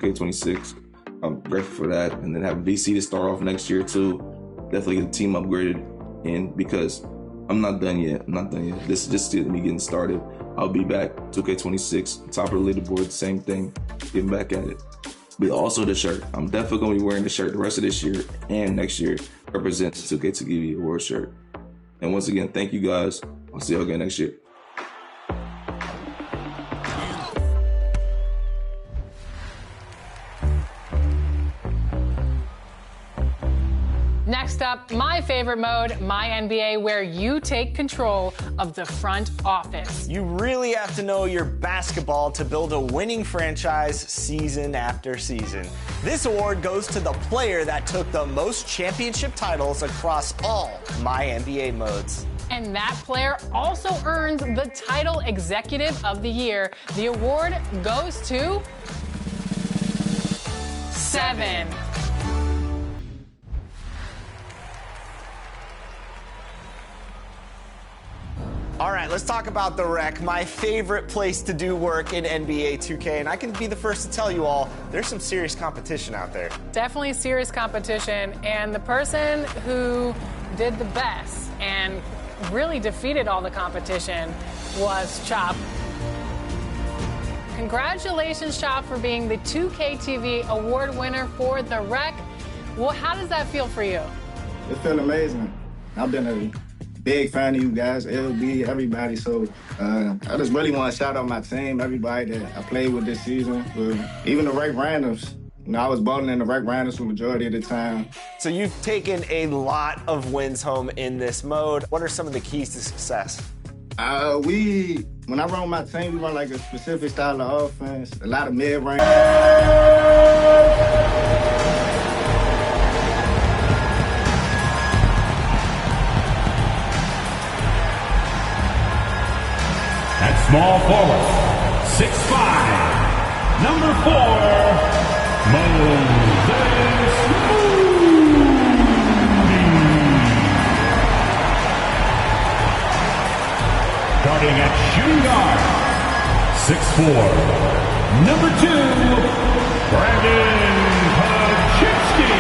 2K26. I'm grateful for that. And then having VC to start off next year too. Definitely get the team upgraded in because I'm not done yet. This is just me getting started. I'll be back 2K26, top of the leaderboard, same thing, getting back at it. But also the shirt. I'm definitely going to be wearing the shirt the rest of this year and next year. Represents 2K2 award shirt. And once again, thank you guys. I'll see y'all again next year. Next up, my favorite mode, My NBA, where you take control of the front office. You really have to know your basketball to build a winning franchise season after season. This award goes to the player that took the most championship titles across all My NBA modes. And that player also earns the title Executive of the Year. The award goes to 7. All right, let's talk about the Rec, my favorite place to do work in NBA 2K. And I can be the first to tell you all, there's some serious competition out there. Definitely serious competition. And the person who did the best and really defeated all the competition was Chop. Congratulations, Chop, for being the 2K TV award winner for the Rec. Well, how does that feel for you? It feels amazing. I've been a big fan of you guys, LB, everybody. So I just really want to shout out my team, everybody that I played with this season, even the Rec Randoms. You know, I was balling in the Rec Randoms for the majority of the time. So you've taken a lot of wins home in this mode. What are some of the keys to success? When I run my team, we run like a specific style of offense, a lot of mid-range. At small forward, 6'5", number 4, Moses Moody. Starting at shooting guard, 6'4", number 2, Brandon Paczynski.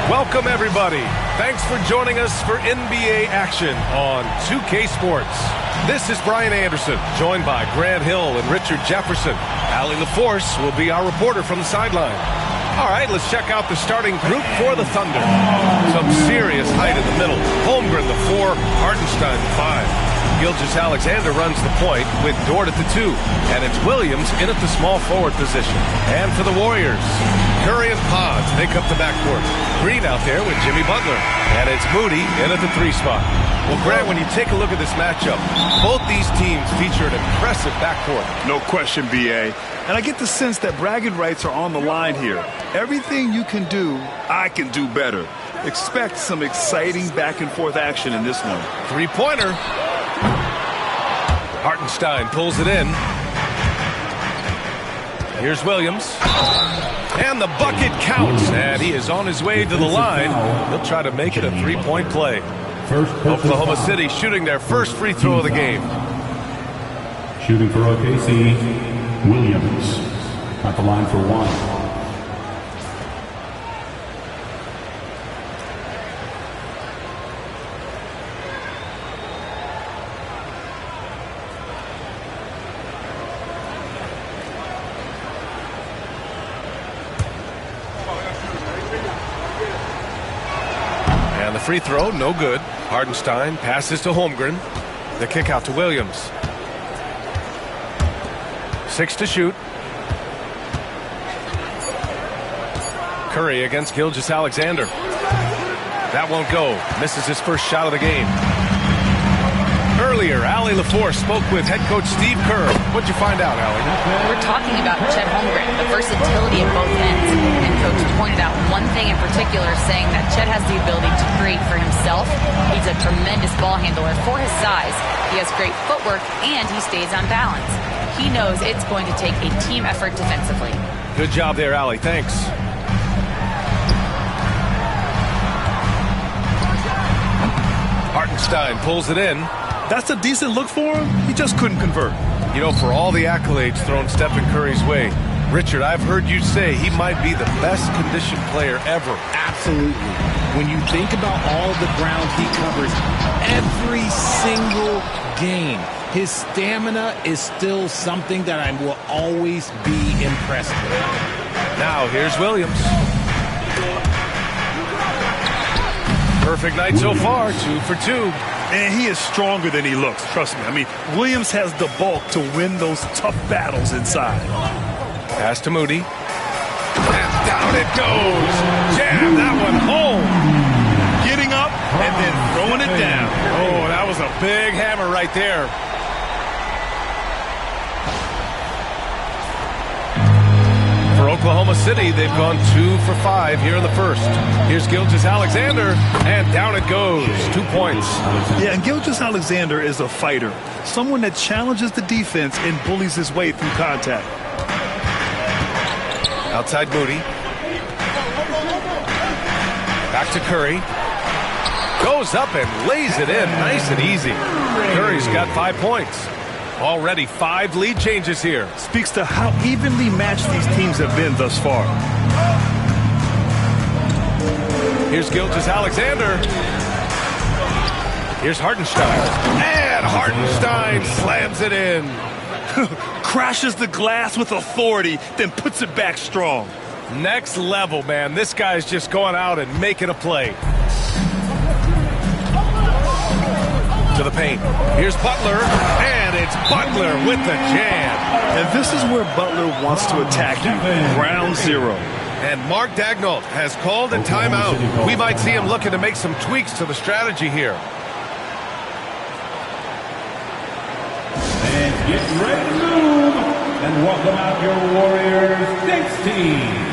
Welcome, everybody. Thanks for joining us for NBA action on 2K Sports. This is Brian Anderson, joined by Grant Hill and Richard Jefferson. Allie LaForce will be our reporter from the sideline. All right, let's check out the starting group for the Thunder. Some serious height in the middle. Holmgren, the 4, Hartenstein, the 5. Gilgeous-Alexander runs the point with Dort at the 2. And it's Williams in at the small forward position. And for the Warriors, Curry and Pods make up the backcourt. Green out there with Jimmy Butler. And it's Moody in at the 3 spot. Well, Grant, when you take a look at this matchup, both these teams feature an impressive backcourt. No question, B.A. And I get the sense that bragging rights are on the line here. Everything you can do, I can do better. Expect some exciting back-and-forth action in this one. Three-pointer. Hartenstein pulls it in. Here's Williams. And the bucket counts. And he is on his way to the line. He'll try to make it a 3-point play. Oklahoma City shooting their first free throw of the game. Shooting for OKC, Williams. At the line for 1. Free throw, no good. Hartenstein passes to Holmgren. The kick out to Williams. 6 to shoot. Curry against Gilgeous-Alexander. That won't go. Misses his first shot of the game. Earlier, Allie LaForce spoke with head coach Steve Kerr. What'd you find out, Allie? We're talking about Chet Holmgren, the versatility at both ends. And coach pointed out one thing in particular, saying that Chet has the ability to create for himself. He's a tremendous ball handler for his size. He has great footwork, and he stays on balance. He knows it's going to take a team effort defensively. Good job there, Allie. Thanks. Hartenstein pulls it in. That's a decent look for him. He just couldn't convert. You know, for all the accolades thrown Stephen Curry's way, Richard, I've heard you say he might be the best conditioned player ever. Absolutely. When you think about all the ground he covers every single game, his stamina is still something that I will always be impressed with. Now, here's Williams. Perfect night so far, 2 for 2. And he is stronger than he looks, trust me. I mean, Williams has the bulk to win those tough battles inside. Pass to Moody. And down it goes. Jam that one home. Getting up and then throwing it down. Oh, that was a big hammer right there. For Oklahoma City, they've gone 2 for 5 here in the first. Here's Gilgeous-Alexander, and down it goes. 2 points. Yeah, and Gilgeous-Alexander is a fighter. Someone that challenges the defense and bullies his way through contact. Outside Moody. Back to Curry. Goes up and lays it in nice and easy. Curry's got 5 points. Already 5 lead changes here. Speaks to how evenly matched these teams have been thus far. Here's Gilgeous-Alexander. Here's Hartenstein. And Hartenstein slams it in. Crashes the glass with authority, then puts it back strong. Next level, man. This guy's just going out and making a play. To the paint. Here's Butler, and it's Butler with the jam. And this is where Butler wants to attack you. Ground zero. And Mark Daigneault has called a timeout. We might see him looking to make some tweaks to the strategy here. And get ready to move. And welcome out your Warriors Knicks team.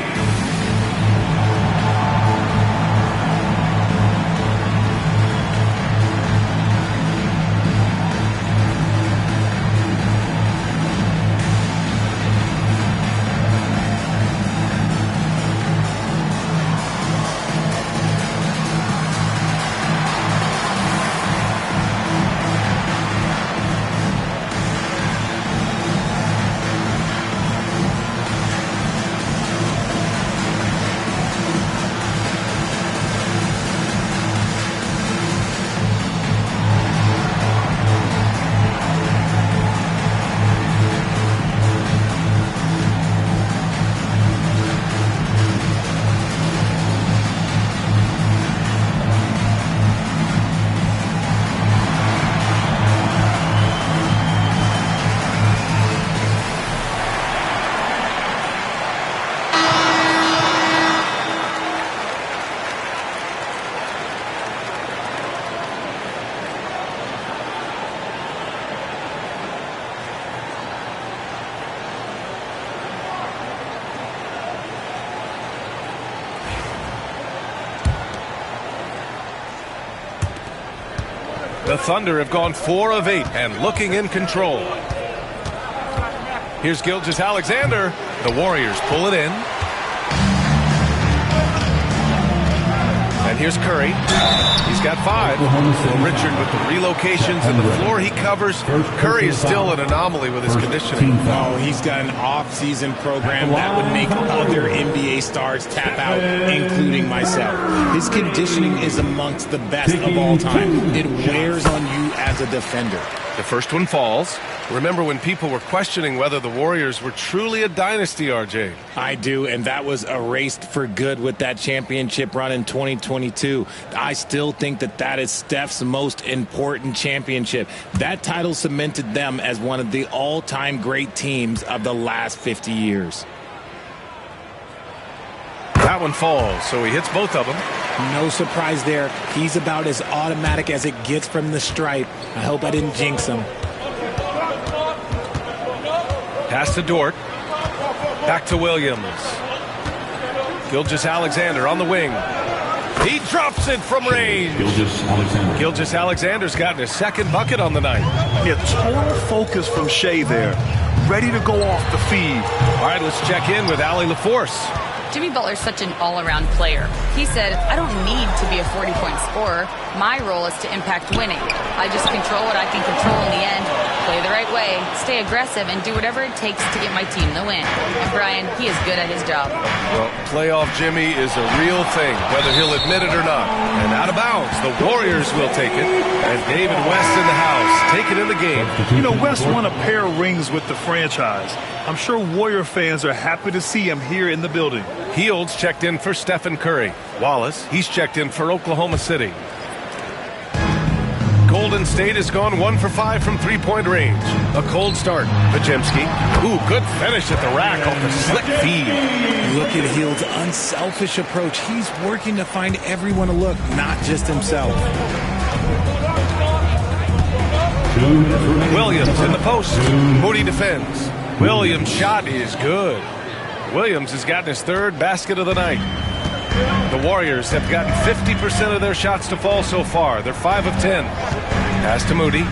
The Thunder have gone 4 of 8 and looking in control. Here's Gilgeous-Alexander. The Warriors pull it in. And here's Curry. He's got 5. Well, Richard, with the relocations and the floor he covers, Curry is still an anomaly with his conditioning. Oh, he's got an off-season program that would make other NBA stars tap out, including myself. His conditioning is amongst the best of all time. It wears on you as a defender. The first one falls. Remember when people were questioning whether the Warriors were truly a dynasty, RJ? I do, and that was erased for good with that championship run in 2022. I still think that that is Steph's most important championship. That title cemented them as one of the all-time great teams of the last 50 years. That one falls, so he hits both of them. No surprise there. He's about as automatic as it gets from the stripe. I hope I didn't jinx him. Pass to Dort. Back to Williams. Gilgeous-Alexander on the wing. He drops it from range. Gilgeous-Alexander's gotten his second bucket on the night. Yeah, total focus from Shea there. Ready to go off the feed. All right, let's check in with Allie LaForce. Jimmy Butler's such an all-around player. He said, I don't need to be a 40-point scorer. My role is to impact winning. I just control what I can control in the end, play the right way, stay aggressive, and do whatever it takes to get my team the win. And Brian, he is good at his job. Well, playoff Jimmy is a real thing, whether he'll admit it or not. And out of bounds, the Warriors will take it. And David West in the house, taking in the game. You know, West won a pair of rings with the franchise. I'm sure Warrior fans are happy to see him here in the building. Heald's checked in for Stephen Curry. Wallace, he's checked in for Oklahoma City. Golden State has gone 1 for 5 from three-point range. A cold start. Pajemski. Ooh, good finish at the rack off the slick feed. Look at Heald's unselfish approach. He's working to find everyone a look, not just himself. Williams in the post. Moody defends. Williams' shot is good. Williams has gotten his third basket of the night. The Warriors have gotten 50% of their shots to fall so far. They're 5 of 10. Pass to Moody.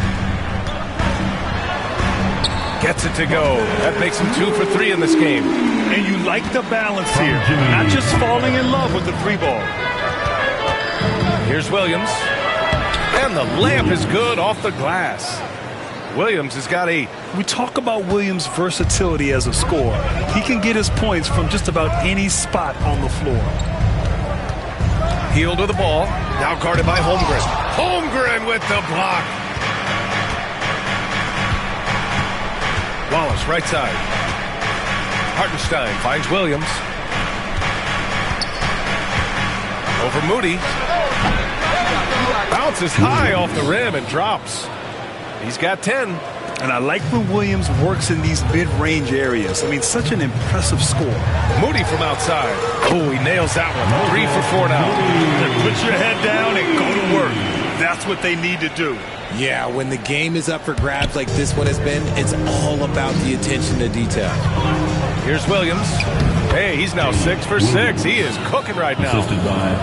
Gets it to go. That makes him 2 for 3 in this game. And you like the balance here. Not just falling in love with the three ball. Here's Williams. And the layup is good off the glass. Williams has got 8. We talk about Williams' versatility as a scorer. He can get his points from just about any spot on the floor. Hield with the ball. Now guarded by Holmgren. Holmgren with the block. Wallace, right side. Hartenstein finds Williams. Over Moody. Bounces high off the rim and drops. He's got 10. And I like when Williams works in these mid-range areas. I mean, such an impressive score. Moody from outside. Oh, he nails that one. 3 for 4 now. Put your head down and go to work. That's what they need to do. Yeah, when the game is up for grabs like this one has been, it's all about the attention to detail. Here's Williams. Hey, he's now 6 for 6. He is cooking right now.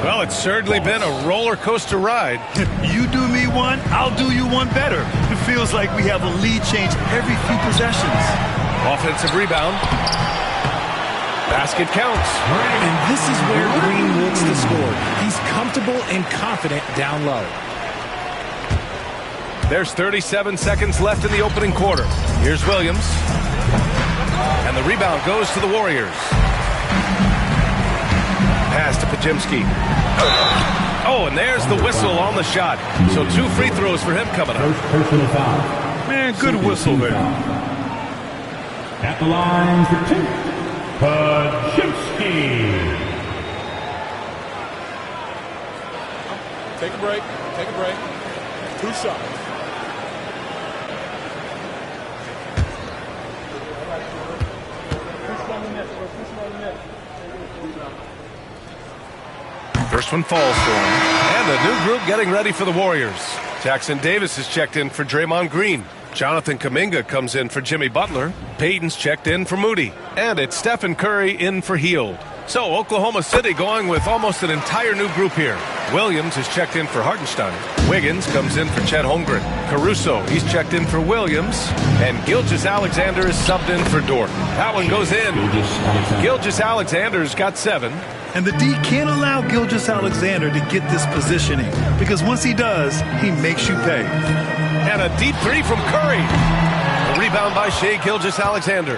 Well, it's certainly been a roller coaster ride. You do me one, I'll do you one better. It feels like we have a lead change every few possessions. Offensive rebound. Basket counts. And this is where Green looks to score. He's comfortable and confident down low. There's 37 seconds left in the opening quarter. Here's Williams. And the rebound goes to the Warriors. Pass to Pajemski. Oh, and there's the whistle on the shot. So 2 free throws for him coming up. Personal foul. Man, good whistle there. At the line for 2, Pajemski. Take a break. Take a break. 2 shots. First one falls for him. And a new group getting ready for the Warriors. Jackson Davis is checked in for Draymond Green. Jonathan Kuminga comes in for Jimmy Butler. Payton's checked in for Moody. And it's Stephen Curry in for Hield. So Oklahoma City going with almost an entire new group here. Williams is checked in for Hartenstein. Wiggins comes in for Chet Holmgren. Caruso, he's checked in for Williams. And Gilgeous-Alexander is subbed in for Dort. That one goes in. Gilgeous-Alexander's got 7. And the D can't allow Gilgeous-Alexander to get this positioning, because once he does, he makes you pay. And a deep 3 from Curry. A rebound by Shai Gilgeous-Alexander.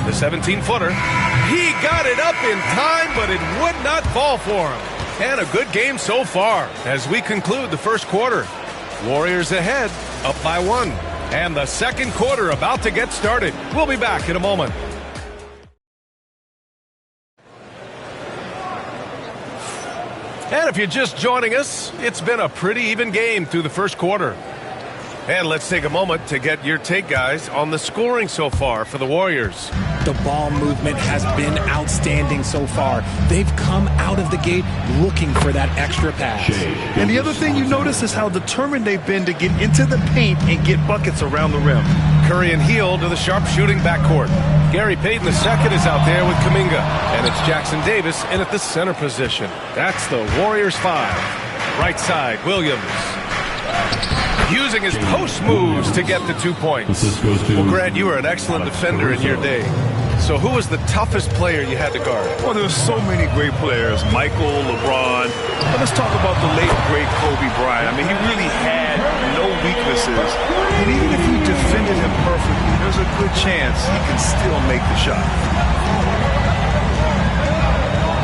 The 17-footer. He got it up in time, but it would not fall for him. And a good game so far as we conclude the first quarter. Warriors ahead, up by 1. And the second quarter about to get started. We'll be back in a moment. And if you're just joining us, it's been a pretty even game through the first quarter. And let's take a moment to get your take, guys, on the scoring so far for the Warriors. The ball movement has been outstanding so far. They've come out of the gate looking for that extra pass. And the other thing you notice is how determined they've been to get into the paint and get buckets around the rim. Curry and Hield to the sharp-shooting backcourt. Gary Payton II is out there with Kuminga. And it's Jackson Davis in at the center position. That's the Warriors 5. Right side, Williams. using his post moves to get the 2 points. Well, Grant, you were an excellent defender in your day. So who was the toughest player you had to guard? Well, there's so many great players. Michael, LeBron. But let's talk about the late, great Kobe Bryant. I mean, he really had no weaknesses. And even if you defended him perfectly, there's a good chance he can still make the shot.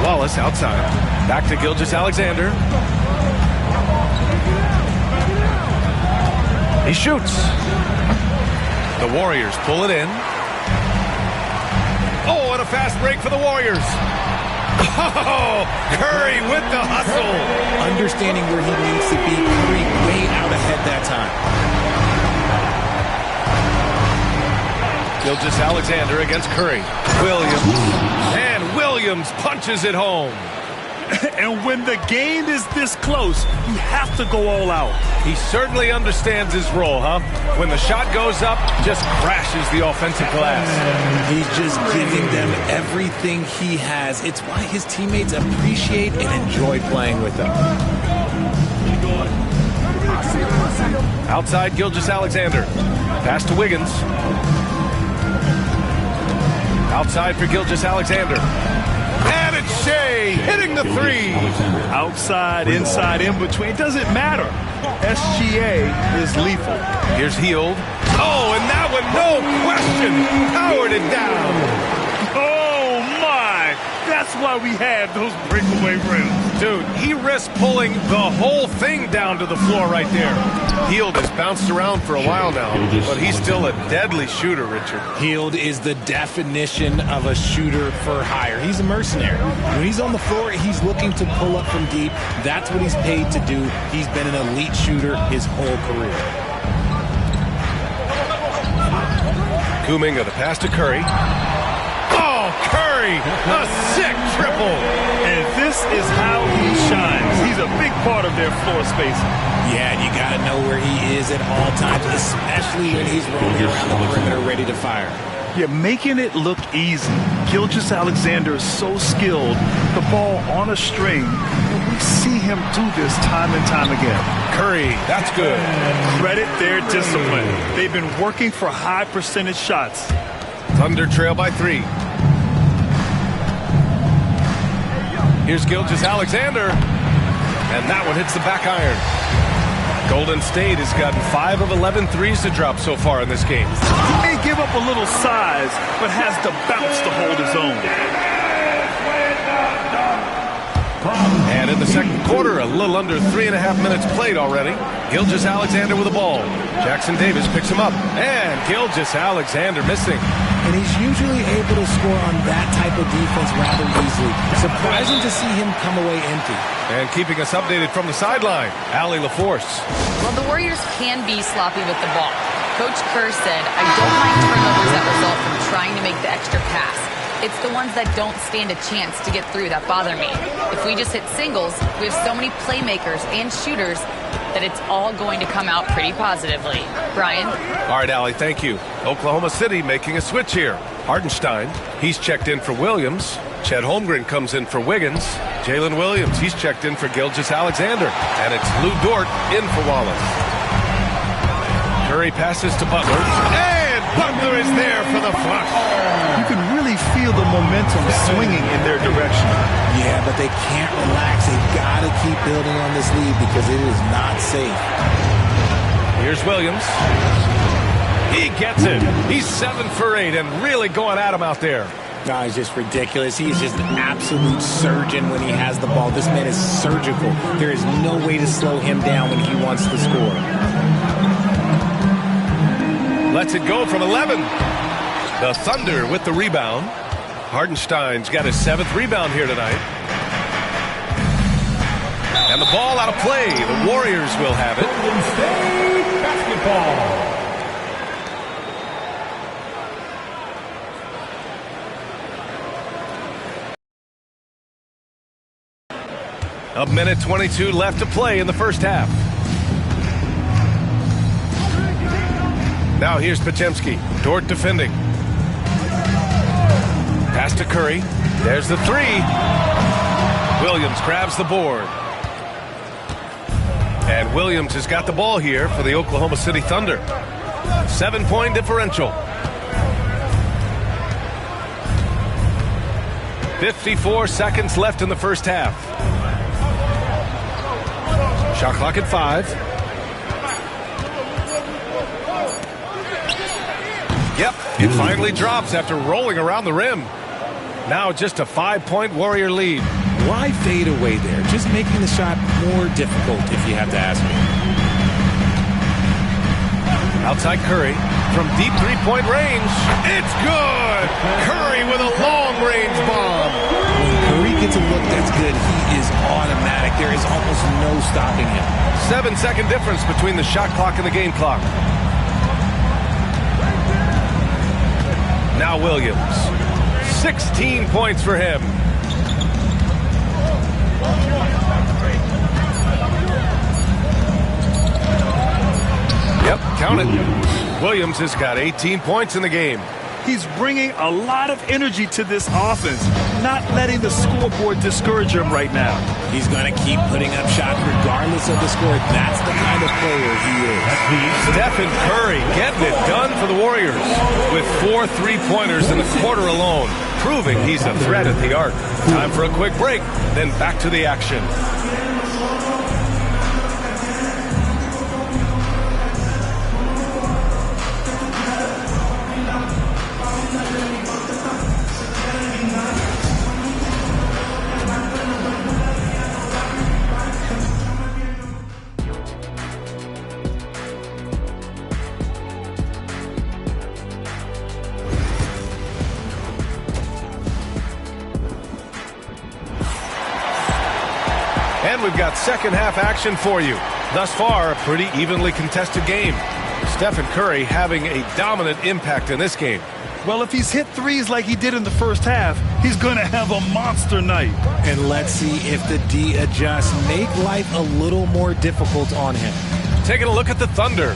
Wallace outside. Back to Gilgeous-Alexander. He shoots. The Warriors pull it in. Oh, and a fast break for the Warriors. Oh, Curry with the hustle. Understanding where he needs to be. Curry way out ahead that time. Gilgeous-Alexander against Curry. Williams. And Williams punches it home. And when the game is this close, you have to go all out. He certainly understands his role, huh? When the shot goes up, just crashes the offensive glass. He's just giving them everything he has. It's why his teammates appreciate and enjoy playing with him. Outside Gilgeous-Alexander. Pass to Wiggins. Outside for Gilgeous-Alexander. And it's Shea hitting the three. Outside, inside, in between. It doesn't matter. SGA is lethal. Here's Hield. Oh, and that one, no question, powered it down. Oh, my. That's why we have those breakaway rims. Dude, he risked pulling the whole thing down to the floor right there. Hield has bounced around for a while now, but he's still a deadly shooter, Richard. Hield is the definition of a shooter for hire. He's a mercenary. When he's on the floor, he's looking to pull up from deep. That's what he's paid to do. He's been an elite shooter his whole career. Kuminga, the pass to Curry. Oh, Curry, a sick triple. And this is how he shines. He's a big part of their floor spacing. Yeah, and you got to know where he is at all times, especially when he's rolling around the perimeter ready to fire. Yeah, making it look easy. Gilgeous-Alexander is so skilled. The ball on a string. And we see him do this time and time again. Curry, that's good. Credit their discipline. They've been working for high percentage shots. Thunder trail by 3. Here's Gilgeous-Alexander. And that one hits the back iron. Golden State has gotten 5 of 11 threes to drop so far in this game. He may give up a little size, but has the bounce to hold his own. And in the second quarter, a little under 3.5 minutes played already. Gilgeous-Alexander with the ball. Jackson Davis picks him up. And Gilgeous-Alexander missing. And he's usually able to score on that type of defense rather easily. Surprising to see him come away empty. And keeping us updated from the sideline, Allie LaForce. Well, the Warriors can be sloppy with the ball. Coach Kerr said, I don't mind turnovers that result from trying to make the extra pass. It's the ones that don't stand a chance to get through that bother me. If we just hit singles, we have so many playmakers and shooters that it's all going to come out pretty positively. Brian? All right, Allie, thank you. Oklahoma City making a switch here. Hardenstein, he's checked in for Williams. Chet Holmgren comes in for Wiggins. Jalen Williams, he's checked in for Gilgeous-Alexander. And it's Lou Dort in for Wallace. Curry passes to Butler. And Butler is there for the flush. You can really feel the momentum swinging in their direction. Yeah, but they can't relax. They've got to keep building on this lead because it is not safe. Here's Williams. He gets it. He's 7 for 8 and really going at him out there. No, it's just ridiculous. He is just an absolute surgeon when he has the ball. This man is surgical. There is no way to slow him down when he wants to score. Lets it go from 11. The Thunder with the rebound. Hardenstein's got his 7th rebound here tonight. And the ball out of play. The Warriors will have it. Golden State basketball. A minute 22 left to play in the first half. Now here's Podziemski. Dort defending. Pass to Curry. There's the 3. Williams grabs the board. And Williams has got the ball here for the Oklahoma City Thunder. 7-point differential. 54 seconds left in the first half. Shot clock at 5. Yep, it finally drops after rolling around the rim. Now just a 5-point Warrior lead. Why fade away there? Just making the shot more difficult, if you have to ask me. Outside Curry from deep three-point range. It's good! Curry with a long-range bomb. When Curry gets a look that's good, he is automatic. There is almost no stopping him. 7-second difference between the shot clock and the game clock. Now Williams. 16 points for him. Yep, count it. Williams has got 18 points in the game. He's bringing a lot of energy to this offense, not letting the scoreboard discourage him right now. He's going to keep putting up shots regardless of the score. That's the kind of player he is. Stephen Curry getting it done for the Warriors with 4 3-pointers in the quarter alone, proving he's a threat at the arc. Time for a quick break, then back to the action. And we've got second half action for you. Thus far, a pretty evenly contested game. Stephen Curry having a dominant impact in this game. Well, if he's hit threes like he did in the first half, he's going to have a monster night. And let's see if the D adjusts, make life a little more difficult on him. Taking a look at the Thunder.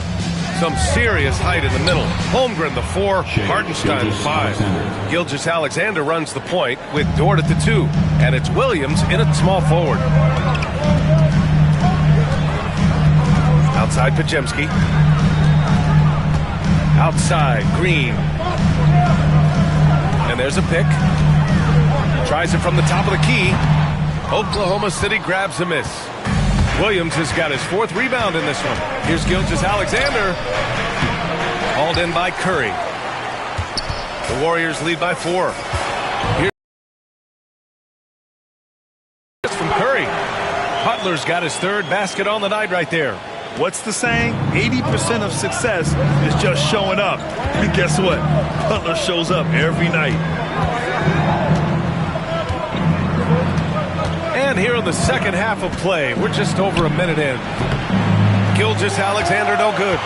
Some serious height in the middle. Holmgren, the 4, Hartenstein, the 5. Gilgeous-Alexander runs the point with Dort at the 2. And it's Williams in at small forward. Outside Pajemski. Outside Green. And there's a pick. Tries it from the top of the key. Oklahoma City grabs a miss. Williams has got his 4th rebound in this one. Here's Gilgeous-Alexander. Hauled in by Curry. The Warriors lead by 4. Here's from Curry. Butler's got his 3rd basket on the night right there. What's the saying? 80% of success is just showing up. And guess what? Butler shows up every night. And here in the second half of play, we're just over a minute in. Gilgeous-Alexander no good.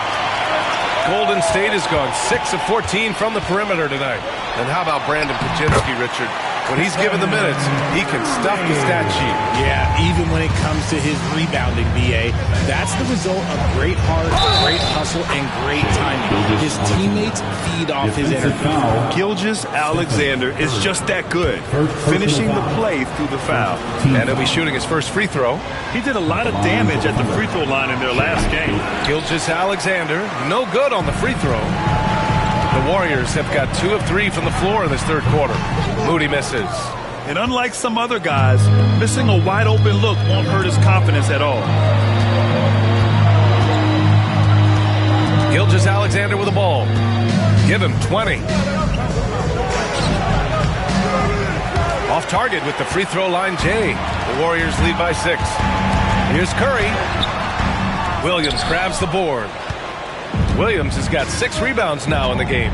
Golden State has gone 6 of 14 from the perimeter tonight. And how about Brandon Pajemski, Richard? When he's given the minutes, he can stuff the stat sheet. Yeah, even when it comes to his rebounding, BA, that's the result of great heart, great hustle, and great timing. His teammates feed off his energy. Gilgeous-Alexander is just that good, finishing the play through the foul. And he'll be shooting his first free throw. He did a lot of damage at the free throw line in their last game. Gilgeous-Alexander, no good on the free throw. The Warriors have got 2 of 3 from the floor in this third quarter. Moody misses. And unlike some other guys, missing a wide open look won't hurt his confidence at all. Gilgeous-Alexander with the ball. Give him 20. Off target with the free throw line, Jay. The Warriors lead by 6. Here's Curry. Williams grabs the board. Williams has got 6 rebounds now in the game.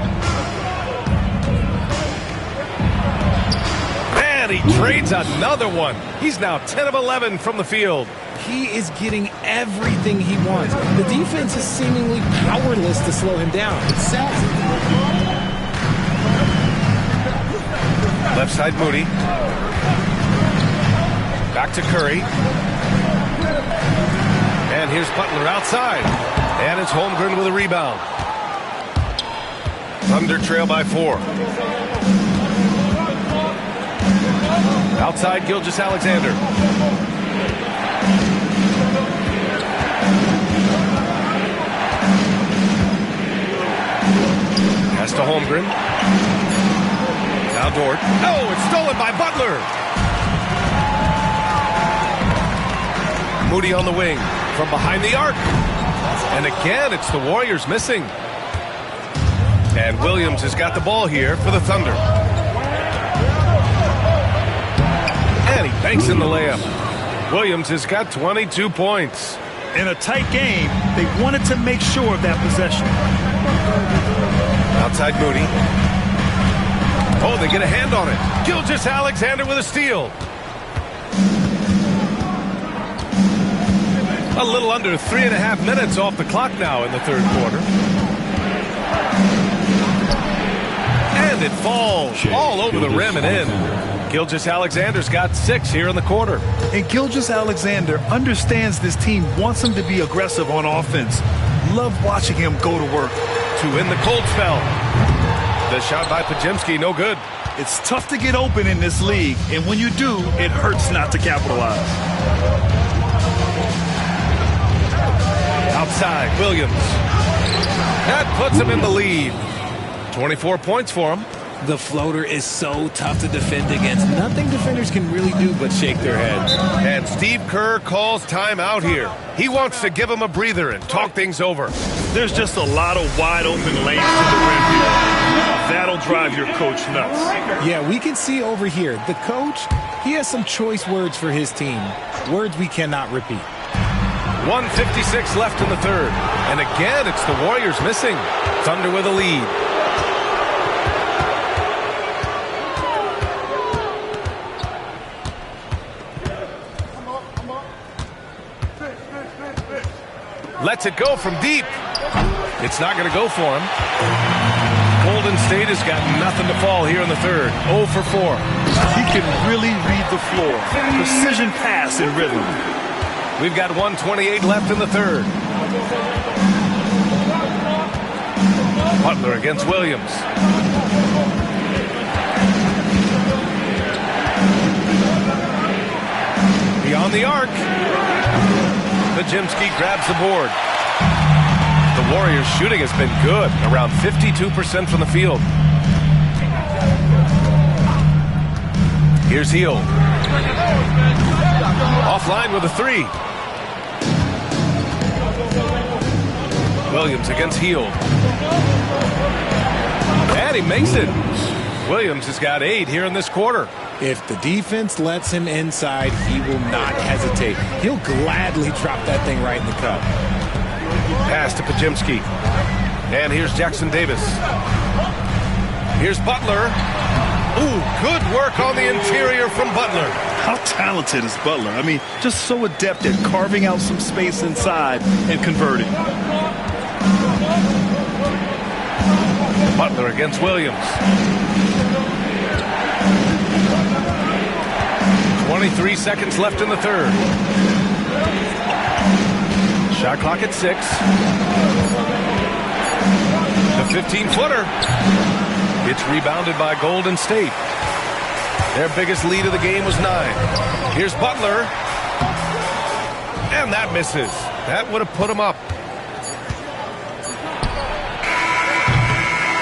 And he trades another one. He's now 10 of 11 from the field. He is getting everything he wants. The defense is seemingly powerless to slow him down. It's sad. Left side Moody. Back to Curry. And here's Butler outside. And it's Holmgren with a rebound. Thunder trail by 4. Outside Gilgeous-Alexander. Holmgren. Now Dort. Oh, it's stolen by Butler. Moody on the wing from behind the arc. And again, it's the Warriors missing. And Williams has got the ball here for the Thunder. And he banks in the layup. Williams has got 22 points. In a tight game, they wanted to make sure of that possession. Outside Moody. Oh, they get a hand on it. Gilgeous-Alexander with a steal. A little under 3.5 minutes off the clock now in the third quarter. And it falls all over the rim and in. Gilgeous-Alexander's got 6 here in the quarter. And Gilgeous-Alexander understands this team wants him to be aggressive on offense. Love watching him go to work. To win the cold spell. The shot by Podziemski, no good. It's tough to get open in this league, and when you do, it hurts not to capitalize. Outside, Williams. That puts him in the lead. 24 points for him. The floater is so tough to defend against. Nothing defenders can really do but shake their heads. And Steve Kerr calls timeout here. He wants to give him a breather and talk things over. There's just a lot of wide open lanes to the rim here. That'll drive your coach nuts. Yeah, we can see over here. The coach, he has some choice words for his team. Words we cannot repeat. 1:56 left in the third. And again, it's the Warriors missing. Thunder with a lead. Lets it go from deep. It's not going to go for him. Golden State has got nothing to fall here in the third. 0 for 4. He can really read the floor. Precision pass and rhythm. We've got 1:28 left in the third. Butler against Williams. Beyond the arc. Podziemski grabs the board. The Warriors' shooting has been good, around 52% from the field. Here's Hield. Offline with a 3. Williams against Hield. And he makes it. Williams has got 8 here in this quarter. If the defense lets him inside, he will not hesitate. He'll gladly drop that thing right in the cup. Pass to Podziemski. And here's Jackson Davis. Here's Butler. Ooh, good work on the interior from Butler. How talented is Butler? I mean, just so adept at carving out some space inside and converting. Butler against Williams. 23 seconds left in the third. Shot clock at 6. The 15-footer. It's rebounded by Golden State. Their biggest lead of the game was 9. Here's Butler. And that misses. That would have put him up.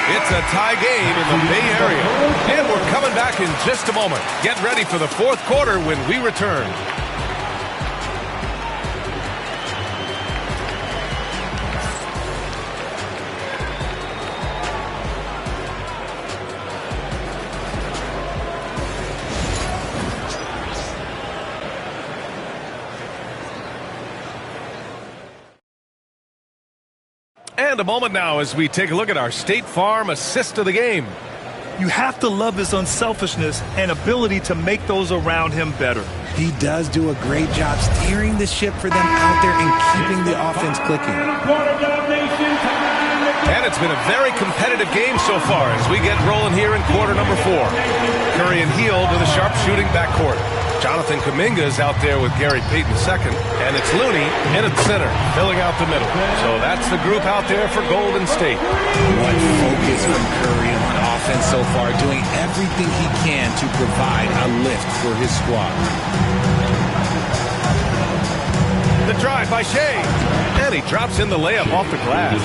It's a tie game in the Bay Area. And we're coming back in just a moment. Get ready for the fourth quarter when we return. And a moment now as we take a look at our State Farm assist of the game. You have to love his unselfishness and ability to make those around him better. He does do a great job steering the ship for them out there and keeping the offense clicking. And it's been a very competitive game so far as we get rolling here in quarter number 4. Curry and Hield with a sharp shooting backcourt. Jonathan Kuminga is out there with Gary Payton II, and it's Looney in at center, filling out the middle. So that's the group out there for Golden State. What focus from Curry on offense so far, doing everything he can to provide a lift for his squad. The drive by Shea, and he he drops in the layup off the glass.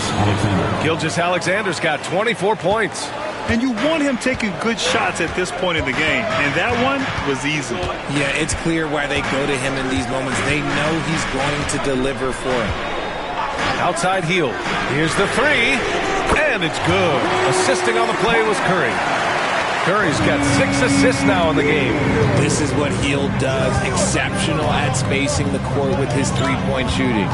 Gilgeous-Alexander's got 24 points. And you want him taking good shots at this point in the game. And that one was easy. Yeah, it's clear why they go to him in these moments. They know he's going to deliver for him. Outside heel. Here's the three. And it's good. Assisting on the play was Curry. Curry's got 6 assists now in the game. This is what Hield does. Exceptional at spacing the court with his three-point shooting.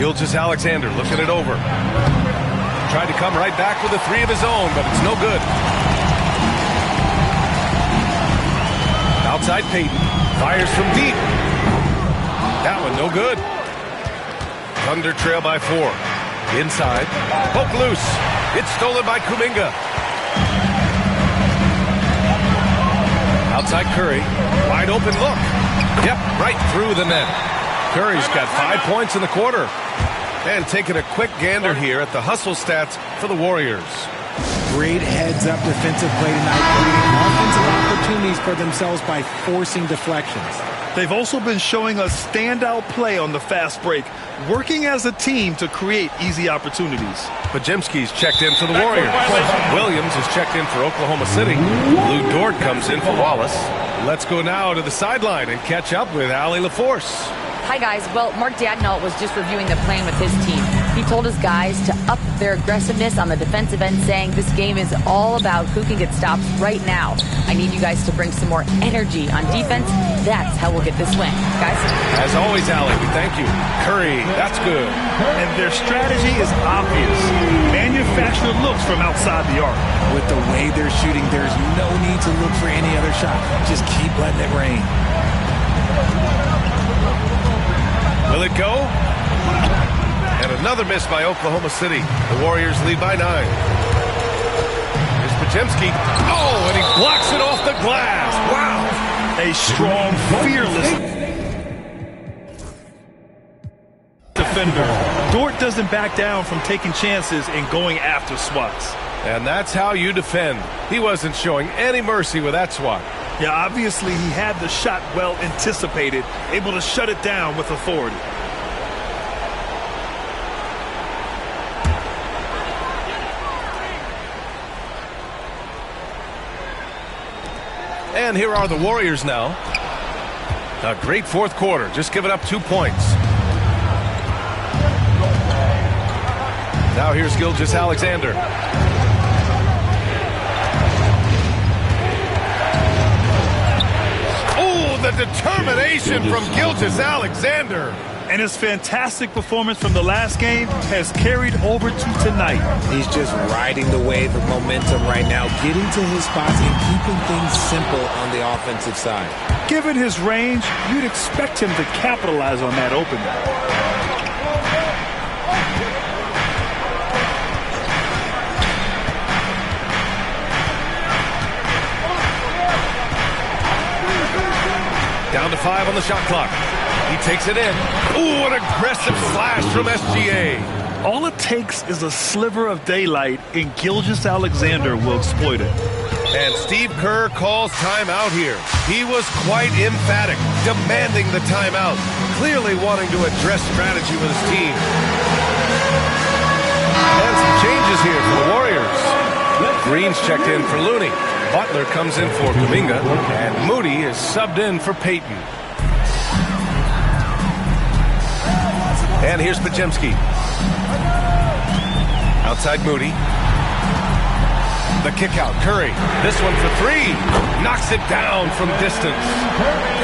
Gilgeous-Alexander looking it over. Tried to come right back with a three of his own, but it's no good. Outside Payton. Fires from deep. That one no good. Thunder trail by 4. Inside. Poke loose. It's stolen by Kuminga. Outside Curry. Wide open look. Yep, right through the net. Curry's got 5 points in the quarter. And taking a quick gander here at the hustle stats for the Warriors. Great heads-up defensive play tonight, creating offensive opportunities for themselves by forcing deflections. They've also been showing a standout play on the fast break, working as a team to create easy opportunities. Pajemski's checked in for the Warriors. Williams is checked in for Oklahoma City. Lou Dort comes in for Wallace. Let's go now to the sideline and catch up with Allie LaForce. Hi, guys. Well, Mark Daigneault was just reviewing the plan with his team. He told his guys to up their aggressiveness on the defensive end, saying this game is all about who can get stops right now. I need you guys to bring some more energy on defense. That's how we'll get this win. Guys? As always, Allie, we thank you. Curry, that's good. And their strategy is obvious. Manufacture looks from outside the arc. With the way they're shooting, there's no need to look for any other shot. Just keep letting it rain. Will it go? And another miss by Oklahoma City. The Warriors lead by 9. Here's Pajemski. Oh, and he blocks it off the glass. Wow. A strong, fearless defender. Dort doesn't back down from taking chances and going after swats. And that's how you defend. He wasn't showing any mercy with that swat. Yeah, obviously he had the shot well anticipated, able to shut it down with authority. And here are the Warriors now. A great fourth quarter, just giving up 2 points. Now here's Gilgeous-Alexander. The determination from Gilgeous-Alexander. And his fantastic performance from the last game has carried over to tonight. He's just riding the wave of momentum right now, getting to his spots and keeping things simple on the offensive side. Given his range, you'd expect him to capitalize on that opening. Down to 5 on the shot clock. He takes it in. Ooh, an aggressive slash from SGA. All it takes is a sliver of daylight, and Gilgeous-Alexander will exploit it. And Steve Kerr calls timeout here. He was quite emphatic, demanding the timeout, clearly wanting to address strategy with his team. And some changes here for the Warriors. Green's checked in for Looney. Butler comes in for Kuminga, and Moody is subbed in for Payton. And here's Pajemski. Outside Moody. The kick out, Curry. This one for 3. Knocks it down from distance.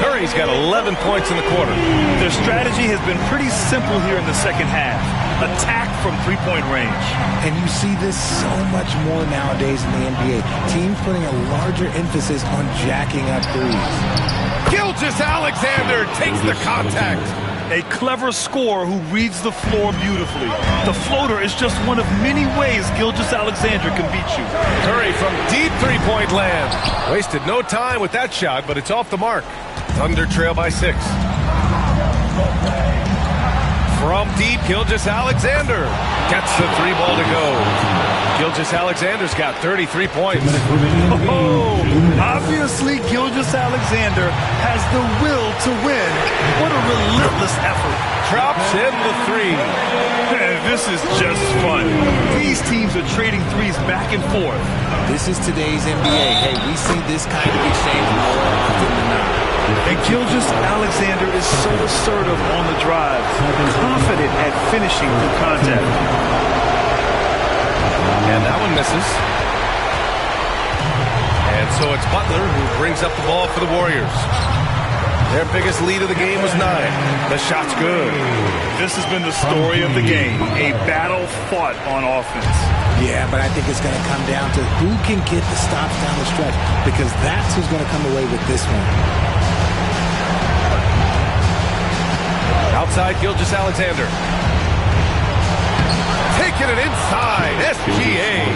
Curry's got 11 points in the quarter. Their strategy has been pretty simple here in the second half. Attack from three-point range. And you see this so much more nowadays in the NBA. Teams putting a larger emphasis on jacking up threes. Gilgeous-Alexander takes the contact. A clever scorer who reads the floor beautifully. The floater is just one of many ways Gilgeous-Alexander can beat you. Curry from deep three-point land. Wasted no time with that shot, but it's off the mark. Thunder trail by 6. From deep, Gilgeous-Alexander gets the 3 ball to go. Gilgeous-Alexander's got 33 points. Oh, obviously Gilgeous-Alexander has the will to win. What a relentless effort. Drops in the three. Man, this is just fun. These teams are trading threes back and forth. This is today's NBA. Hey, we see this kind of exchange more often than not. And Gilgeous-Alexander is so assertive on the drive, confident at finishing through contact. And that one misses. And so it's Butler who brings up the ball for the Warriors. Their biggest lead of the game was 9. The shot's good. This has been the story of the game, a battle fought on offense. Yeah, but I think it's going to come down to who can get the stops down the stretch, because that's who's going to come away with this one. Outside Gilgeous-Alexander. Taking it inside, SGA.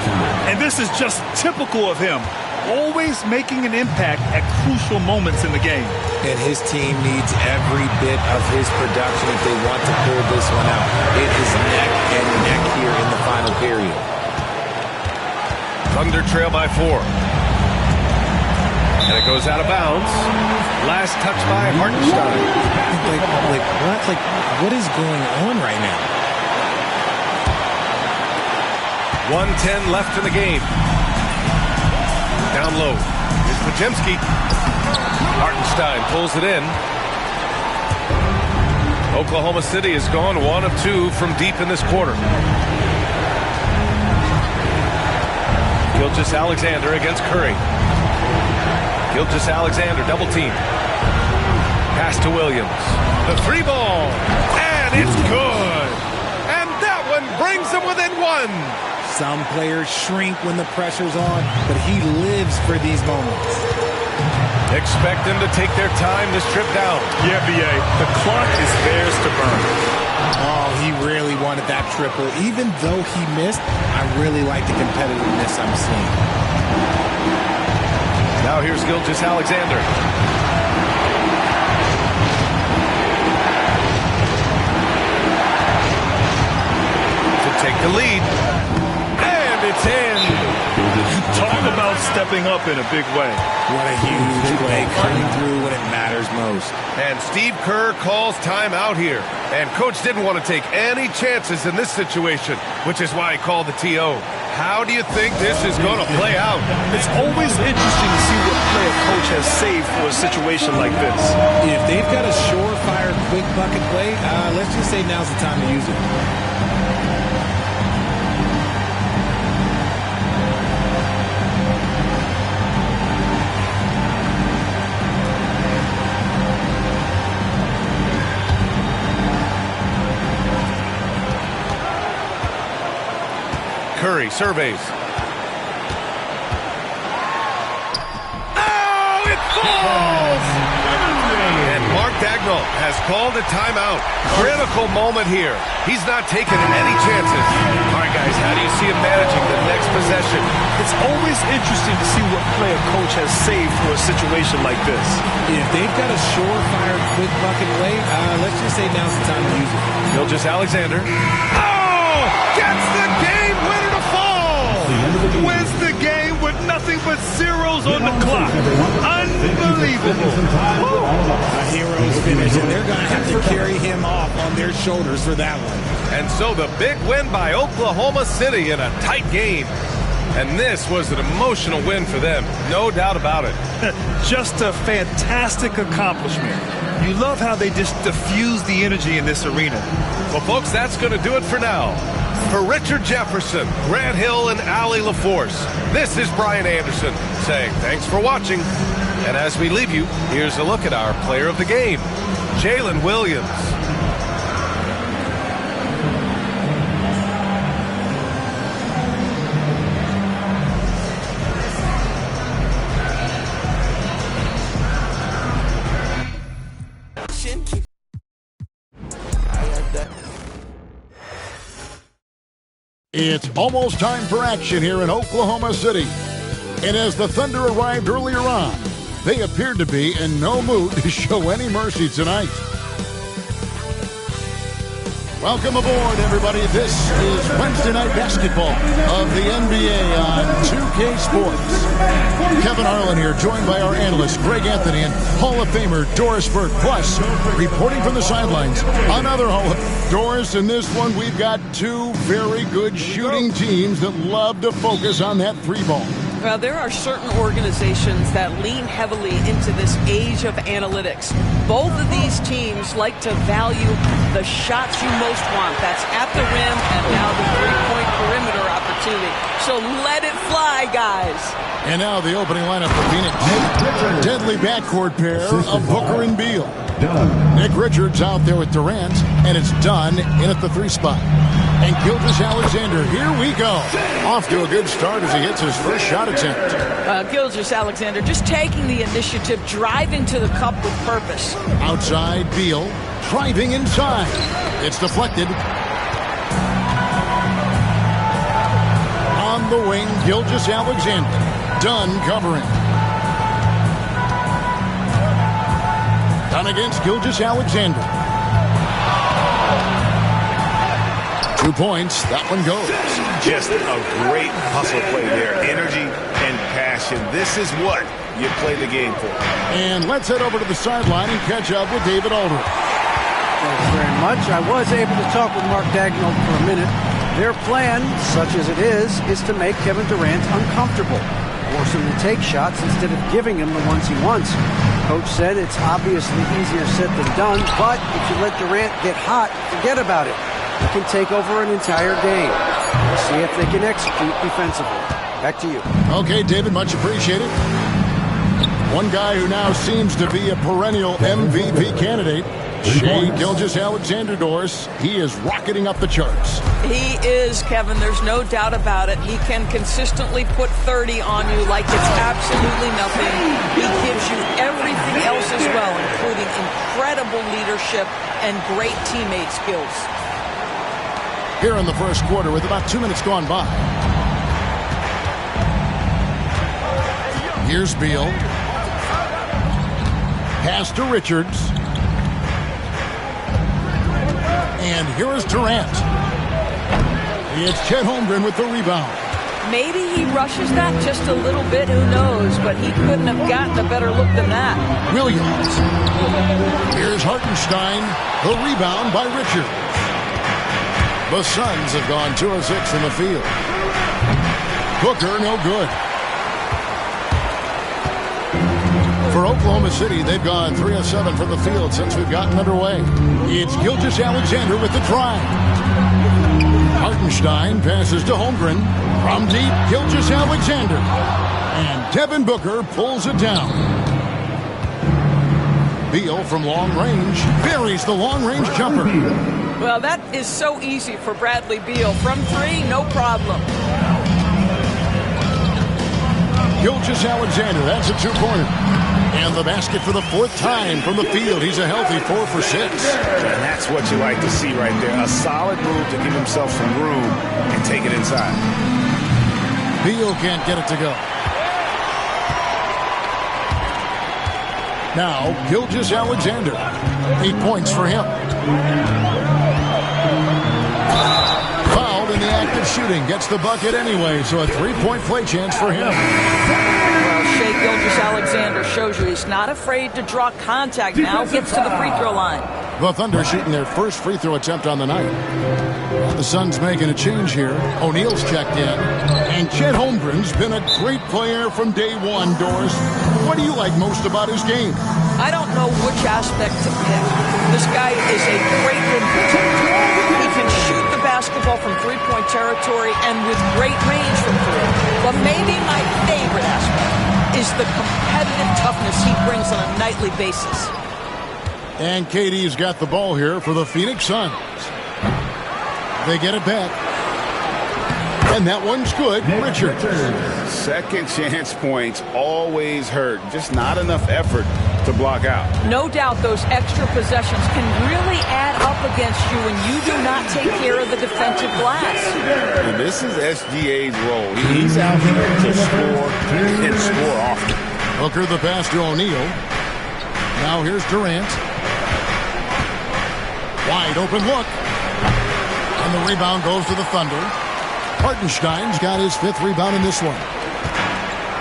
And this is just typical of him. Always making an impact at crucial moments in the game. And his team needs every bit of his production if they want to pull this one out. It is neck and neck here in the final period. Thunder trail by 4. And it goes out of bounds. Last touch by Hartenstein. What is going on right now? 1:10 left in the game. Down low. Here's Podziemski. Hartenstein pulls it in. Oklahoma City has gone 1 of 2 from deep in this quarter. Gilgeous-Alexander against Curry. Gilgeous-Alexander double team. Pass to Williams. The 3 ball. And it's good. And that one brings them within 1. Some players shrink when the pressure's on, but he lives for these moments. Expect them to take their time this trip down. Yeah, B.A. The clock is theirs to burn. Oh, he really wanted that triple. Even though he missed, I really like the competitiveness I'm seeing. Now here's Gilgeous-Alexander. To take the lead. It's in. Talk about stepping up in a big way. What a huge play coming through when it matters most. And Steve Kerr calls timeout here. And coach didn't want to take any chances in this situation, which is why he called the TO. How do you think this is going to play out? It's always interesting to see what play a coach has saved for a situation like this. If they've got a surefire quick bucket play, let's just say now's the time to use it. Curry surveys. Oh, it falls! And Mark Dagnall has called a timeout. Critical moment here. He's not taking any chances. All right, guys, how do you see him managing the next possession? It's always interesting to see what play a coach has saved for a situation like this. If they've got a surefire quick bucket play, let's just say now's the time to use it. Gilgeous-Alexander. Oh! Gets the game winner to fall! Wins the game with nothing but zeros on the clock. Unbelievable. A hero's finish, and they're going to have to carry him off on their shoulders for that one. And so the big win by Oklahoma City in a tight game. And this was an emotional win for them, no doubt about it. Just a fantastic accomplishment. You love how they just diffuse the energy in this arena. Well, folks, that's going to do it for now. For Richard Jefferson, Grant Hill, and Allie LaForce, this is Brian Anderson saying thanks for watching. And as we leave you, here's a look at our player of the game, Jalen Williams. It's almost time for action here in Oklahoma City. And as the Thunder arrived earlier on, they appeared to be in no mood to show any mercy tonight. Welcome aboard, everybody. This is Wednesday Night Basketball of the NBA on 2K Sports. Kevin Harlan here, joined by our analyst, Greg Anthony, and Hall of Famer Doris Burke. Plus, reporting from the sidelines, another Hall of Famer. Doris, in this one, we've got two very good shooting teams that love to focus on that three ball. Well, there are certain organizations that lean heavily into this age of analytics. Both of these teams like to value the shots you most want. That's at the rim and now the three-point perimeter opportunity. So let it fly, guys. And now the opening lineup for Phoenix. Deadly backcourt pair of Booker and Beal. Nick Richards out there with Durant, and it's Dunn in at the three spot. And Gilgeous-Alexander, here we go. Off to a good start as he hits his first shot attempt. Gilgeous-Alexander just taking the initiative, driving to the cup with purpose. Outside, Beal, driving inside. It's deflected. On the wing, Gilgeous-Alexander. Dunn covering. Dunn against Gilgeous-Alexander. 2 points. That one goes. Just a great hustle play there. Energy and passion. This is what you play the game for. And let's head over to the sideline and catch up with David Aldridge. Thanks very much. I was able to talk with Mark Daigneault for a minute. Their plan, such as it is to make Kevin Durant uncomfortable. Force him to take shots instead of giving him the ones he wants. Coach said it's obviously easier said than done, but if you let Durant get hot, forget about it. He can take over an entire game. We'll see if they can execute defensively. Back to you. Okay, David, much appreciated. One guy who now seems to be a perennial MVP candidate, Shai Gilgeous-Alexander. Doris, he is rocketing up the charts. He is, Kevin. There's no doubt about it. He can consistently put 30 on you like it's absolutely nothing. He gives you everything else as well, including incredible leadership and great teammate skills. Here in the first quarter with about 2 minutes gone by. Here's Beal. Pass to Richards. And here is Durant. It's Chet Holmgren with the rebound. Maybe he rushes that just a little bit, who knows, but he couldn't have gotten a better look than that. Williams. Here's Hartenstein. The rebound by Richards. The Suns have gone 2 of 6 in the field. Booker, no good. For Oklahoma City, they've gone 3 of 7 from the field since we've gotten underway. It's Gilgeous-Alexander with the drive. Hartenstein passes to Holmgren. From deep, Gilgeous-Alexander. And Devin Booker pulls it down. Beal from long range buries the long-range jumper. Well, that is so easy for Bradley Beal. From 3, no problem. Gilgeous-Alexander, that's a two-pointer. And the basket for the 4th time from the field. He's a healthy 4 for 6. And that's what you like to see right there. A solid move to give himself some room and take it inside. Beal can't get it to go. Now, Gilgeous-Alexander. 8 points for him. Fouled in the act of shooting. Gets the bucket anyway, so a 3-point play chance for him. Well, Shai Gilgeous-Alexander shows you he's not afraid to draw contact now. Gets to the free throw line. The Thunder shooting their first free throw attempt on the night. The Suns making a change here. O'Neal's checked in. And Chet Holmgren's been a great player from day one, Doris. What do you like most about his game? I don't know which aspect to pick. This guy is a great rim protector. He can shoot the basketball from three-point territory and with great range from 3. But maybe my favorite aspect is the competitive toughness he brings on a nightly basis. And KD's got the ball here for the Phoenix Suns. They get it back. And that one's good. Richards. Second chance points always hurt. Just not enough effort to block out. No doubt those extra possessions can really add up against you when you do not take care of the defensive glass. And this is SGA's role. He's out here to score and score often. Booker the pass to O'Neal. Now here's Durant. Wide open look. And the rebound goes to the Thunder. Hartenstein's got his 5th rebound in this one.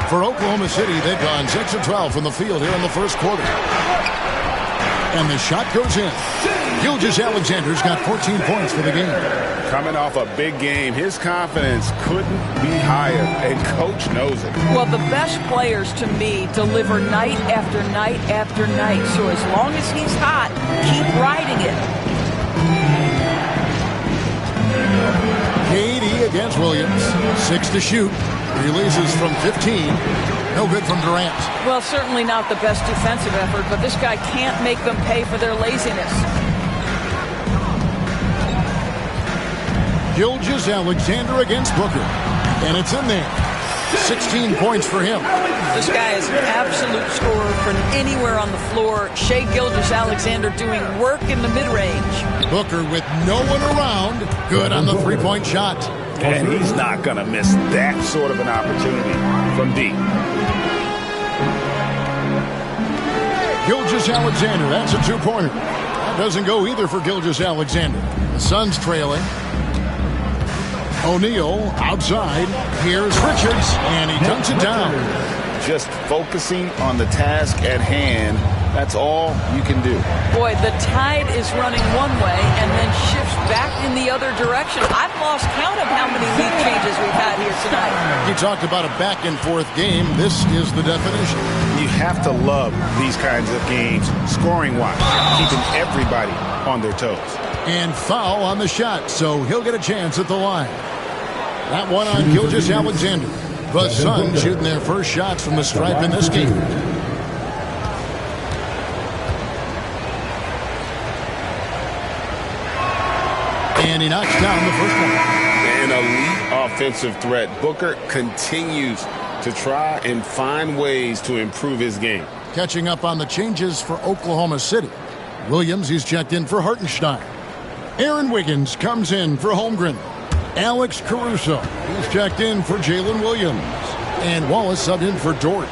For Oklahoma City, they've gone 6 of 12 from the field here in the first quarter. And the shot goes in. Gilgeous-Alexander's got 14 points for the game. Coming off a big game, his confidence couldn't be higher, and Coach knows it. Well, the best players, to me, deliver night after night after night. So as long as he's hot, keep riding it. KD against Williams. 6 to shoot. Releases from 15. No good from Durant. Well, certainly not the best defensive effort, but this guy can't make them pay for their laziness. Gilgeous-Alexander against Booker. And it's in there. 16 points for him. This guy is an absolute scorer from anywhere on the floor. Shai Gilgeous-Alexander doing work in the mid-range. Booker with no one around. Good on the three-point shot. And he's not going to miss that sort of an opportunity from deep. Gilgeous-Alexander, that's a two-pointer. That doesn't go either for Gilgeous-Alexander. The Suns trailing. O'Neal outside. Here's Richards, and he dunks it down. Just focusing on the task at hand, that's all you can do. Boy, the tide is running one way and then shifts back in the other direction. I've lost count of how many lead changes we've had here tonight. You talked about a back-and-forth game. This is the definition. You have to love these kinds of games, scoring-wise, keeping everybody on their toes. And foul on the shot, so he'll get a chance at the line. That one on Gilgeous-Alexander. The Suns shooting their first shots from the stripe in this game. And he knocks down the first one. An elite offensive threat. Booker continues to try and find ways to improve his game. Catching up on the changes for Oklahoma City. Williams, he's checked in for Hartenstein. Aaron Wiggins comes in for Holmgren. Alex Caruso, he's checked in for Jalen Williams. And Wallace subbed in for Dort.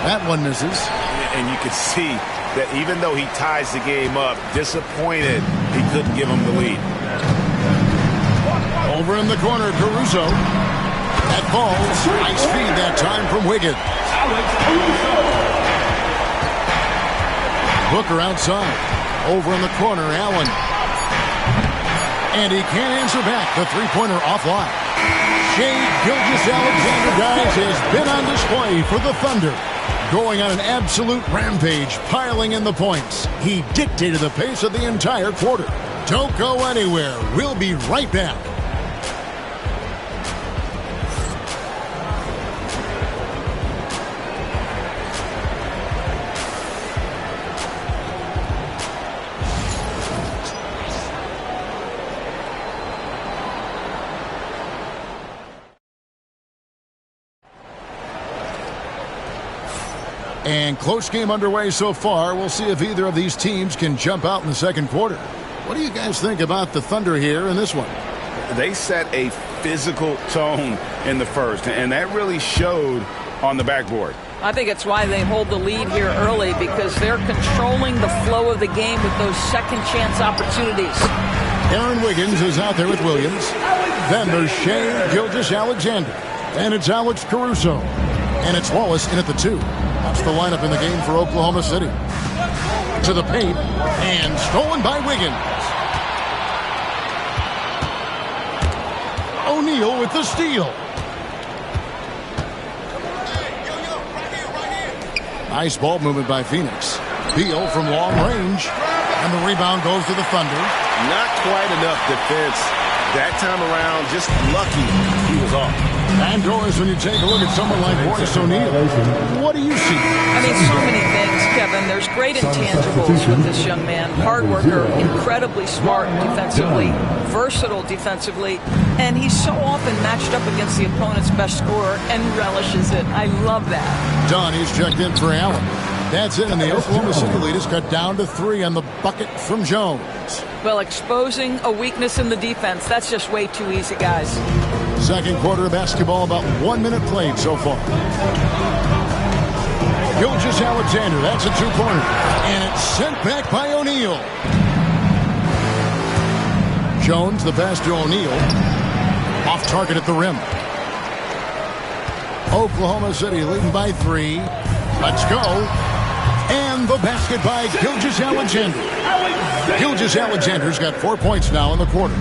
That one misses. And you can see that even though he ties the game up, disappointed he couldn't give him the lead. Over in the corner, Caruso. That falls. Nice feed that time from Wiggins. Booker outside. Over in the corner, Allen. And he can't answer back. The three-pointer offline. Shai Gilgeous-Alexander, guys, has been on display for the Thunder. Going on an absolute rampage, piling in the points. He dictated the pace of the entire quarter. Don't go anywhere. We'll be right back. And close game underway so far. We'll see if either of these teams can jump out in the second quarter. What do you guys think about the Thunder here in this one? They set a physical tone in the first, and that really showed on the backboard. I think it's why they hold the lead here early, because they're controlling the flow of the game with those second chance opportunities. Aaron Wiggins is out there with Williams. Then there's Shai Gilgeous-Alexander. And it's Alex Caruso. And it's Wallace in at the 2. That's the lineup in the game for Oklahoma City. To the paint, and stolen by Wiggins. O'Neal with the steal. Nice ball movement by Phoenix. Beal from long range. And the rebound goes to the Thunder. Not quite enough defense that time around. Just lucky he was off. And Doris, when you take a look at someone like Royce O'Neal, what do you see? I mean, so many things, Kevin. There's great intangibles with this young man. Hard worker, incredibly smart defensively, versatile defensively, and he's so often matched up against the opponent's best scorer and relishes it. I love that. Donnie's checked in for Allen. That's it, and the Oklahoma City lead is cut down to 3 on the bucket from Jones. Well, exposing a weakness in the defense, that's just way too easy, guys. Second quarter of basketball, about 1 minute played so far. Gilgeous-Alexander, that's a two-pointer. And it's sent back by O'Neal. Jones, the pass to O'Neal. Off target at the rim. Oklahoma City leading by 3. Let's go. And the basket by Gilgeous-Alexander. Gilgeous-Alexander's got 4 points now in the quarter.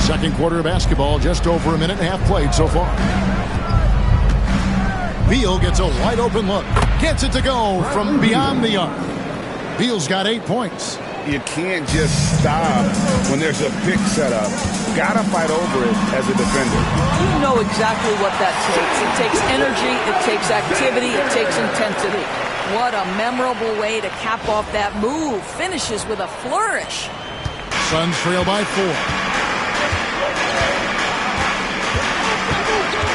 Second quarter of basketball, just over a minute and a half played so far. Beal gets a wide open look. Gets it to go from beyond the arc. Beal's got 8 points. You can't just stop when there's a pick set up. Gotta fight over it as a defender. You know exactly what that takes. It takes energy, it takes activity, it takes intensity. What a memorable way to cap off that move. Finishes with a flourish. Suns trail by 4.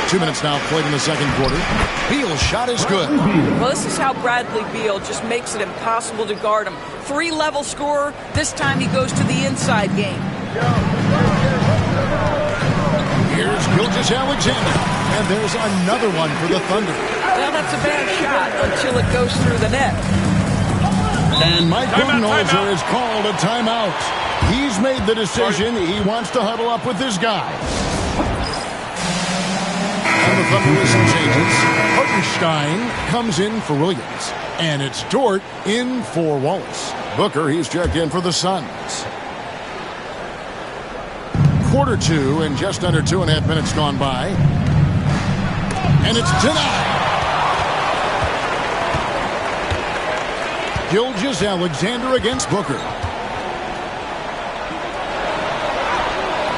2 minutes now played in the second quarter. Beal's shot is good. Well, this is how Bradley Beal just makes it impossible to guard him. 3-level scorer. This time he goes to the inside game. Here's Gilgeous-Alexander. And there's another one for the Thunder. Well, that's a bad shot until it goes through the net. And Mike Budenholzer has called a timeout. He's made the decision. He wants to huddle up with his guys. And the Thunder with some changes. Hartenstein comes in for Williams. And it's Dort in for Wallace. Booker, he's checked in for the Suns. Quarter 2 and just under 2.5 minutes gone by. And it's denied. Gilgeous-Alexander against Booker.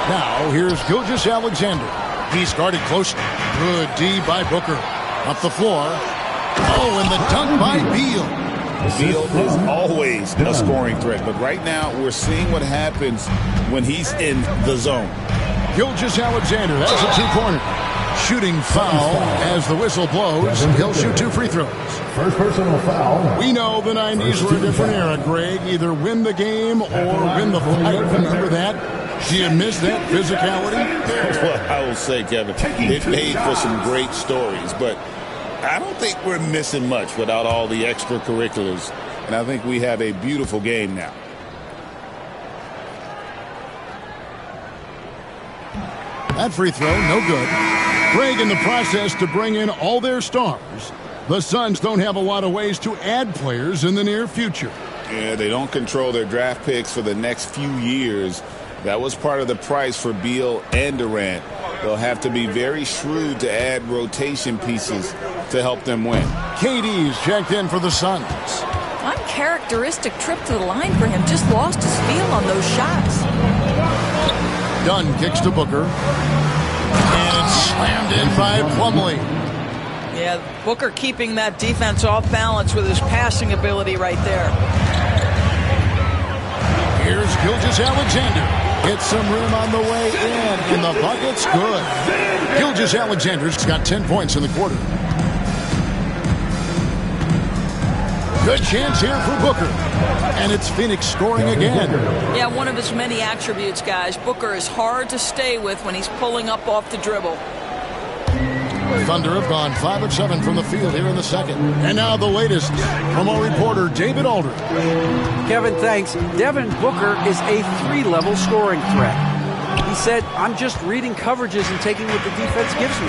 Now here's Gilgeous-Alexander. He's guarded closely. Good D by Booker. Up the floor. Oh, and the dunk by Beal. Beal is always a scoring threat, but right now we're seeing what happens when he's in the zone. Gilgeous-Alexander, that's a 2-pointer. Shooting foul as the whistle blows. He'll shoot 2 free throws. First personal foul. We know the 90s were a different era, Greg. Either win the game or win the fight. Remember that? Do you miss that physicality? Well, I will say, Kevin, it made for some great stories, but I don't think we're missing much without all the extracurriculars, and I think we have a beautiful game now. That free throw, no good. Greg in the process to bring in all their stars. The Suns don't have a lot of ways to add players in the near future. Yeah, they don't control their draft picks for the next few years. That was part of the price for Beal and Durant. They'll have to be very shrewd to add rotation pieces to help them win. KD's checked in for the Suns. Uncharacteristic trip to the line for him. Just lost his feel on those shots. Dunn kicks to Booker. And it's slammed in by Plumlee. Yeah, Booker keeping that defense off balance with his passing ability right there. Here's Gilgeous-Alexander. Hits some room on the way in, and the bucket's good. Gilgeous-Alexander's got 10 points in the quarter. Good chance here for Booker. And it's Phoenix scoring again. Yeah, one of his many attributes, guys. Booker is hard to stay with when he's pulling up off the dribble. Thunder have gone 5 of 7 from the field here in the second. And now the latest from our reporter, David Aldridge. Kevin, thanks. Devin Booker is a 3-level scoring threat. He said, I'm just reading coverages and taking what the defense gives me.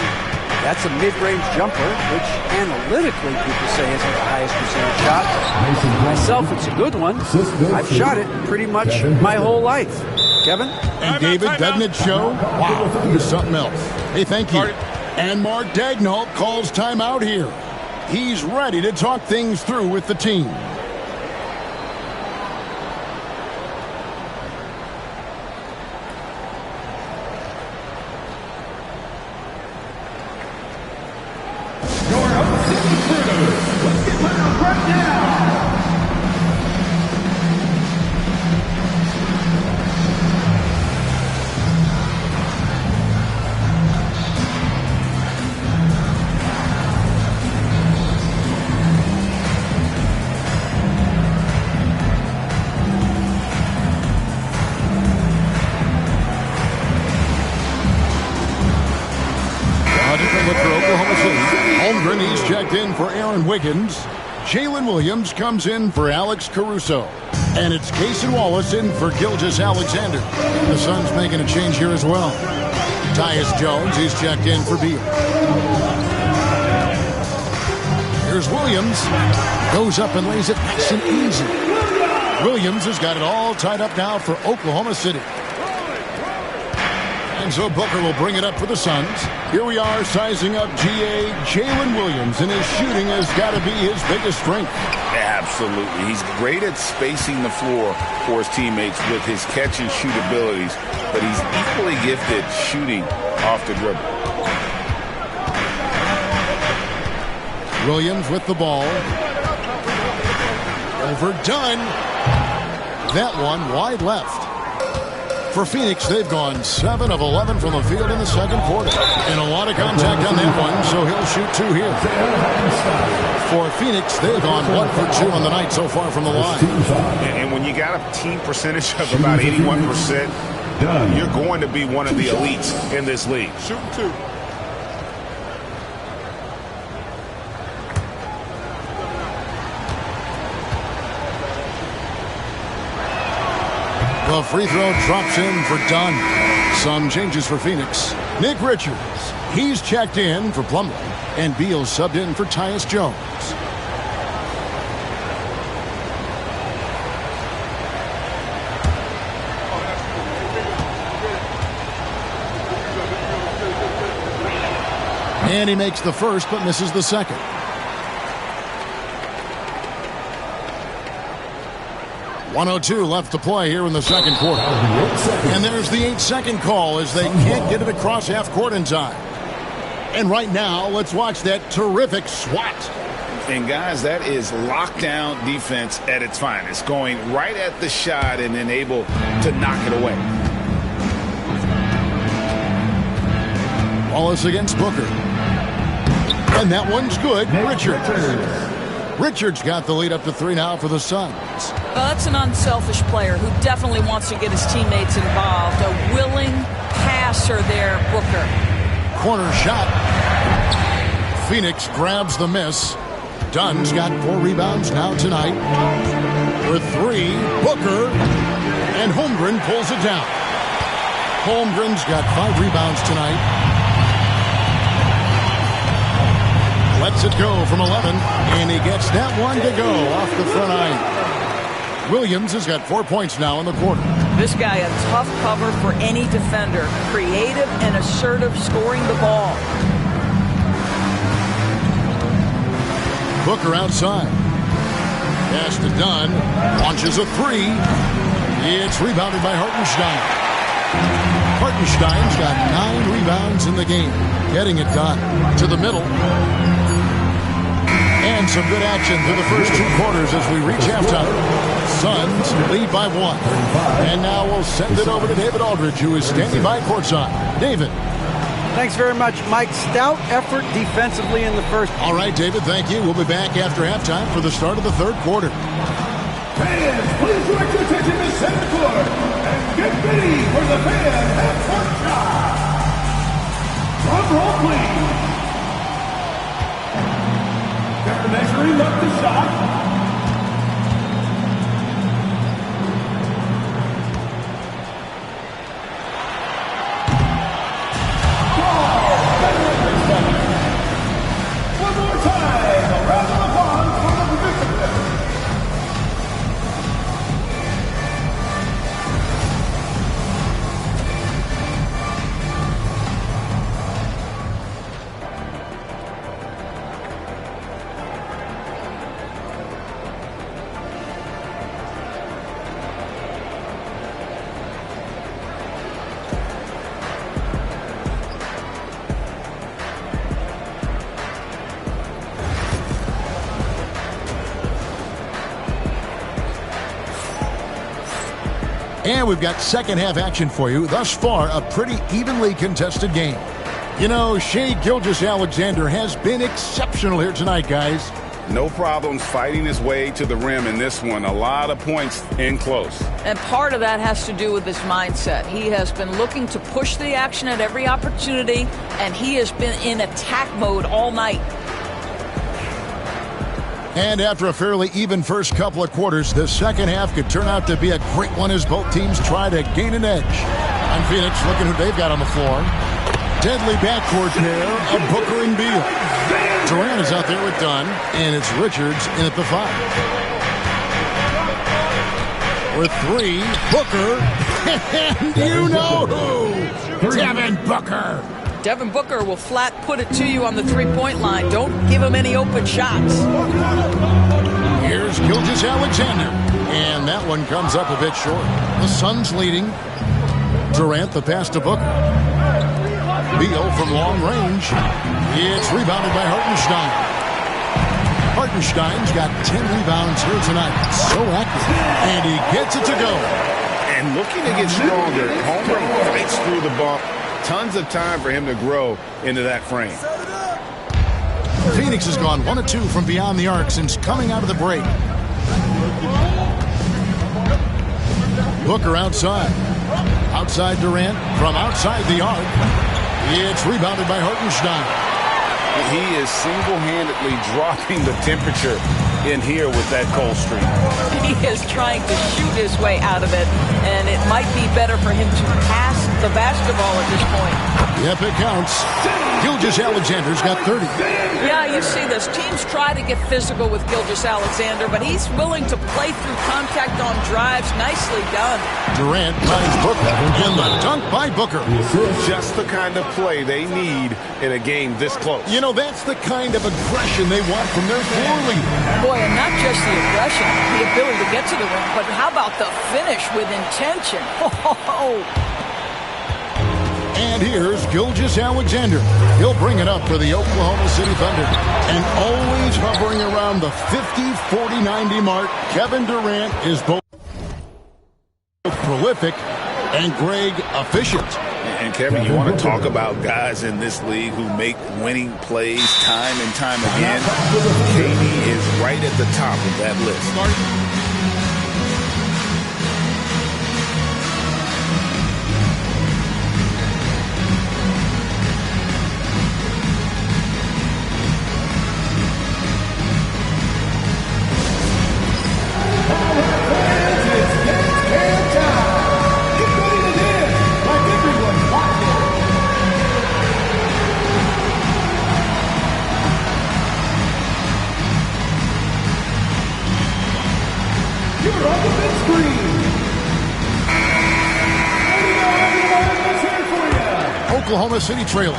That's a mid-range jumper, which analytically people say isn't the highest percentage shot. Myself, it's a good one. I've shot it pretty much my whole life. Kevin? And David, doesn't it show? Wow, here's something else. Hey, thank you. And Mark Daigneault calls timeout here. He's ready to talk things through with the team. Jalen Williams comes in for Alex Caruso. And it's Cason Wallace in for Gilgeous Alexander. The Suns making a change here as well. Tyus Jones, he's checked in for Beal. Here's Williams. Goes up and lays it nice and easy. Williams has got it all tied up now for Oklahoma City. And so Booker will bring it up for the Suns. Here we are sizing up GA Jalen Williams, and his shooting has got to be his biggest strength. Absolutely. He's great at spacing the floor for his teammates with his catch and shoot abilities, but he's equally gifted shooting off the dribble. Williams with the ball. Overdone. That one wide left. For Phoenix, they've gone 7 of 11 from the field in the second quarter. And a lot of contact on that one, so he'll shoot 2 here. For Phoenix, they've gone 1 for 2 on the night so far from the line. And when you got a team percentage of about 81%, you're going to be one of the elites in this league. Shooting 2. The free throw drops in for Dunn. Some changes for Phoenix. Nick Richards, he's checked in for Plumlee. And Beal subbed in for Tyus Jones. And he makes the first but misses the second. .102 left to play here in the second quarter. And there's the 8-second call as they can't get it across half court in time. And right now, let's watch that terrific swat. And guys, that is lockdown defense at its finest. Going right at the shot and then able to knock it away. Wallace against Booker. And that one's good. Richards got the lead up to 3 now for the Suns. Well, that's an unselfish player who definitely wants to get his teammates involved. A willing passer there, Booker. Corner shot. Phoenix grabs the miss. Dunn's got 4 rebounds now tonight. With 3, Booker. And Holmgren pulls it down. Holmgren's got 5 rebounds tonight. Lets it go from 11, and he gets that one to go off the front iron. Williams has got 4 points now in the quarter. This guy a tough cover for any defender. Creative and assertive scoring the ball. Booker outside. Pass to Dunn. Launches a 3. It's rebounded by Hartenstein. Hartenstein's got 9 rebounds in the game. Getting it done. To the middle. And some good action through the first 2 quarters as we reach halftime. Suns lead by 1. And now we'll send it over to David Aldridge, who is standing by courtside. David. Thanks very much, Mike. Stout effort defensively in the first. All right, David, thank you. We'll be back after halftime for the start of the third quarter. Fans, please direct your attention to center court and get ready for the fan half-court shot. Drum roll, please. After measuring up the shot. One more time, a round of applause for the participants. And we've got second half action for you. Thus far, a pretty evenly contested game. You know, Shai Gilgeous-Alexander has been exceptional here tonight, guys. No problems fighting his way to the rim in this one. A lot of points in close. And part of that has to do with his mindset. He has been looking to push the action at every opportunity, and he has been in attack mode all night. And after a fairly even first couple of quarters, the second half could turn out to be a great one as both teams try to gain an edge. And Phoenix looking who they've got on the floor. Deadly backcourt pair of Booker and Beal. Durant is out there with Dunn, and it's Richards in at the 5. With 3, Booker, and you know who, Devin Booker. Devin Booker will flat put it to you on the three-point line. Don't give him any open shots. Here's Gilgeous-Alexander, and that one comes up a bit short. The Suns leading. Durant the pass to Booker. Beal from long range. It's rebounded by Hartenstein. Hartenstein's got 10 rebounds here tonight. So active, and he gets it to go. And looking to get stronger, Holmgren fights through the bump. Tons of time for him to grow into that frame. Phoenix has gone 1 of 2 from beyond the arc since coming out of the break. Booker outside. Outside Durant from outside the arc. It's rebounded by Hartenstein. He is single-handedly dropping the temperature in here with that cold streak. He is trying to shoot his way out of it, and it might be better for him to pass the basketball at this point. Yep, it counts. Gilgeous-Alexander's got 30. Yeah, you see this. Teams try to get physical with Gilgeous-Alexander, but he's willing to play through contact on drives. Nicely done. Durant finds Booker, and the dunk by Booker. Just the kind of play they need in a game this close. You know, that's the kind of aggression they want from their floor leader. Boy, and not just the aggression, the ability to get to the rim, but how about the finish with intention? And here's Gilgeous-Alexander. He'll bring it up for the Oklahoma City Thunder. And always hovering around the 50, 40, 90 mark, Kevin Durant is both prolific and Greg efficient. And Kevin, you want to talk about guys in this league who make winning plays time and time again. KD is right at the top of that list. Oklahoma City trailing.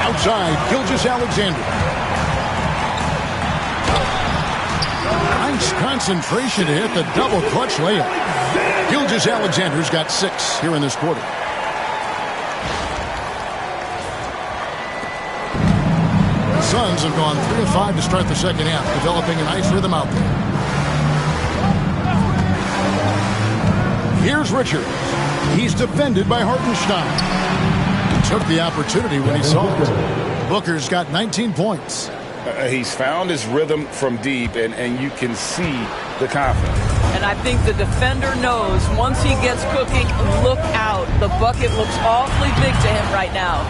Outside, Gilgeous-Alexander. Nice concentration to hit the double clutch layup. Gilgeous-Alexander's got 6 here in this quarter. The Suns have gone 3 of 5 to start the second half, developing a nice rhythm out there. Here's Richard. He's defended by Hartenstein. He took the opportunity when he saw it. Booker's got 19 points. He's found his rhythm from deep, and you can see the confidence. And I think the defender knows once he gets cooking, look out. The bucket looks awfully big to him right now.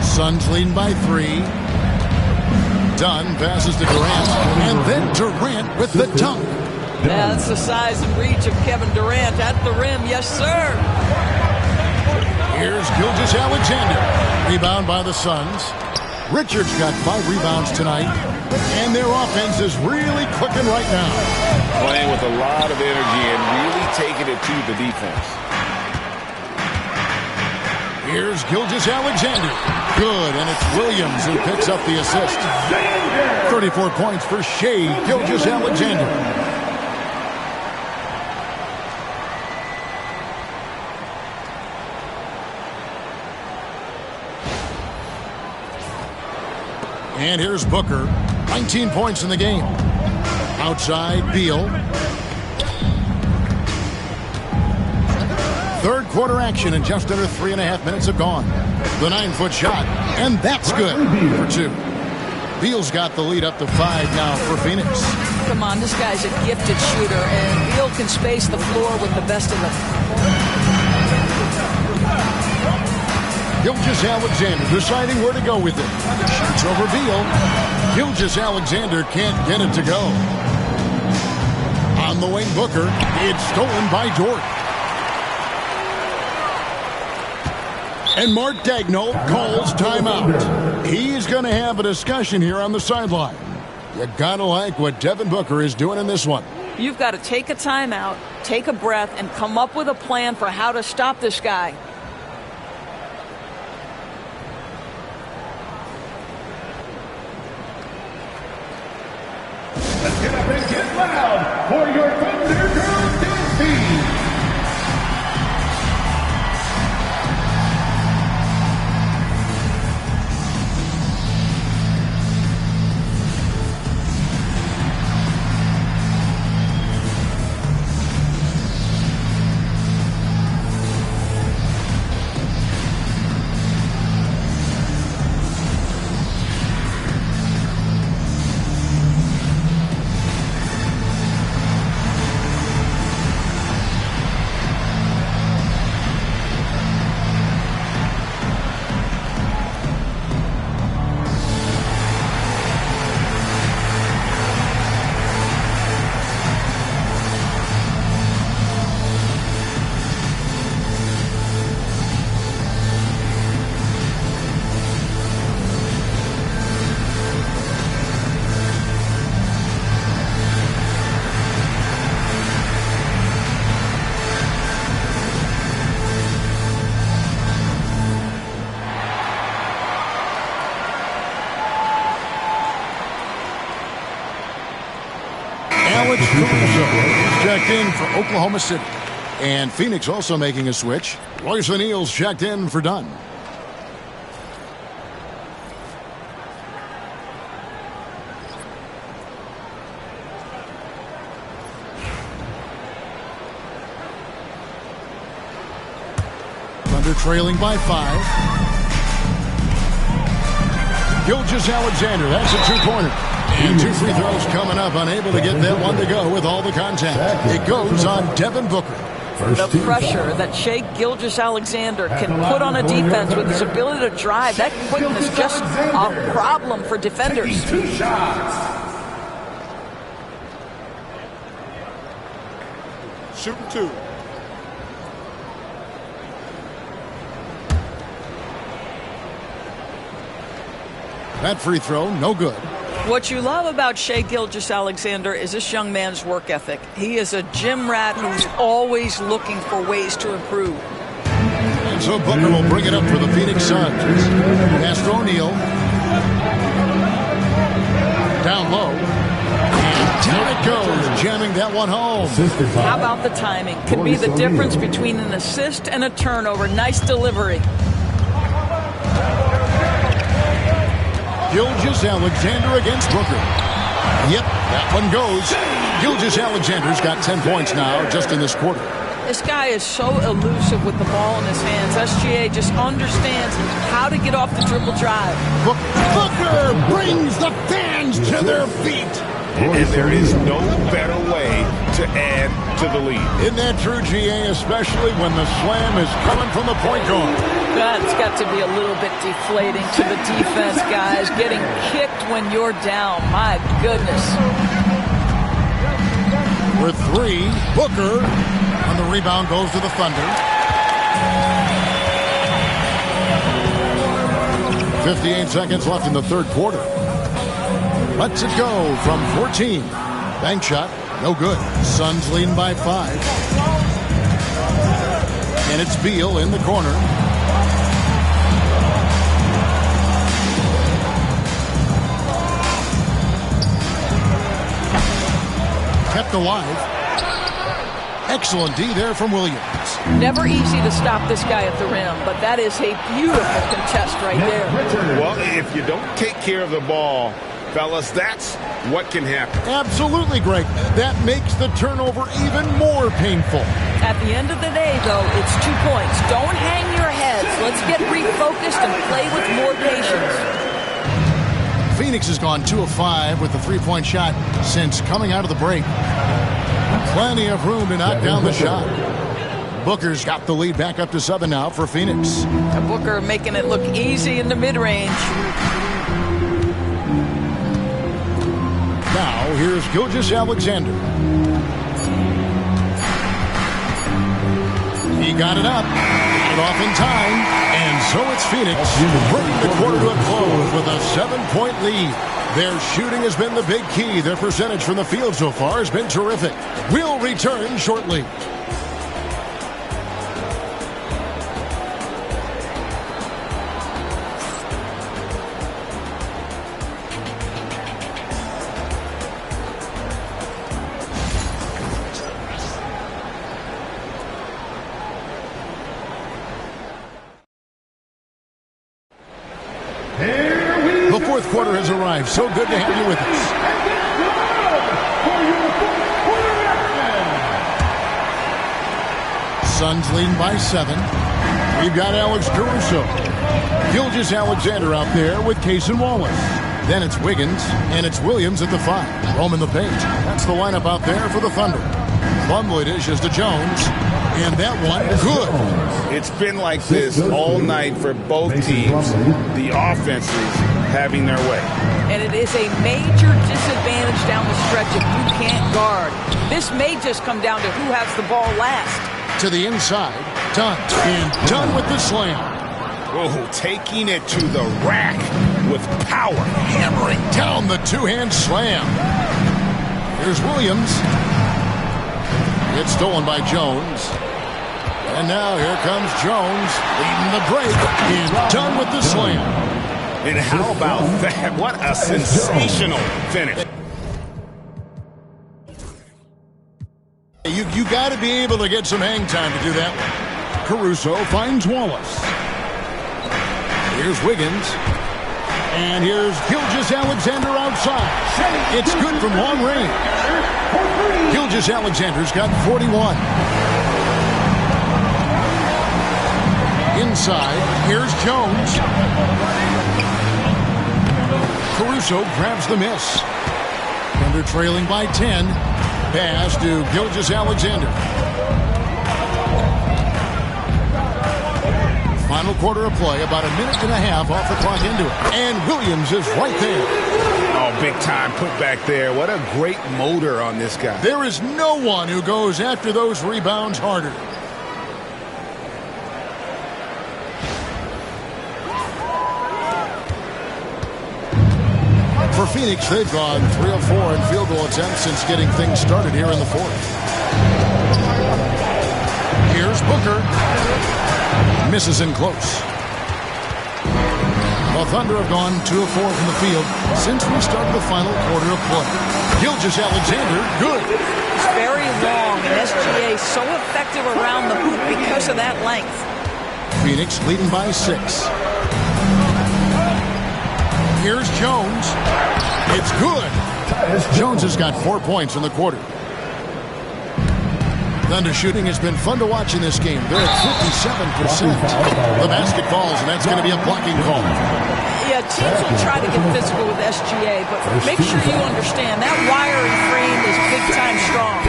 Suns leading by 3. Dunn passes to Durant, and then Durant with the dunk. Yeah, that's the size and reach of Kevin Durant at the rim. Yes, sir. Here's Gilgeous-Alexander. Rebound by the Suns. Richards got 5 rebounds tonight, and their offense is really clicking right now. Playing with a lot of energy and really taking it to the defense. Here's Gilgeous-Alexander. Good, and it's Williams who picks up the assist. 34 points for Shea Gilgeous-Alexander. And here's Booker. 19 points in the game. Outside, Beal. Third quarter action, and just under 3.5 minutes have gone. The 9-foot shot, and that's good for 2. Beal's got the lead up to 5 now for Phoenix. Come on, this guy's a gifted shooter, and Beal can space the floor with the best of them. Gilgeous-Alexander deciding where to go with it. Shoots over Beal. Gilgeous-Alexander can't get it to go. On the wing, Booker. It's stolen by Dort. And Mark Daigneault calls timeout. He's going to have a discussion here on the sideline. You got to like what Devin Booker is doing in this one. You've got to take a timeout, take a breath, and come up with a plan for how to stop this guy. Let's get up and get loud for your Thunder Girl dance team. Checked in for Oklahoma City. And Phoenix also making a switch. Royce O'Neal's checked in for Dunn. Thunder trailing by 5. Gilgeous-Alexander, that's a two-pointer. And 2 free throws coming up, unable to get that one to go with all the contact. It goes on Devin Booker. The pressure that Shai Gilgeous-Alexander can put on a defense with his ability to drive, that quickness just a problem for defenders. 2 shots. Shooting 2. That free throw, no good. What you love about Shai Gilgeous-Alexander is this young man's work ethic. He is a gym rat who's always looking for ways to improve. And so Booker will bring it up for the Phoenix Suns. Pass to O'Neal. Down low. And down it goes, jamming that one home. How about the timing? Could be the difference between an assist and a turnover. Nice delivery. Gilgeous-Alexander against Booker. Yep, that one goes. Gilgeous-Alexander's got 10 points now just in this quarter. This guy is so elusive with the ball in his hands. SGA just understands how to get off the dribble drive. Booker brings the fans to their feet. And there is no better way to add to the lead. Isn't that true, GA, especially when the slam is coming from the point guard? That's got to be a little bit deflating to the defense, guys. Getting kicked when you're down. My goodness. With 3, Booker on the rebound goes to the Thunder. 58 seconds left in the third quarter. Lets it go from 14. Bank shot, no good. Suns leading by 5. And it's Beal in the corner. Kept alive. Excellent D there from Williams. Never easy to stop this guy at the rim, but that is a beautiful contest right there. Well, if you don't take care of the ball, fellas, that's what can happen. Absolutely, Greg. That makes the turnover even more painful. At the end of the day, though, it's 2 points. Don't hang your heads. Let's get refocused and play with more patience. Phoenix has gone 2 of 5 with the three-point shot since coming out of the break. Plenty of room to knock down the shot. Booker's got the lead back up to 7 now for Phoenix. Booker making it look easy in the mid-range. Now, here's Gilgeous-Alexander. He got it up. Got it off in time. And so it's Phoenix bringing the quarter to a close with a 7-point lead. Their shooting has been the big key. Their percentage from the field so far has been terrific. We'll return shortly. The fourth quarter has arrived. So good to have you with us. Suns leading by 7. We've got Alex Caruso. Gilgeous-Alexander out there with Case and Wallace. Then it's Wiggins, and it's Williams at the 5. Roaming the paint. That's the lineup out there for the Thunder. Plumlee dishes to Jones. And that one, good. It's been like this all night for both teams. The offenses having their way. And it is a major disadvantage down the stretch if you can't guard. This may just come down to who has the ball last. To the inside, Dunn. And Dunn with the slam. Oh, taking it to the rack with power. Hammering down the two-hand slam. Here's Williams. It's stolen by Jones. And now here comes Jones leading the break. And Dunn with the slam. And how about that? What a sensational finish. You got to be able to get some hang time to do that one. Caruso finds Wallace. Here's Wiggins. And here's Gilgeous-Alexander outside. It's good from long range. Gilgeous-Alexander's got 41. Inside, here's Jones. Caruso grabs the miss. Thunder trailing by 10. Pass to Gilgeous-Alexander. Final quarter of play, about a minute and a half off the clock into it. And Williams is right there. Oh, big time put back there. What a great motor on this guy. There is no one who goes after those rebounds harder. For Phoenix, they've gone 3 of 4 in field goal attempts since getting things started here in the fourth. Here's Booker. Misses in close. The Thunder have gone 2 of 4 from the field since we started the final quarter of play. Gilgeous-Alexander, good. It's very long, and SGA so effective around the hoop because of that length. Phoenix leading by 6. Here's Jones. It's good. Jones has got 4 points in the quarter. Thunder shooting has been fun to watch in this game. They're at 57%. The basket falls, and that's going to be a blocking call. Yeah, teams will try to get physical with SGA, but make sure you understand that wiry frame is big-time strong.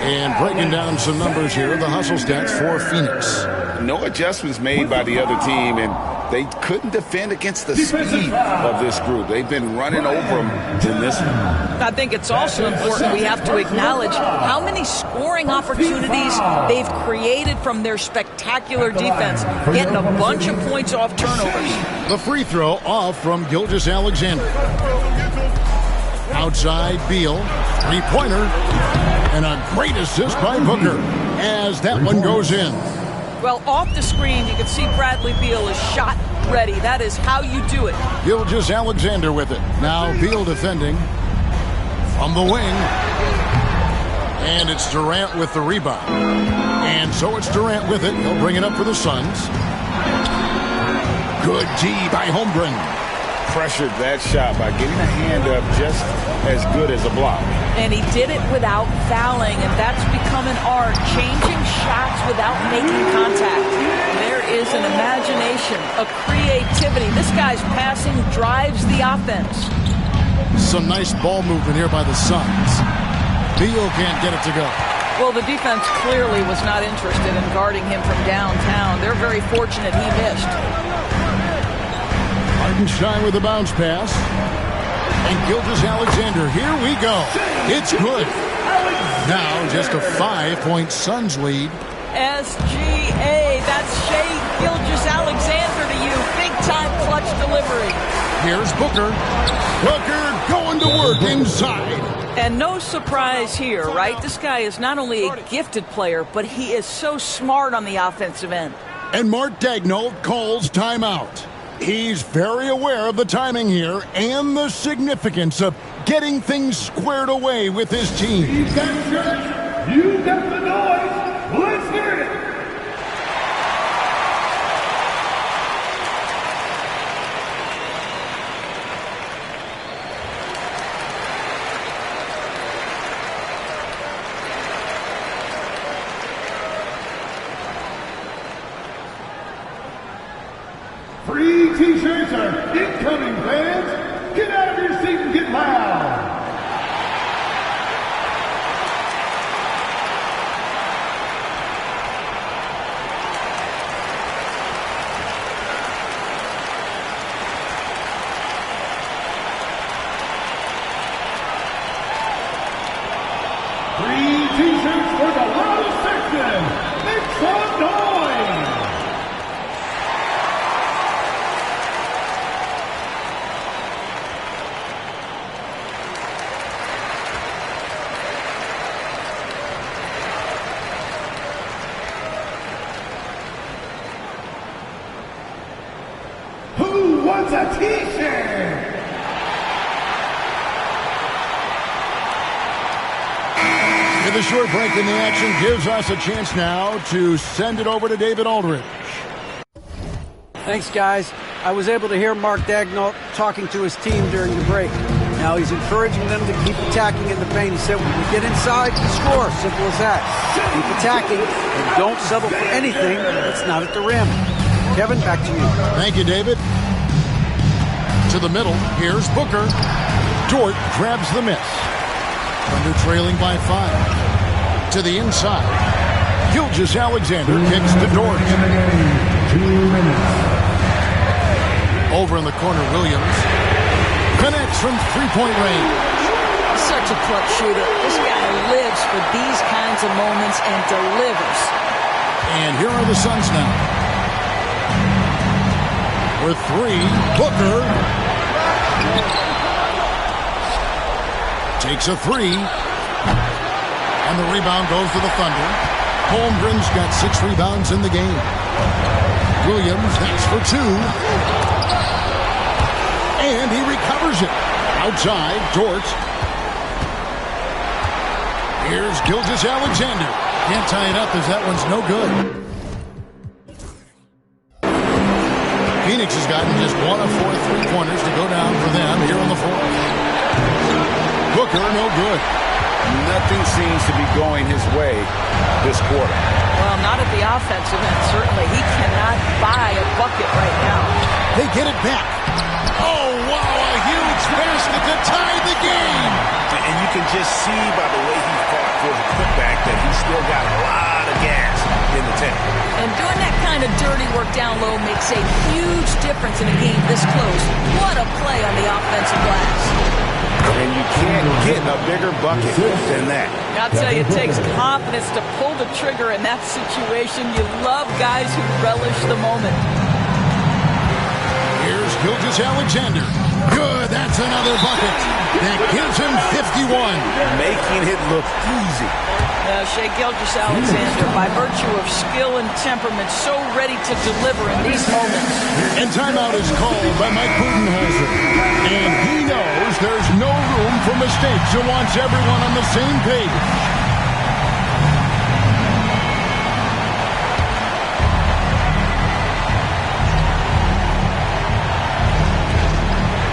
And breaking down some numbers here, the hustle stats for Phoenix. No adjustments made by the other team, and they couldn't defend against the speed of this group. They've been running over them in this one. I think it's also important we have to acknowledge how many scoring opportunities they've created from their spectacular defense, getting a bunch of points off turnovers. The free throw off from Gilgeous-Alexander. Outside, Beal. Three-pointer. And a great assist by Booker as that one goes in. Well, off the screen, you can see Bradley Beal is shot ready. That is how you do it. Gilgeous-Alexander with it. Now Beal defending from the wing. And it's Durant with the rebound. And so it's Durant with it. He'll bring it up for the Suns. Good D by Holmgren. Pressured that shot by getting a hand up just as good as a block. And he did it without fouling, and that's become an art, changing shots without making contact. There is an imagination, a creativity. This guy's passing drives the offense. Some nice ball movement here by the Suns. Beal can't get it to go. Well, the defense clearly was not interested in guarding him from downtown. They're very fortunate he missed. Hartenstein with a bounce pass. And Gilgeous-Alexander, here we go. It's good. Now just a 5-point Suns lead. SGA, that's Shai Gilgeous-Alexander to you. Big-time clutch delivery. Here's Booker. Booker going to work inside. And no surprise here, right? This guy is not only a gifted player, but he is so smart on the offensive end. And Mark Daigneault calls timeout. He's very aware of the timing here and the significance of getting things squared away with his team. You got the noise. Let's hear it. Free t-shirts are incoming, fans. Get out of your seat and get loud. Free t-shirts for the loudest section. Make some noise. Who wants a t-shirt? And the short break in the action gives us a chance now to send it over to David Aldridge. Thanks, guys. I was able to hear Mark Daigneault talking to his team during the break. Now he's encouraging them to keep attacking in the paint. He said, when we get inside, we score. Simple as that. Keep attacking and don't settle for anything that's not at the rim. Kevin, back to you. Thank you, David. To the middle, here's Booker. Dort grabs the miss. Thunder trailing by 5. To the inside. Gilgeous-Alexander kicks to Dort. 2 minutes. Over in the corner, Williams connects from three-point range. Such a clutch shooter. This guy lives for these kinds of moments and delivers. And here are the Suns now. For 3, Booker takes a 3. And the rebound goes to the Thunder. Holmgren's got 6 rebounds in the game. Williams, that's for 2. And he recovers it. Outside, Dort. Here's Gilgeous-Alexander. Can't tie it up as that one's no good. Phoenix has gotten just 1 of 4 3-pointers to go down for them here on the 4th. Booker, no good. Nothing seems to be going his way this quarter. Well, not at the offensive end, certainly. He cannot buy a bucket right now. They get it back. Oh, wow, a huge basket to tie the game. And you can just see by the way he fought for the putback that he's still got a lot of gas in the tank. And doing that kind of dirty work down low makes a huge difference in a game this close. What a play on the offensive glass. And you can't get a bigger bucket than that. I'll tell you, it takes confidence to pull the trigger in that situation. You love guys who relish the moment. Here's Gilgeous-Alexander. Good, that's another bucket. That gives him 51. Making it look easy. Shai Gilgeous-Alexander, by virtue of skill and temperament, so ready to deliver in these moments. And timeout is called by Mike Budenholzer. And he knows there's no room for mistakes and wants everyone on the same page.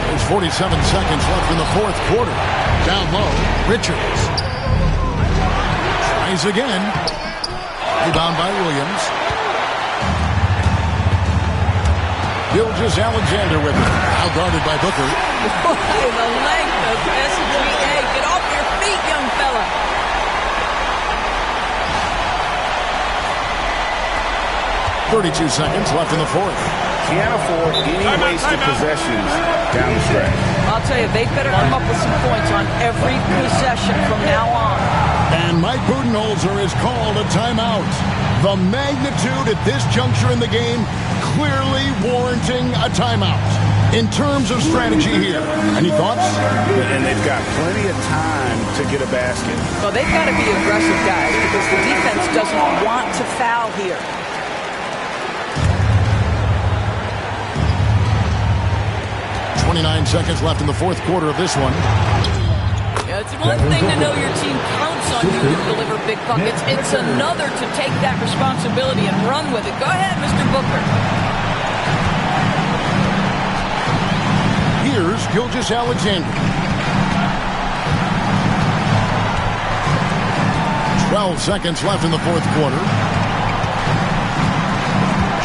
There's 47 seconds left in the 4th quarter. Down low, Richards. Tries again. Rebound by Williams. Gilgeous-Alexander with it. Now guarded by Booker. Boy, the length of SGA. Get off your feet, young fella. 32 seconds left in the fourth. Can't afford any wasted possessions down the stretch. I'll tell you, they better come up with some points on every possession from now on. And Mike Budenholzer has called a timeout. The magnitude at this juncture in the game clearly warranting a timeout. In terms of strategy here, any thoughts? And they've got plenty of time to get a basket. Well, they've got to be aggressive, guys, because the defense doesn't want to foul here. 29 seconds left in the fourth quarter of this one. Yeah, it's one thing to know your team counts on you to deliver big buckets. It's another to take that responsibility and run with it. Go ahead, Mr. Booker. Here's Gilgeous-Alexander. 12 seconds left in the fourth quarter.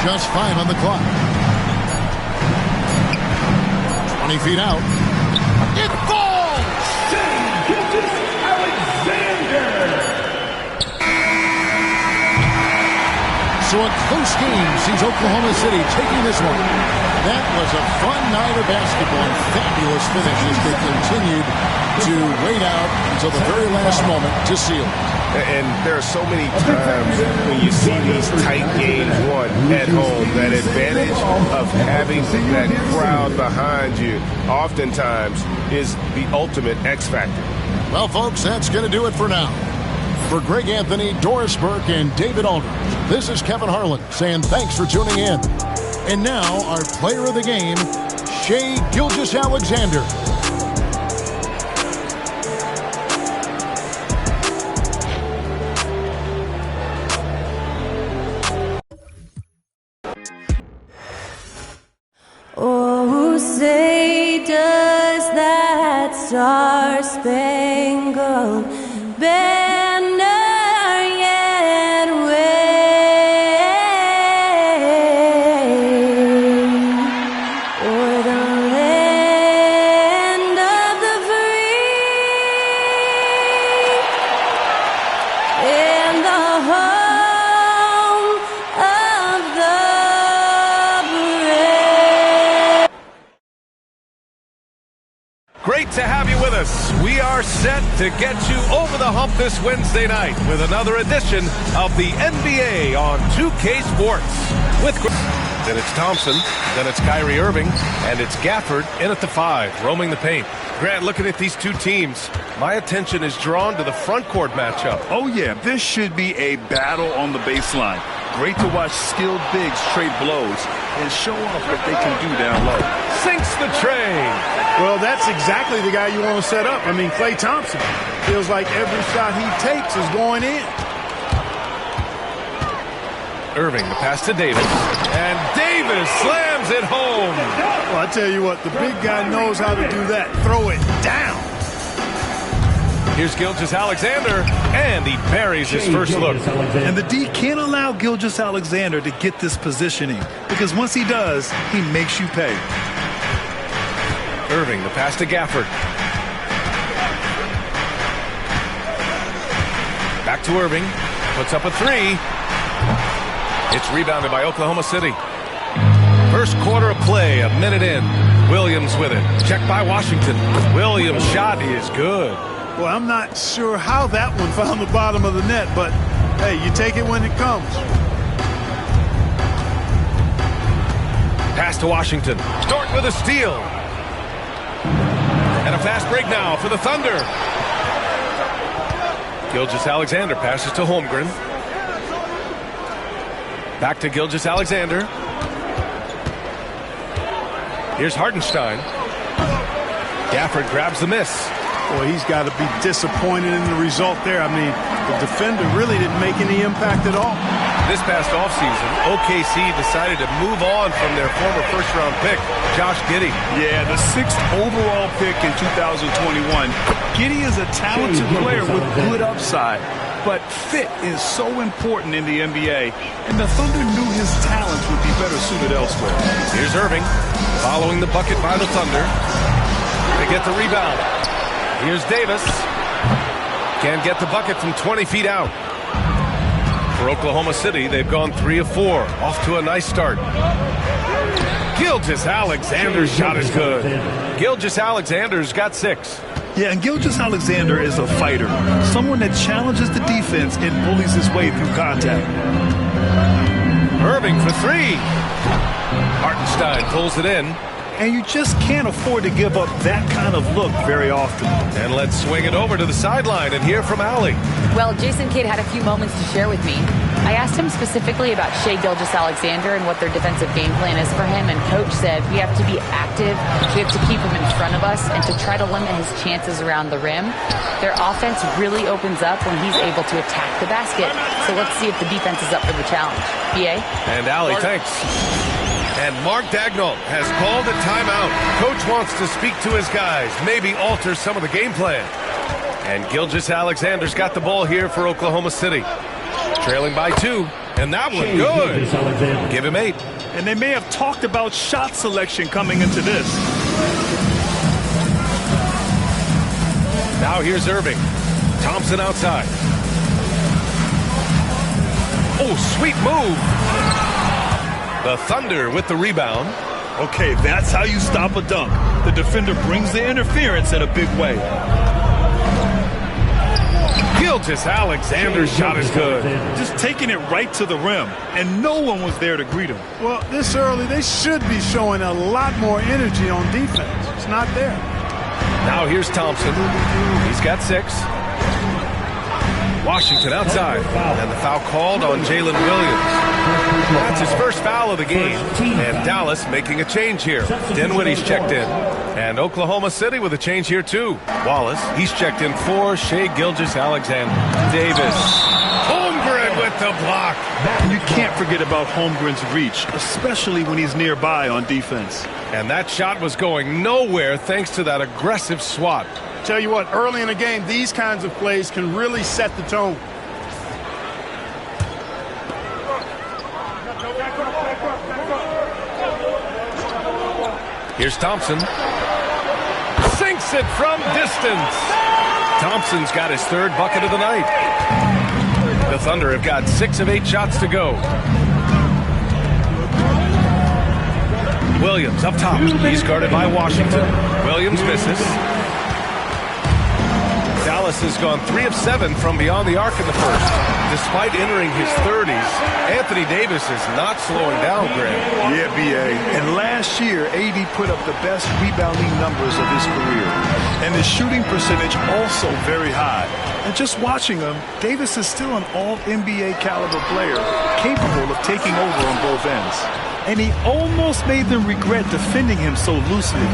Just 5 on the clock. 20 feet out. It falls! Gilgeous-Alexander! So a close game sees Oklahoma City taking this one. That was a fun night of basketball and fabulous finish as they continued to wait out until the very last moment to seal. And there are so many times when you see these tight games won at home, that advantage of having that crowd behind you oftentimes is the ultimate X factor. Well, folks, that's going to do it for now. For Greg Anthony, Doris Burke, and David Aldridge, this is Kevin Harlan saying thanks for tuning in. And now, our player of the game, Shai Gilgeous-Alexander. Oh, say does that star-spangled banner yet wave o'er the land of the free and the home of the brave? Great to have you with us. We are set to get you over the hump this Wednesday night with another edition of the NBA on 2K Sports. Then it's Thompson, then it's Kyrie Irving, and it's Gafford in at the 5, roaming the paint. Grant, looking at these two teams, my attention is drawn to the front court matchup. Oh, yeah, this should be a battle on the baseline. Great to watch skilled bigs trade blows and show off what they can do down low. Sinks the train. Well, that's exactly the guy you want to set up. I mean, Klay Thompson feels like every shot he takes is going in. Irving, the pass to Davis. And Davis slams it home. Well, I tell you what, the big guy knows how to do that. Throw it down. Here's Gilgeous-Alexander, and he buries his first look. And the D can't allow Gilgeous-Alexander to get this positioning, because once he does, he makes you pay. Irving, the pass to Gafford. Back to Irving. Puts up a 3. It's rebounded by Oklahoma City. First quarter of play, a minute in. Williams with it. Checked by Washington. Williams' shot is good. Well, I'm not sure how that one found the bottom of the net, but, hey, you take it when it comes. Pass to Washington. Dort with a steal. And a fast break now for the Thunder. Gilgeous-Alexander passes to Holmgren. Back to Gilgeous-Alexander. Here's Hartenstein. Gafford grabs the miss. Boy, he's got to be disappointed in the result there. I mean, the defender really didn't make any impact at all. This past offseason, OKC decided to move on from their former first-round pick, Josh Giddey. Yeah, the 6th overall pick in 2021. Giddey is a talented player with good upside, but fit is so important in the NBA, and the Thunder knew his talents would be better suited elsewhere. Here's Irving, following the bucket by the Thunder. They get the rebound. Here's Davis. Can't get the bucket from 20 feet out. For Oklahoma City, they've gone 3 of 4. Off to a nice start. Gilgeous-Alexander's shot is good. Gilgeous-Alexander's got 6. Yeah, and Gilgeous-Alexander is a fighter. Someone that challenges the defense and bullies his way through contact. Irving for 3. Hartenstein pulls it in. And you just can't afford to give up that kind of look very often. And let's swing it over to the sideline and hear from Allie. Well, Jason Kidd had a few moments to share with me. I asked him specifically about Shai Gilgeous-Alexander and what their defensive game plan is for him, and Coach said we have to be active, we have to keep him in front of us, and to try to limit his chances around the rim. Their offense really opens up when he's able to attack the basket. So let's see if the defense is up for the challenge. BA? And Allie, thanks. And Mark Daigneault has called a timeout. Coach wants to speak to his guys, maybe alter some of the game plan. And Gilgeous-Alexander's got the ball here for Oklahoma City. Trailing by 2, and that one good. Give him 8. And they may have talked about shot selection coming into this. Now here's Irving. Thompson outside. Oh, sweet move. The Thunder with the rebound. Okay, that's how you stop a dunk. The defender brings the interference in a big way. Gilgeous-Alexander's shot is good. Just taking it right to the rim, and no one was there to greet him. Well, this early, they should be showing a lot more energy on defense. It's not there. Now here's Thompson. He's got 6. Washington outside, and the foul called on Jalen Williams. That's his first foul of the game, and Dallas making a change here. Dinwiddie's checked in, and Oklahoma City with a change here too. Wallace, he's checked in for Shai Gilgeous-Alexander. Davis, Holmgren with the block. And you can't forget about Holmgren's reach, especially when he's nearby on defense. And that shot was going nowhere thanks to that aggressive swat. Tell you what, early in the game, these kinds of plays can really set the tone. Here's Thompson. Sinks it from distance. Thompson's got his 3rd bucket of the night. The Thunder have got 6 of 8 shots to go. Williams up top. He's guarded by Washington. Williams misses. Dallas has gone 3 of 7 from beyond the arc in the first. Despite entering his 30s, Anthony Davis is not slowing down, Graham. Yeah, B.A. And last year, AD put up the best rebounding numbers of his career. And his shooting percentage also very high. And just watching him, Davis is still an all-NBA caliber player, capable of taking over on both ends. And he almost made them regret defending him so loosely.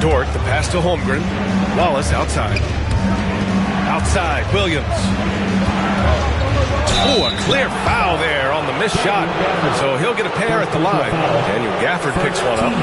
Dort, the pass to Holmgren. Wallace outside. Outside, Williams. Oh, a clear foul there on the missed shot. So he'll get a pair at the line. Daniel Gafford picks one up.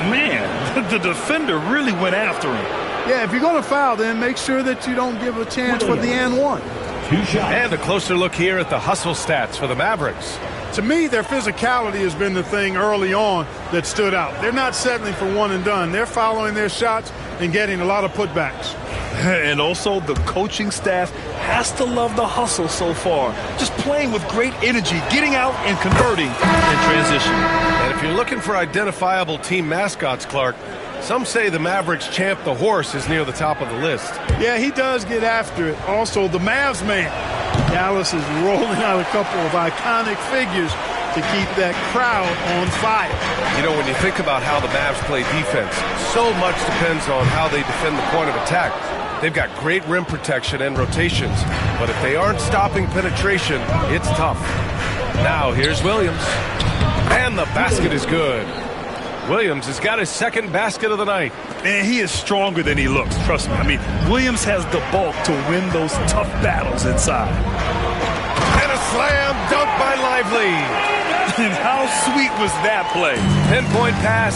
Man, the defender really went after him. Yeah, if you're going to foul, then make sure that you don't give a chance for the and 1. And a closer look here at the hustle stats for the Mavericks. To me, their physicality has been the thing early on that stood out. They're not settling for one and done. They're following their shots and getting a lot of putbacks. And also, the coaching staff has to love the hustle so far. Just playing with great energy, getting out and converting in transition. And if you're looking for identifiable team mascots, Clark, some say the Mavericks champ, the horse, is near the top of the list. Yeah, he does get after it. Also, the Mavs man. Dallas is rolling out a couple of iconic figures to keep that crowd on fire. You know, when you think about how the Mavs play defense, so much depends on how they defend the point of attack. They've got great rim protection and rotations, but if they aren't stopping penetration, it's tough. Now here's Williams, and the basket is good. Williams has got his 2nd basket of the night. And he is stronger than he looks, trust me. I mean, Williams has the bulk to win those tough battles inside. And a slam dunk by Lively. And how sweet was that play? Pinpoint pass,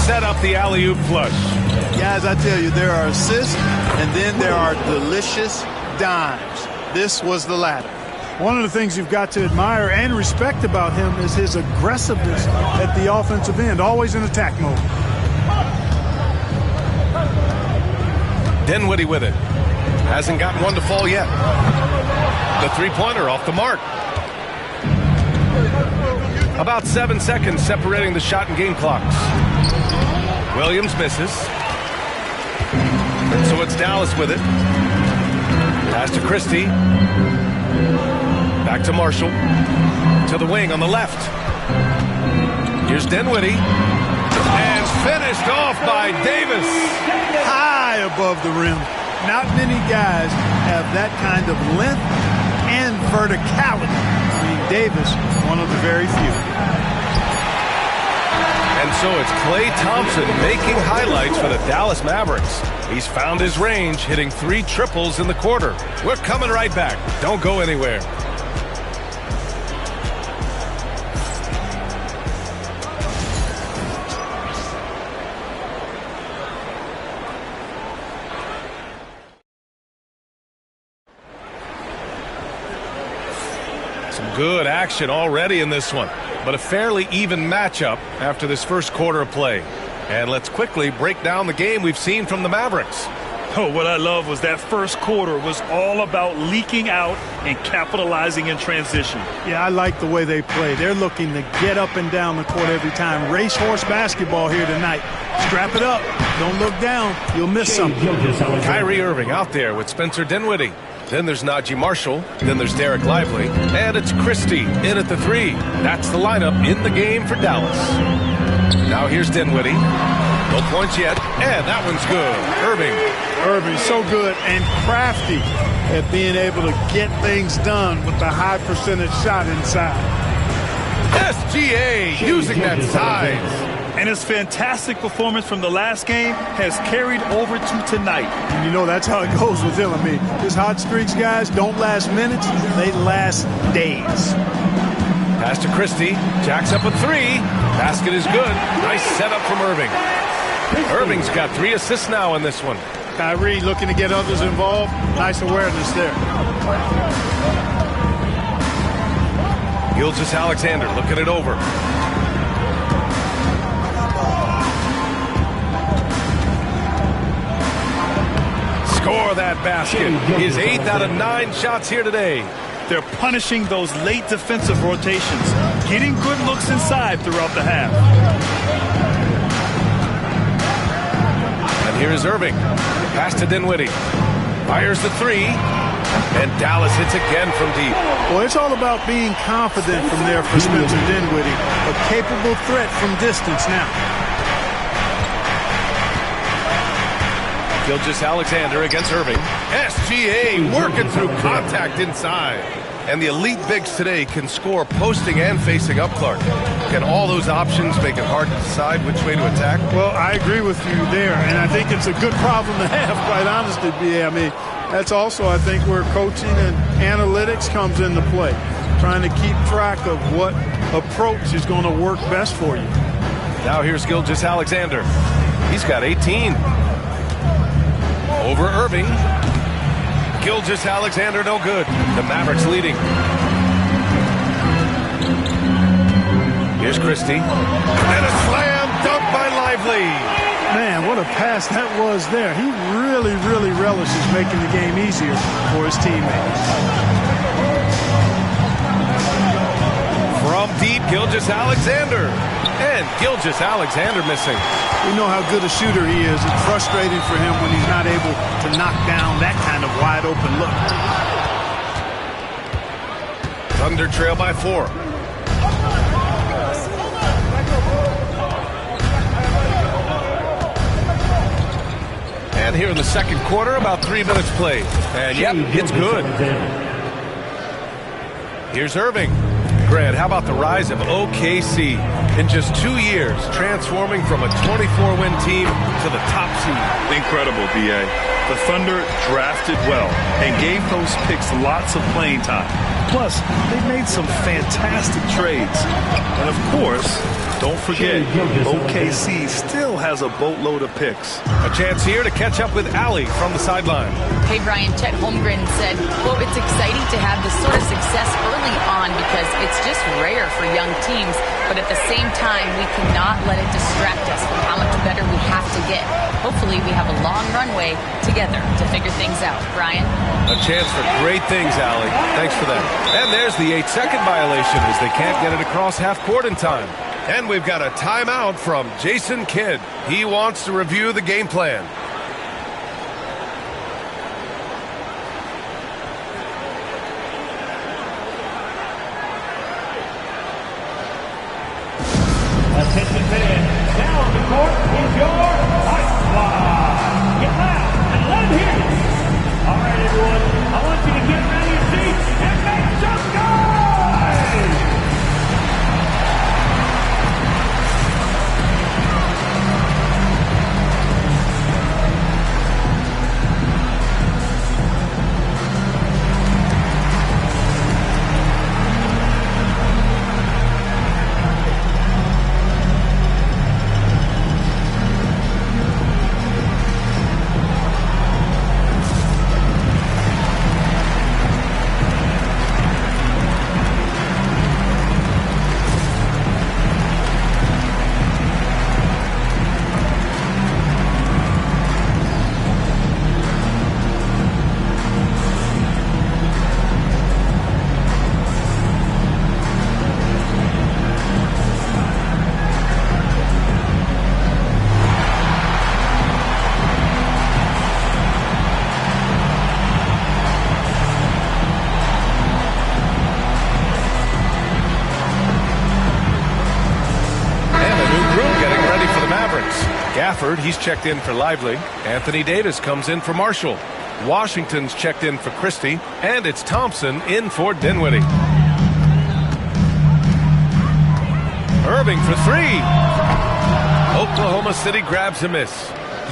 set up the alley-oop flush. Guys, I tell you, there are assists, and then there are delicious dimes. This was the latter. One of the things you've got to admire and respect about him is his aggressiveness at the offensive end, always in attack mode. Dinwiddie with it. Hasn't gotten one to fall yet. The three-pointer off the mark. About 7 seconds separating the shot and game clocks. Williams misses. So it's Dallas with it. Pass to Christie. Back to Marshall. To the wing on the left. Here's Dinwiddie. And finished off by Davis. High above the rim. Not many guys have that kind of length and verticality. I mean, Davis, one of the very few. And so it's Klay Thompson making highlights for the Dallas Mavericks. He's found his range, hitting 3 triples in the quarter. We're coming right back. Don't go anywhere. Some good action already in this one, but a fairly even matchup after this first quarter of play. And let's quickly break down the game we've seen from the Mavericks. Oh, what I love was that first quarter was all about leaking out and capitalizing in transition. Yeah, I like the way they play. They're looking to get up and down the court every time. Racehorse basketball here tonight. Strap it up. Don't look down. You'll miss something. Kyrie Irving out there with Spencer Dinwiddie. Then there's Najee Marshall. Then there's Derek Lively. And it's Christie in at the 3. That's the lineup in the game for Dallas. Now here's Dinwiddie. No points yet. And that one's good. Irving, so good and crafty at being able to get things done with the high percentage shot inside. SGA using that size. And his fantastic performance from the last game has carried over to tonight. And you know that's how it goes with him. I mean, his hot streaks, guys, don't last minutes. They last days. Pass to Christie. Jacks up a 3. Basket is good. Nice setup from Irving. Irving's got 3 assists now in this one. Kyrie looking to get others involved. Nice awareness there. Gilgeous-Alexander looking it over. Score that basket. His 8th out of 9 shots here today. They're punishing those late defensive rotations, getting good looks inside throughout the half. And here is Irving. Pass to Dinwiddie. Fires the 3. And Dallas hits again from deep. Well, it's all about being confident from there for Spencer Dinwiddie. A capable threat from distance now. Gilgeous-Alexander against Irving. SGA working through contact inside. And the elite bigs today can score posting and facing up Clark. Can all those options make it hard to decide which way to attack? Well, I agree with you there, and I think it's a good problem to have, quite honestly, B.A. I mean, that's also, I think, where coaching and analytics comes into play. Trying to keep track of what approach is going to work best for you. Now here's Gilgeous-Alexander. He's got 18. Over Irving. Gilgeous-Alexander no good. The Mavericks leading. Here's Christie. And a slam dunk by Lively. Man, what a pass that was there. He really, really relishes making the game easier for his teammates. From deep, Gilgeous-Alexander. And Gilgeous-Alexander missing. We know how good a shooter he is. It's frustrating for him when he's not able to knock down that kind of wide open look. Thunder trail by 4. And here in the second quarter, about 3 minutes played. And yep, it's good. Here's Irving. Grant, how about the rise of OKC in just 2 years, transforming from a 24-win team to the top seed? Incredible, B.A. The Thunder drafted well and gave those picks lots of playing time. Plus, they made some fantastic trades. And of course, don't forget, OKC still has a boatload of picks. A chance here to catch up with Allie from the sideline. Hey, Brian, Chet Holmgren said, quote, it's exciting to have this sort of success early on because it's just rare for young teams. But at the same time, we cannot let it distract us from how much better we have to get. Hopefully, we have a long runway together to figure things out. Brian? A chance for great things, Allie. Thanks for that. And there's the 8-second violation as they can't get it across half court in time. And we've got a timeout from Jason Kidd. He wants to review the game plan. Attention fans, now on the court is your Ice Squad. Get loud and let them hear you. All right, everyone, I want you to get ready your seats and make some noise. He's checked in for Lively. Anthony Davis comes in for Marshall. Washington's checked in for Christie. And it's Thompson in for Dinwiddie. Irving for three. Oklahoma City grabs a miss.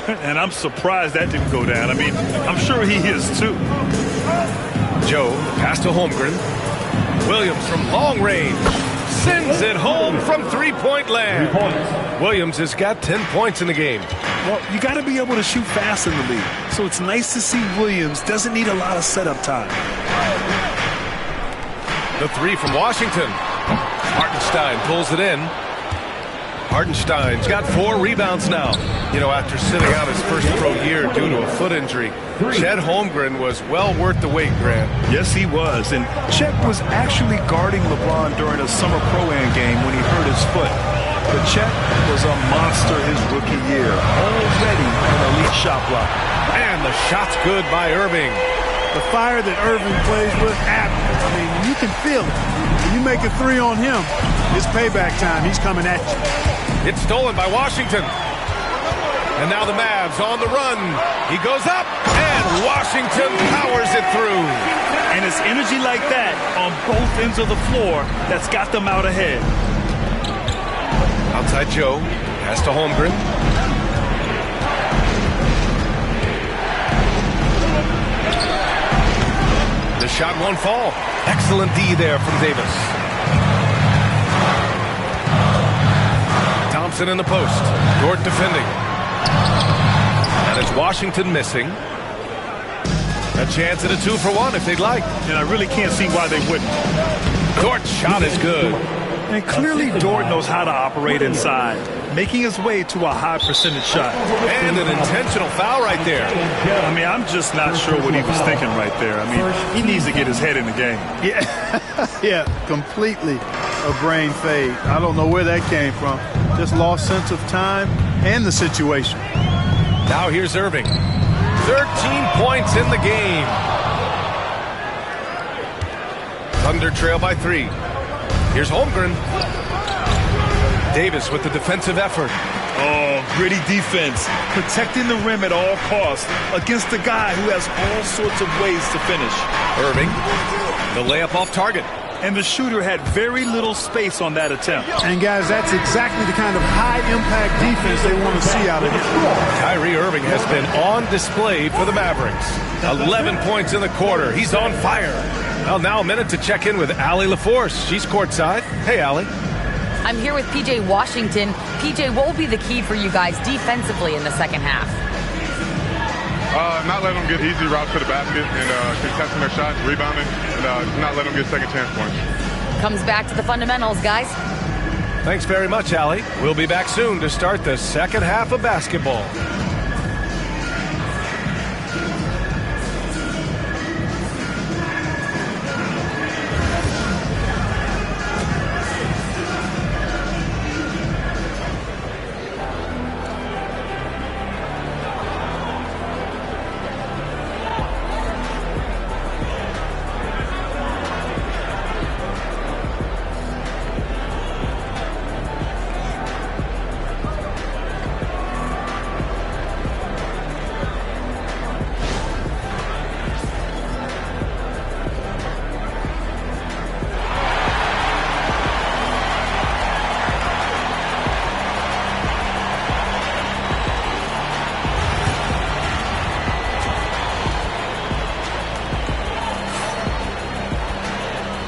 And I'm surprised that didn't go down. I mean, I'm sure he is too. Joe, pass to Holmgren. Williams from long range. Sends it home from three-point land. 3 points. Williams has got 10 points in the game. Well, you got to be able to shoot fast in the league. So it's nice to see Williams doesn't need a lot of setup time. The three from Washington. Hartenstein pulls it in. Hartenstein's got 4 rebounds now. You know, after sitting out his first pro year due to a foot injury, Chet Holmgren was well worth the wait, Grant. Yes, he was. And Chet was actually guarding LeBron during a summer pro-am game when he hurt his foot. But Chet was a monster his rookie year. Already an elite shot blocker. And the shot's good by Irving. The fire that Irving plays with, I mean, you can feel it. When you make a three on him, it's payback time. He's coming at you. It's stolen by Washington. And now the Mavs on the run. He goes up, and Washington powers it through. And it's energy like that on both ends of the floor that's got them out ahead. Outside Joe, pass to Holmgren. The shot won't fall. Excellent D there from Davis. Thompson in the post. Dort defending. And it's Washington missing. A chance at a 2-for-1 if they'd like. And I really can't see why they wouldn't. Dort's shot is good. And clearly Dort knows how to operate inside, making his way to a high percentage shot. And an intentional foul right there. I mean, I'm just not sure what he was thinking right there. I mean, he needs to get his head in the game. Yeah, completely a brain fade. I don't know where that came from. Just lost sense of time and the situation. Now here's Irving. 13 points in the game. Thunder trail by 3. Here's Holmgren. Davis with the defensive effort. Oh, gritty defense. Protecting the rim at all costs against a guy who has all sorts of ways to finish. Irving. The layup off target. and the shooter had very little space on that attempt. And, guys, that's exactly the kind of high-impact defense they want to see out of him. Kyrie Irving has been on display for the Mavericks. 11 points in the quarter. He's on fire. Well, now a minute to check in with Allie LaForce. She's courtside. Hey, Allie. I'm here with P.J. Washington. P.J., what will be the key for you guys defensively in the second half? Not letting them get easy routes to the basket and contesting their shots, rebounding, and not letting them get second chance points. Comes back to the fundamentals, guys. Thanks very much, Allie. We'll be back soon to start the second half of basketball.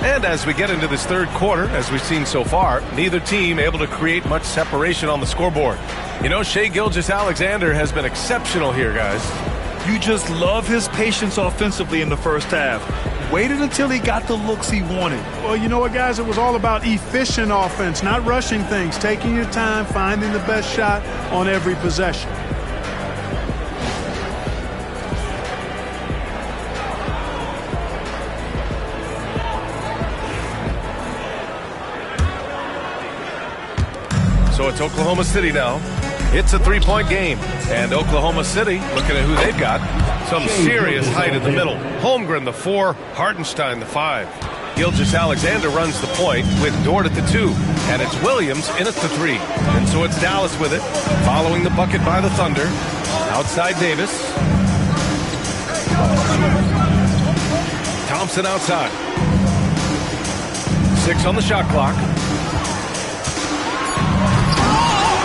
And as we get into this third quarter, as we've seen so far, neither team able to create much separation on the scoreboard. You know, Shai Gilgeous-Alexander has been exceptional here, guys. You just love his patience offensively in the first half. Waited until he got the looks he wanted. Well, you know what, guys? It was all about efficient offense, not rushing things, taking your time, finding the best shot on every possession. So it's Oklahoma City now. It's a three-point game. And Oklahoma City, looking at who they've got, some serious height in the middle. Holmgren, the 4, Hartenstein, the 5. Gilgeous-Alexander runs the point with Dort at the 2. And it's Williams in at the 3. And so it's Dallas with it, following the bucket by the Thunder. Outside Davis. Thompson outside. 6 on the shot clock.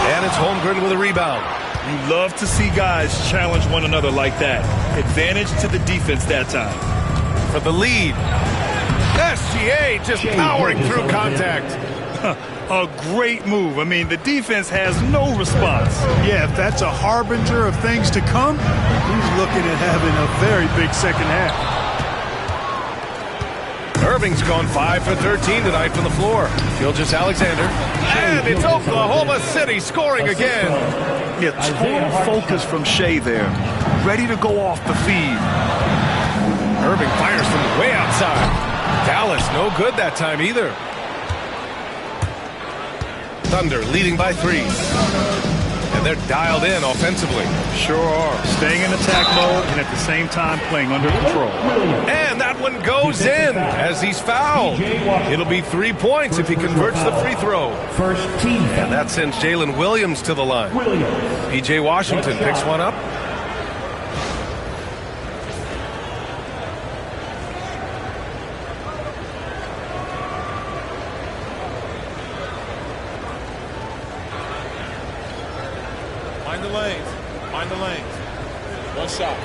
And it's Holmgren with a rebound. You love to see guys challenge one another like that. Advantage to the defense that time. For the lead. SGA just powering through contact. A great move. I mean, the defense has no response. Yeah, if that's a harbinger of things to come, he's looking at having a very big second half. Irving's gone 5 for 13 tonight from the floor. Gilgeous-Alexander. And it's Oklahoma City scoring again. Yeah, total focus from Shai there. Ready to go off the feed. Irving fires from way outside. Dallas no good that time either. Thunder leading by 3. And they're dialed in offensively. Sure are. Staying in attack mode and at the same time playing under control. And that one goes in as he's fouled. It'll be 3 points if he converts the free throw. First team. And that sends Jalen Williams to the line. P.J. Washington picks one up. Mind the lanes. Mind the lanes. One shot.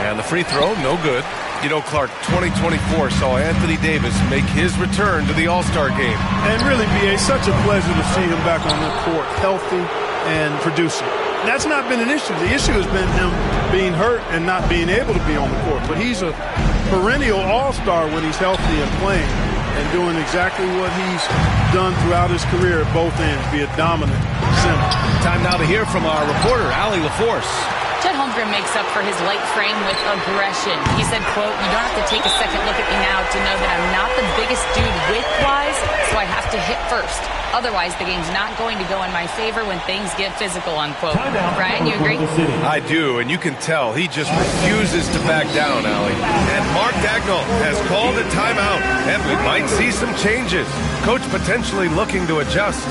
And the free throw, no good. You know, Clark, 2024 saw Anthony Davis make his return to the All-Star game. And really, B.A., such a pleasure to see him back on the court, healthy and producing. That's not been an issue. The issue has been him being hurt and not being able to be on the court. But he's a perennial all-star when he's healthy and playing and doing exactly what he's done throughout his career at both ends, be a dominant center. Time now to hear from our reporter, Allie LaForce. Chet Holmgren makes up for his light frame with aggression. He said, quote, "You don't have to take a second look at me now to know that I'm not the biggest dude width-wise, so I have to hit first. Otherwise, the game's not going to go in my favor when things get physical," unquote. Brian, you agree? I do, and you can tell he just refuses to back down, Allie. And Mark Dagnall has called a timeout, and we might see some changes. Coach potentially looking to adjust.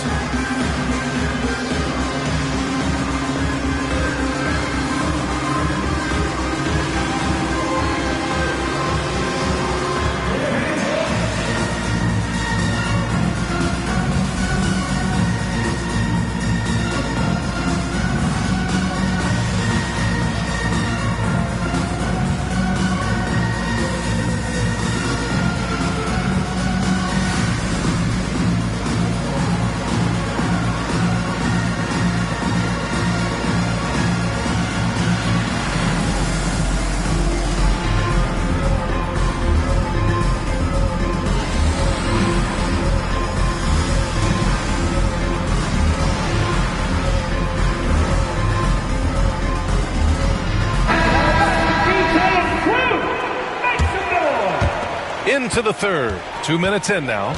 Into the third. 2 minutes in now.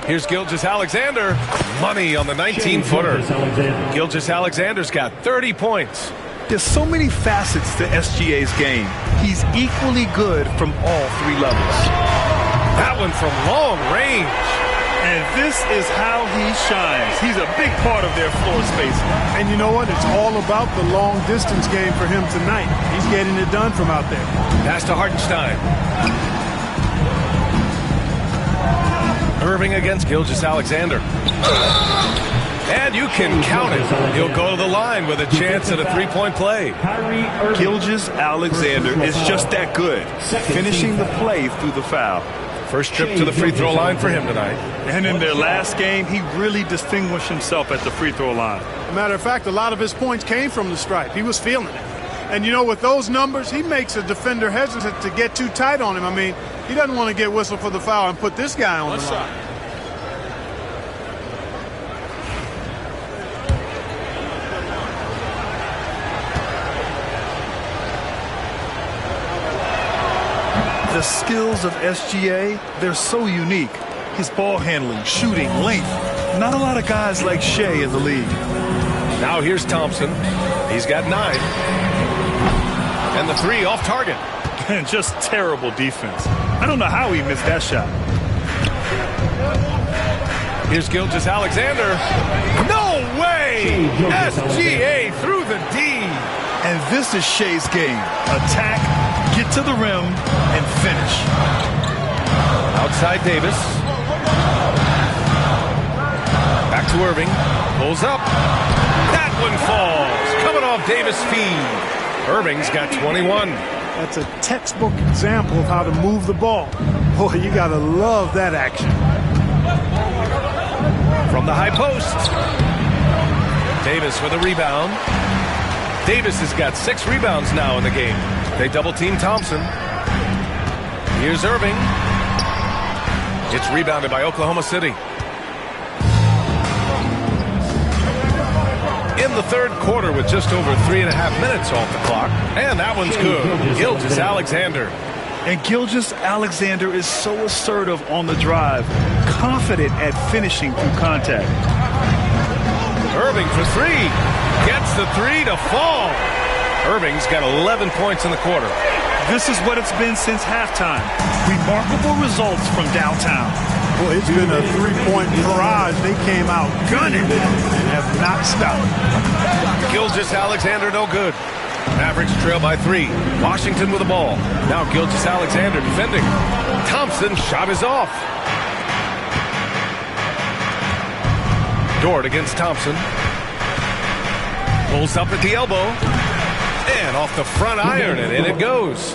Here's Gilgeous-Alexander. Money on the 19-footer. Gilgeous-Alexander's got 30 points. There's so many facets to SGA's game. He's equally good from all three levels. That one from long range. And this is how he shines. He's a big part of their floor space. And you know what? It's all about the long-distance game for him tonight. He's getting it done from out there. Pass to Hartenstein. Irving against Gilgeous-Alexander. And you can count it. He'll go to the line with a chance at a three-point play. Gilgeous-Alexander is just that good, finishing the play through the foul. First trip to the free throw line for him tonight. And in their last game, he really distinguished himself at the free throw line. As a matter of fact, a lot of his points came from the stripe. He was feeling it. And, you know, with those numbers, he makes a defender hesitant to get too tight on him. I mean, he doesn't want to get whistled for the foul and put this guy on the line. The skills of SGA, they're so unique. His ball handling, shooting, length. Not a lot of guys like Shea in the league. Now here's Thompson. He's got 9. And the 3 off target. And just terrible defense. I don't know how he missed that shot. Here's Gilgeous-Alexander. No way! SGA through the D. And this is Shea's game. Attack, get to the rim, and finish. Outside Davis. Back to Irving. Pulls up. That one falls. Coming off Davis' feed. Irving's got 21. That's a textbook example of how to move the ball. Boy, you got to love that action. From the high post. Davis with a rebound. Davis has got 6 rebounds now in the game. They double-team Thompson. Here's Irving. It's rebounded by Oklahoma City. In the third quarter with just over 3.5 minutes off the clock. And that one's good. Gilgeous-Alexander. And Gilgeous-Alexander is so assertive on the drive, confident at finishing through contact. Irving for 3. Gets the 3 to fall. Irving's got 11 points in the quarter. This is what it's been since halftime. Remarkable results from downtown. Boy, it's been a 3-point barrage. They came out gunning and have not stopped. Gilgeous-Alexander no good. Mavericks trail by 3. Washington with the ball. Now Gilgeous-Alexander defending. Thompson shot is off. Dort against Thompson. Pulls up at the elbow. And off the front iron, and in it goes.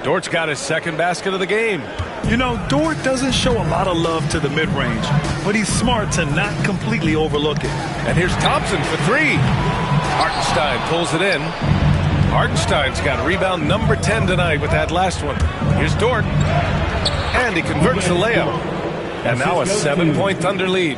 Dort's got his second basket of the game. You know, Dort doesn't show a lot of love to the mid-range, but he's smart to not completely overlook it. And here's Thompson for 3. Hartenstein pulls it in. Hartenstein's got rebound number 10 tonight with that last one. Here's Dort. And he converts the layup. And now a 7-point Thunder lead.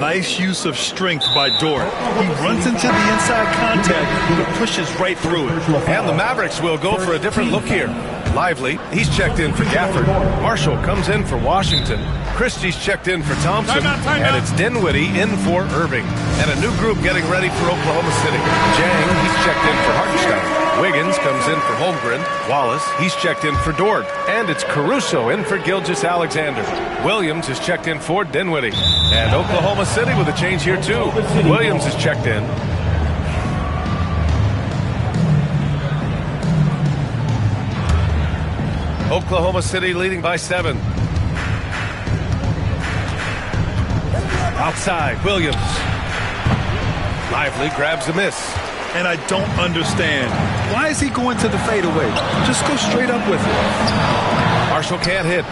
Nice use of strength by Dort. He runs into the inside contact, but pushes right through it. And the Mavericks will go for a different look here. Lively, he's checked in for Gafford. Marshall comes in for Washington. Christie's checked in for Thompson. And it's Dinwiddie in for Irving. And a new group getting ready for Oklahoma City. Jang, he's checked in for Hartenstein. Wiggins comes in for Holmgren. Wallace, he's checked in for Dort. And it's Caruso in for Gilgeous-Alexander. Williams is checked in for Dinwiddie. And Oklahoma City with a change here too. Williams is checked in. Oklahoma City leading by 7. Outside, Williams. Lively grabs a miss. And I don't understand. Why is he going to the fadeaway? Just go straight up with it. Marshall can't hit.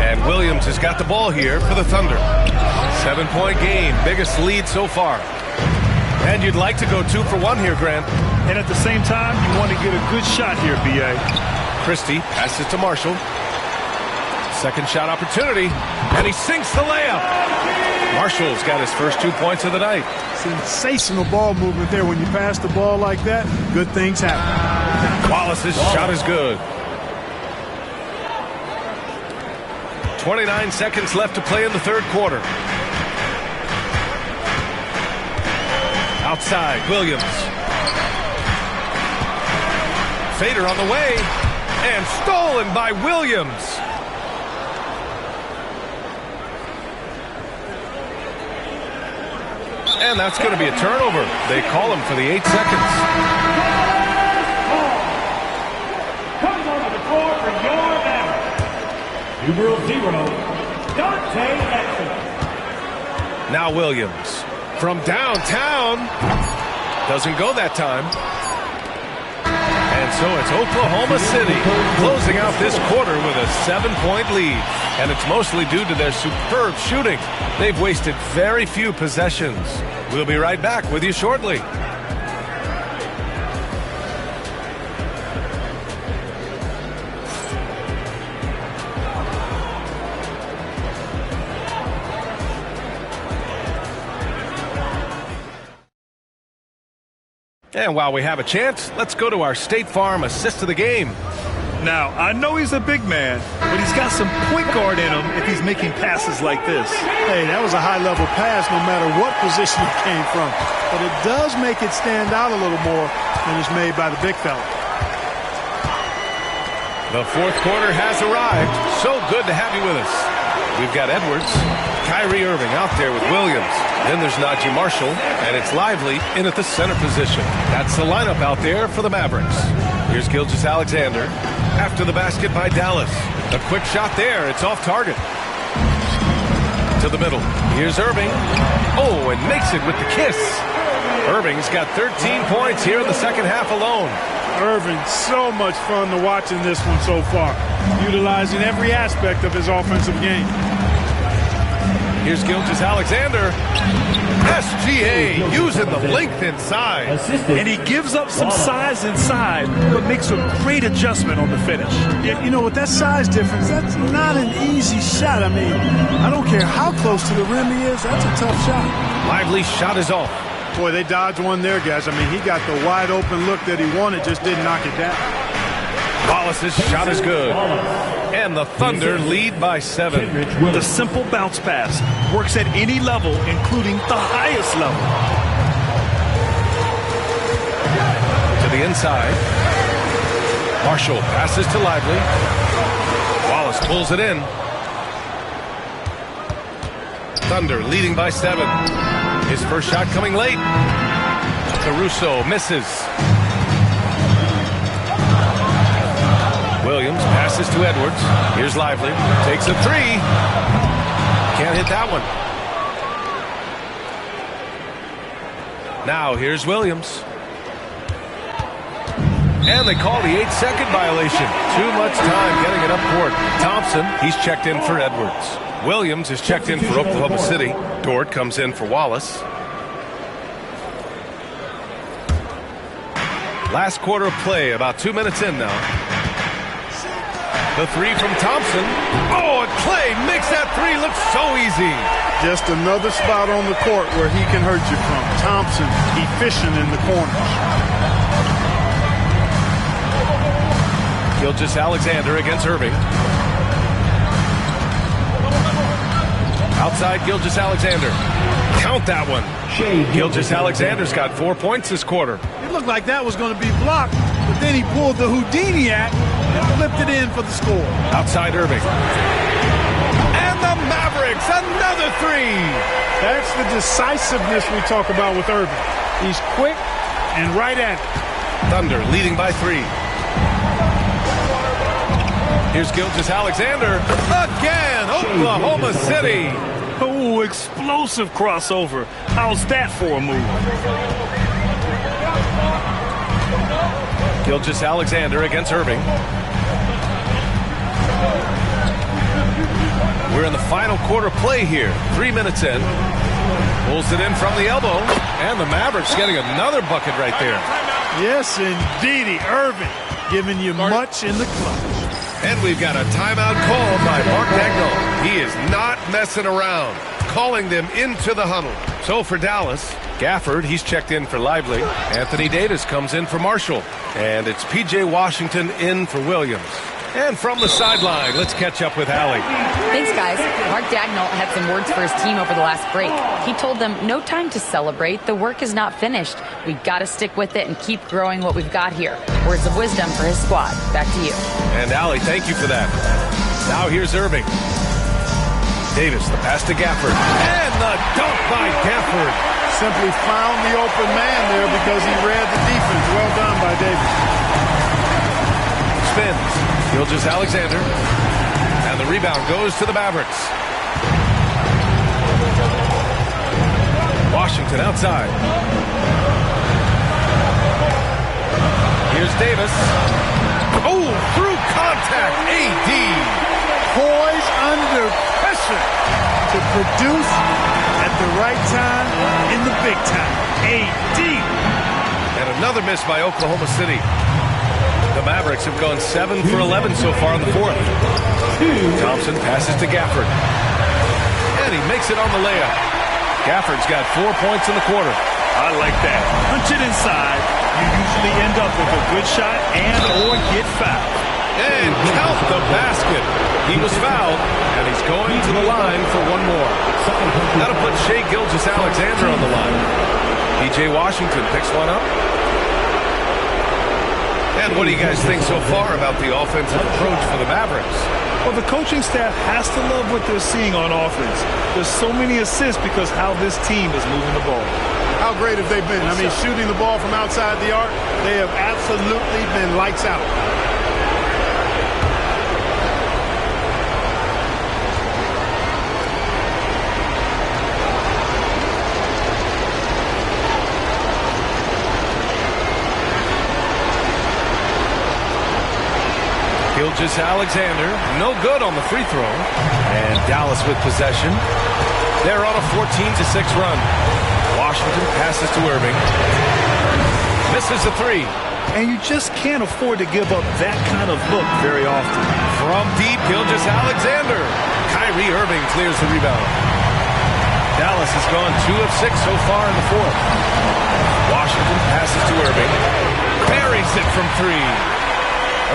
And Williams has got the ball here for the Thunder. 7-point game, biggest lead so far. And you'd like to go 2 for 1 here, Grant. And at the same time, you want to get a good shot here, B.A. Christie passes to Marshall. Second shot opportunity, and he sinks the layup. Marshall's got his first 2 points of the night. Sensational ball movement there. When you pass the ball like that, good things happen. Wallace's shot is good. 29 seconds left to play in the third quarter. Outside, Williams. Fader on the way, and stolen by Williams. And that's going to be a turnover. They call him for the 8 seconds. Coming onto the court for your Mavericks. Numero 0, Dante Exum. Now Williams from downtown. Doesn't go that time. And so it's Oklahoma City closing out this quarter with a 7-point lead. And it's mostly due to their superb shooting. They've wasted very few possessions. We'll be right back with you shortly. And while we have a chance, let's go to our State Farm assist of the game. Now, I know he's a big man, but he's got some point guard in him if he's making passes like this. Hey, that was a high-level pass no matter what position it came from. But it does make it stand out a little more than it's made by the big fella. The fourth quarter has arrived. So good to have you with us. We've got Edwards, Kyrie Irving out there with Williams. Then there's Najee Marshall, and it's Lively in at the center position. That's the lineup out there for the Mavericks. Here's Gilgeous-Alexander. After the basket by Dallas. A quick shot there. It's off target. To the middle. Here's Irving. Oh, and makes it with the kiss. Irving's got 13 points here in the second half alone. Irving, so much fun to watch in this one so far. Utilizing every aspect of his offensive game. Here's Gilgeous-Alexander. SGA using the length inside. And he gives up some size inside, but makes a great adjustment on the finish. You know, with that size difference, that's not an easy shot. I mean, I don't care how close to the rim he is. That's a tough shot. Lively's shot is off. Boy, they dodged one there, guys. I mean, he got the wide open look that he wanted, just didn't knock it down. Wallace's shot is good. And the Thunder lead by 7. The simple bounce pass works at any level, including the highest level. To the inside. Marshall passes to Lively. Wallace pulls it in. Thunder leading by 7. His first shot coming late. Caruso misses. Williams passes to Edwards. Here's Lively. Takes a 3. Can't hit that one. Now here's Williams. And they call the 8-second violation. Too much time getting it up court. Thompson, he's checked in for Edwards. Williams is checked in for Oklahoma City. Dort comes in for Wallace. Last quarter of play, about 2 minutes in now. The three from Thompson. Oh, and Clay makes that three look so easy. Just another spot on the court where he can hurt you from. Thompson efficient in the corners. Gilgeous-Alexander against Irving. Outside Gilgeous-Alexander. Count that one. Gilgeous-Alexander's got 4 points this quarter. It looked like that was going to be blocked, but then he pulled the Houdini act and flipped it in for the score. Outside Irving. And the Mavericks, another three. That's the decisiveness we talk about with Irving. He's quick and right at it. Thunder leading by 3. Here's Gilgeous-Alexander again. Oklahoma City. Oh, explosive crossover. How's that for a move? Gilgeous-Alexander against Irving. We're in the final quarter play here. 3 minutes in. Pulls it in from the elbow. And the Mavericks getting another bucket right there. Yes, indeedy. Irving giving you much in the clutch. And we've got a timeout called by Mark Daigneault. He is not messing around, calling them into the huddle. So for Dallas, Gafford, he's checked in for Lively. Anthony Davis comes in for Marshall. And it's P.J. Washington in for Williams. And from the sideline, let's catch up with Allie. Thanks, guys. Mark Daigneault had some words for his team over the last break. He told them, no time to celebrate. The work is not finished. We've got to stick with it and keep growing what we've got here. Words of wisdom for his squad. Back to you. And Allie, thank you for that. Now here's Irving. Davis, the pass to Gafford. And the dunk by Gafford. Simply found the open man there because he read the defense. Well done by Davis. Spins. Gilgeous-Alexander. And the rebound goes to the Mavericks. Washington outside. Here's Davis. Oh, through contact. AD. Poise under pressure to produce at the right time in the big time. AD. And another miss by Oklahoma City. The Mavericks have gone 7 for 11 so far in the fourth. Thompson passes to Gafford. And he makes it on the layup. Gafford's got 4 points in the quarter. I like that. Punch it inside. You usually end up with a good shot and or get fouled. And count the basket. He was fouled, and he's going to the line for one more. That'll put Shai Gilgeous-Alexander on the line. P.J. Washington picks one up. And what do you guys think so far about the offensive approach for the Mavericks? Well, the coaching staff has to love what they're seeing on offense. There's so many assists because how this team is moving the ball. How great have they been? I mean, shooting the ball from outside the arc, they have absolutely been lights out. Gilgeous-Alexander, no good on the free throw. And Dallas with possession. They're on a 14-6 run. Washington passes to Irving. Misses the three. And you just can't afford to give up that kind of look very often. From deep, Gilgeous-Alexander. Kyrie Irving clears the rebound. Dallas has gone 2 of 6 so far in the fourth. Washington passes to Irving. Buries it from 3.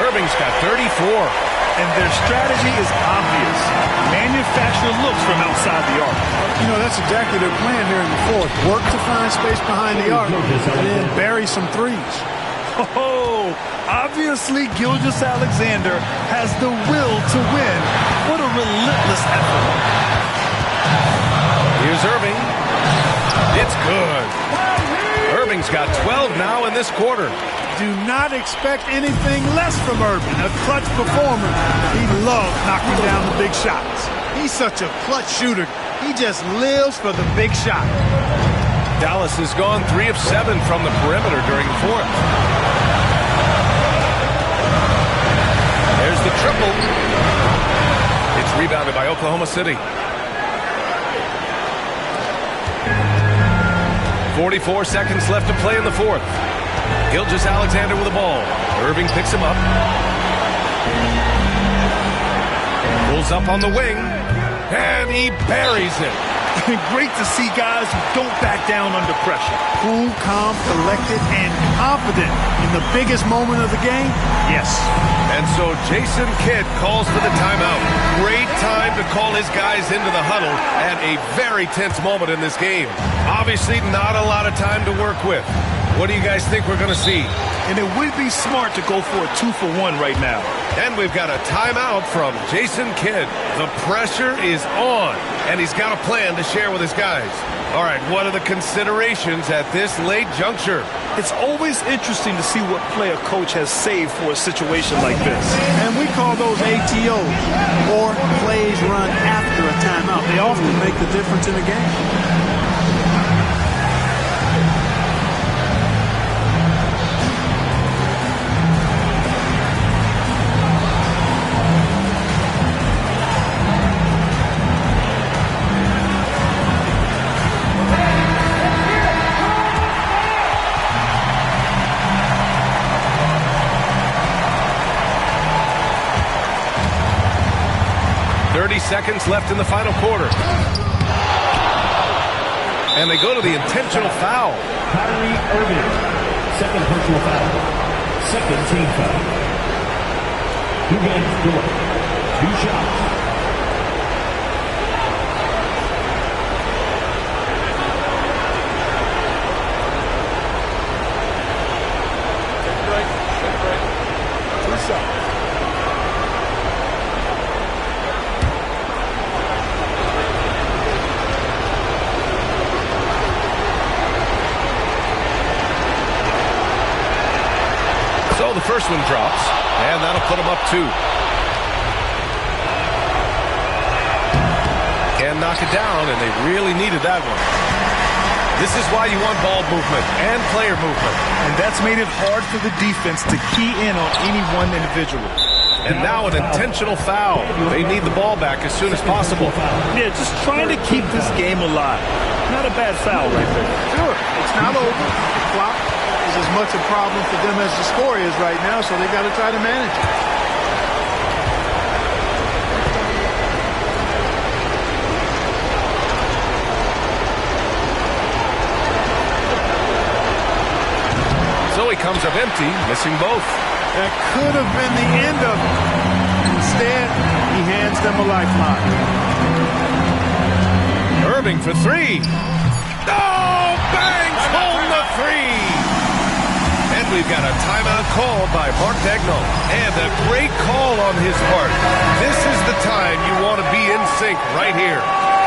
Irving's got 34. And their strategy is obvious. Manufacture looks from outside the arc. You know, that's exactly their plan here in the fourth. Work to find space behind the arc and then bury some threes. Oh, obviously Gilgeous-Alexander has the will to win. What a relentless effort. Here's Irving. It's good. Irving's got 12 now in this quarter. Do not expect anything less from Irving, a clutch performer. He loves knocking down the big shots. He's such a clutch shooter. He just lives for the big shot. Dallas has gone 3 of 7 from the perimeter during the fourth. There's the triple. It's rebounded by Oklahoma City. 44 seconds left to play in the fourth. Gilgeous-Alexander with the ball. Irving picks him up. Throws up on the wing, and he buries it. Great to see guys who don't back down under pressure. Cool, calm, collected, and confident in the biggest moment of the game. Yes. And so Jason Kidd calls for the timeout. Great time to call his guys into the huddle at a very tense moment in this game. Obviously not a lot of time to work with. What do you guys think we're going to see? And it would be smart to go for a 2-for-1 right now. And we've got a timeout from Jason Kidd. The pressure is on, and he's got a plan to share with his guys. All right, what are the considerations at this late juncture? It's always interesting to see what play a coach has saved for a situation like this. And we call those ATOs, or plays run after a timeout. They often make the difference in a game. Seconds left in the final quarter. And they go to the intentional foul. Kyrie Irving, second personal foul. Second team foul. 2 games scored. 2 shots. So the first one drops, and that'll put them up 2. Can knock it down, and they really needed that one. This is why you want ball movement and player movement. And that's made it hard for the defense to key in on any one individual. And now an intentional foul. They need the ball back as soon as possible. Yeah, just trying to keep this game alive. Not a bad foul right there. Sure, it's not over. The clock is as much a problem for them as the score is right now, so they got to try to manage it. So he comes up empty, missing both. That could have been the end of it. Instead, he hands them a lifeline. Irving for 3. Oh, bangs home the 3. And we've got a timeout called by Mark Daigneault. And a great call on his part. This is the time you want to be in sync right here.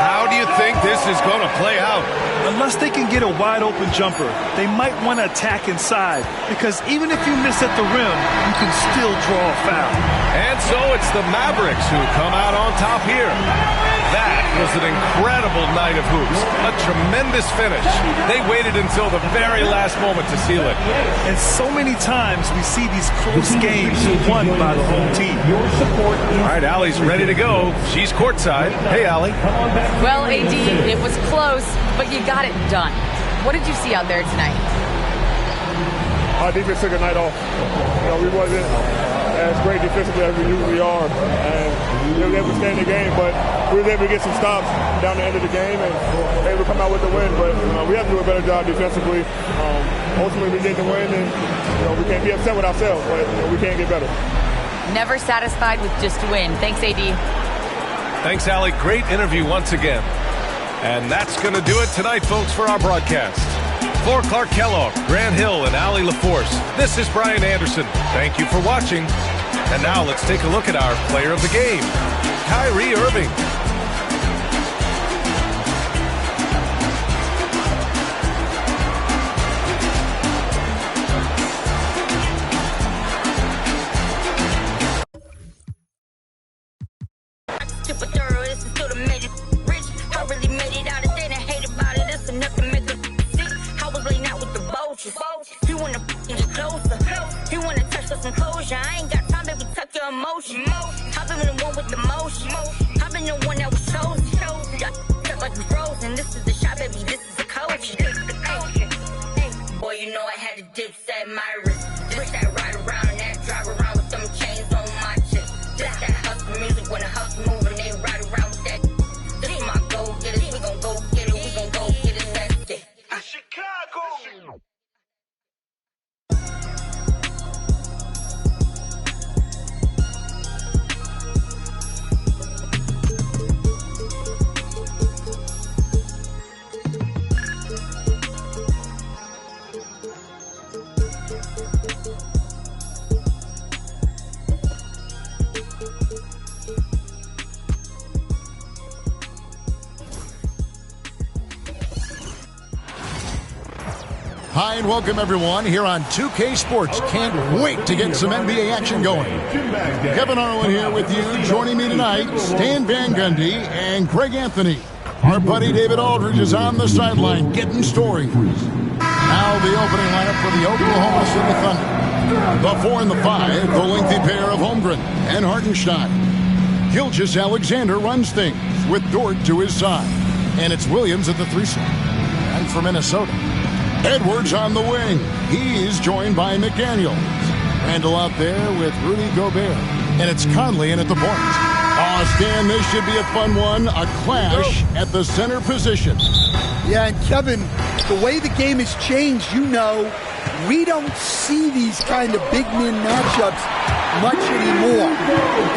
How do you think this is going to play out? Unless they can get a wide-open jumper, they might want to attack inside, because even if you miss at the rim, you can still draw a foul. And so it's the Mavericks who come out on top here. That was an incredible night of hoops. A tremendous finish. They waited until the very last moment to seal it. And so many times we see these close games won by the home team. All right, Allie's ready to go. She's courtside. Hey, Allie. Well, AD, it was close, but you got it done. What did you see out there tonight? Our defense took a night off. We wasn't as great defensively as we usually are, and we were able to stay in the game, but we were able to get some stops down the end of the game and able to come out with the win. But we have to do a better job defensively. Ultimately, we get the win, and we can't be upset with ourselves, but we can't get better. Never satisfied with just a win. Thanks, AD. Thanks, Allie. Great interview once again. And that's going to do it tonight, folks, for our broadcast. For Clark Kellogg, Grant Hill, and Allie LaForce, this is Brian Anderson. Thank you for watching. And now let's take a look at our player of the game, Kyrie Irving. He wanna get closer. He wanna touch us some closure. I ain't got time, baby, tuck your emotion. I've been the one with the motion. I've been the one that was chosen. Felt like we frozen. This is the shot, baby. This is the coach. Boy, you know I had the dips at my wrist. This that ride around, that drive around with them chains on my chest. This that hustle music when the hustle moving. Hi, and welcome everyone here on 2K Sports. Can't wait to get some NBA action going. Kevin Harlan here with you. Joining me tonight, Stan Van Gundy and Greg Anthony. Our buddy David Aldridge is on the sideline getting stories. Now the opening lineup for the Oklahoma City Thunder. The 4 and the 5, the lengthy pair of Holmgren and Hartenstein. Gilgeous-Alexander runs things with Dort to his side. And it's Williams at the 3 slot. And for Minnesota, Edwards on the wing. He's joined by McDaniels. Randall out there with Rudy Gobert. And it's Conley in at the point. Oh, Stan, this should be a fun one. A clash at the center position. Yeah, and Kevin, the way the game has changed, we don't see these kind of big men matchups much anymore.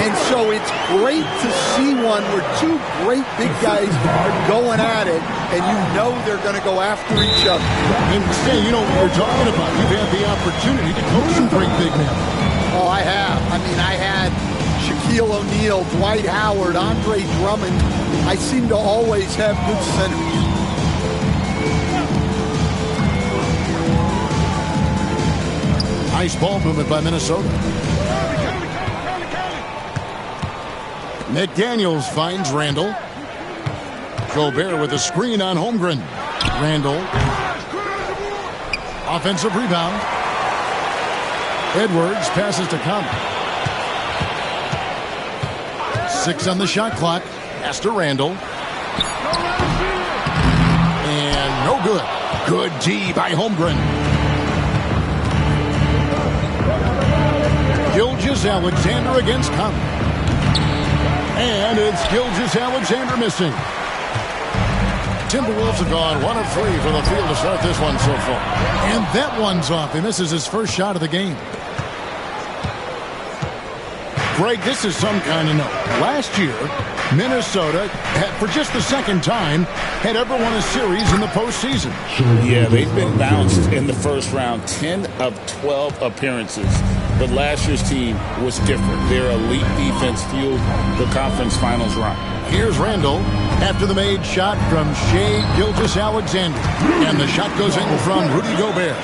And so it's great to see one where two great big guys are going at it, and they're going to go after each other. And Stan, what we're talking about. You've had the opportunity to coach some great big men. Oh, I have. I had Shaquille O'Neal, Dwight Howard, Andre Drummond. I seem to always have good centers. Nice ball movement by Minnesota. McDaniels finds Randall. Gobert with a screen on Holmgren. Randall. Offensive rebound. Edwards passes to Conley. 6 on the shot clock. Pass to Randall. And no good. Good D by Holmgren. Gilgeous-Alexander against Conley. And it's Gilgeous-Alexander missing. Timberwolves have gone 1 of 3 for the field to start this one so far. And that one's off. He misses his first shot of the game. Greg, this is some kind of note. Last year, Minnesota, for just the second time, had ever won a series in the postseason. Yeah, they've been bounced in the first round, 10 of 12 appearances. But last year's team was different. Their elite defense fueled the conference finals run. Here's Randall after the made shot from Shai Gilgeous-Alexander. And the shot goes in from Rudy Gobert.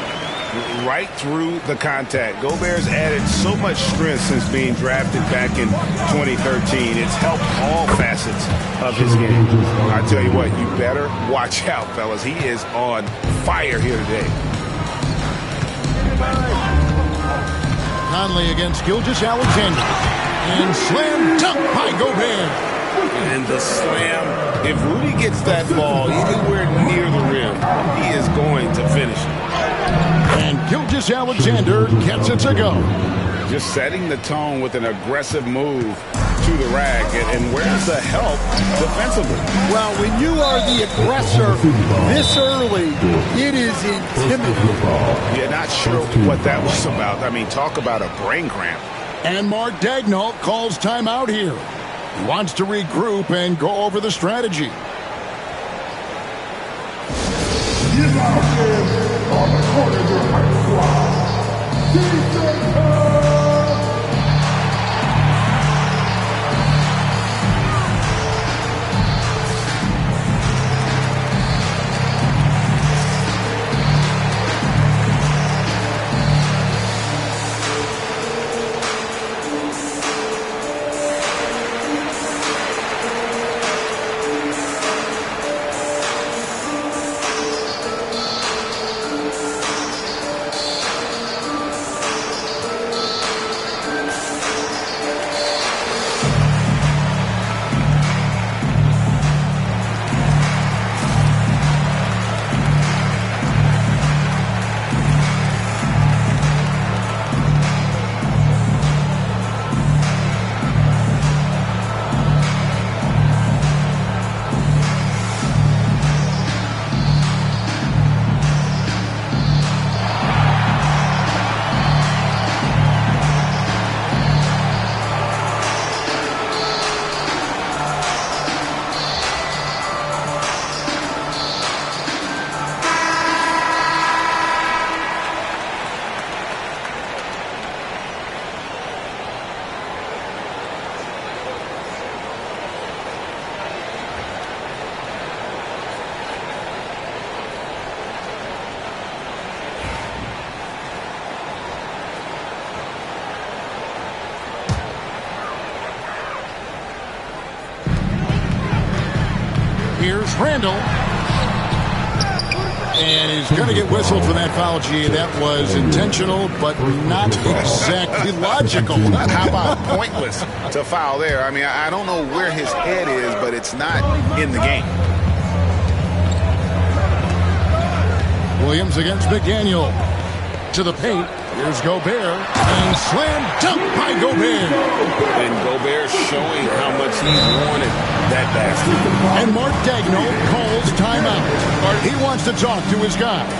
Right through the contact. Gobert's added so much strength since being drafted back in 2013. It's helped all facets of his game. I tell you what, you better watch out, fellas. He is on fire here today. Conley against Gilgeous-Alexander. And slam dunk by Gobert. And the slam. If Rudy gets that ball anywhere near the rim, he is going to finish it. And Gilgeous-Alexander gets it to go. Just setting the tone with an aggressive move to the rack. And where's the help defensively? Well, when you are the aggressor this early, it is intimidating. You're not sure what that was about. Talk about a brain cramp. And Mark Daigneault calls timeout here. He wants to regroup and go over the strategy. On the corner, your high squad. Defense. Here's Randall. And he's going to get whistled for that foul, G. That was intentional, but not exactly logical. How about pointless to foul there? I mean, I don't know where his head is, but it's not in the game. Williams against McDaniel. To the paint. Here's Gobert. And slam dunk by Gobert. And Gobert showing how much he wanted that basket. And Mark Daigneault calls timeout. He wants to talk to his guys.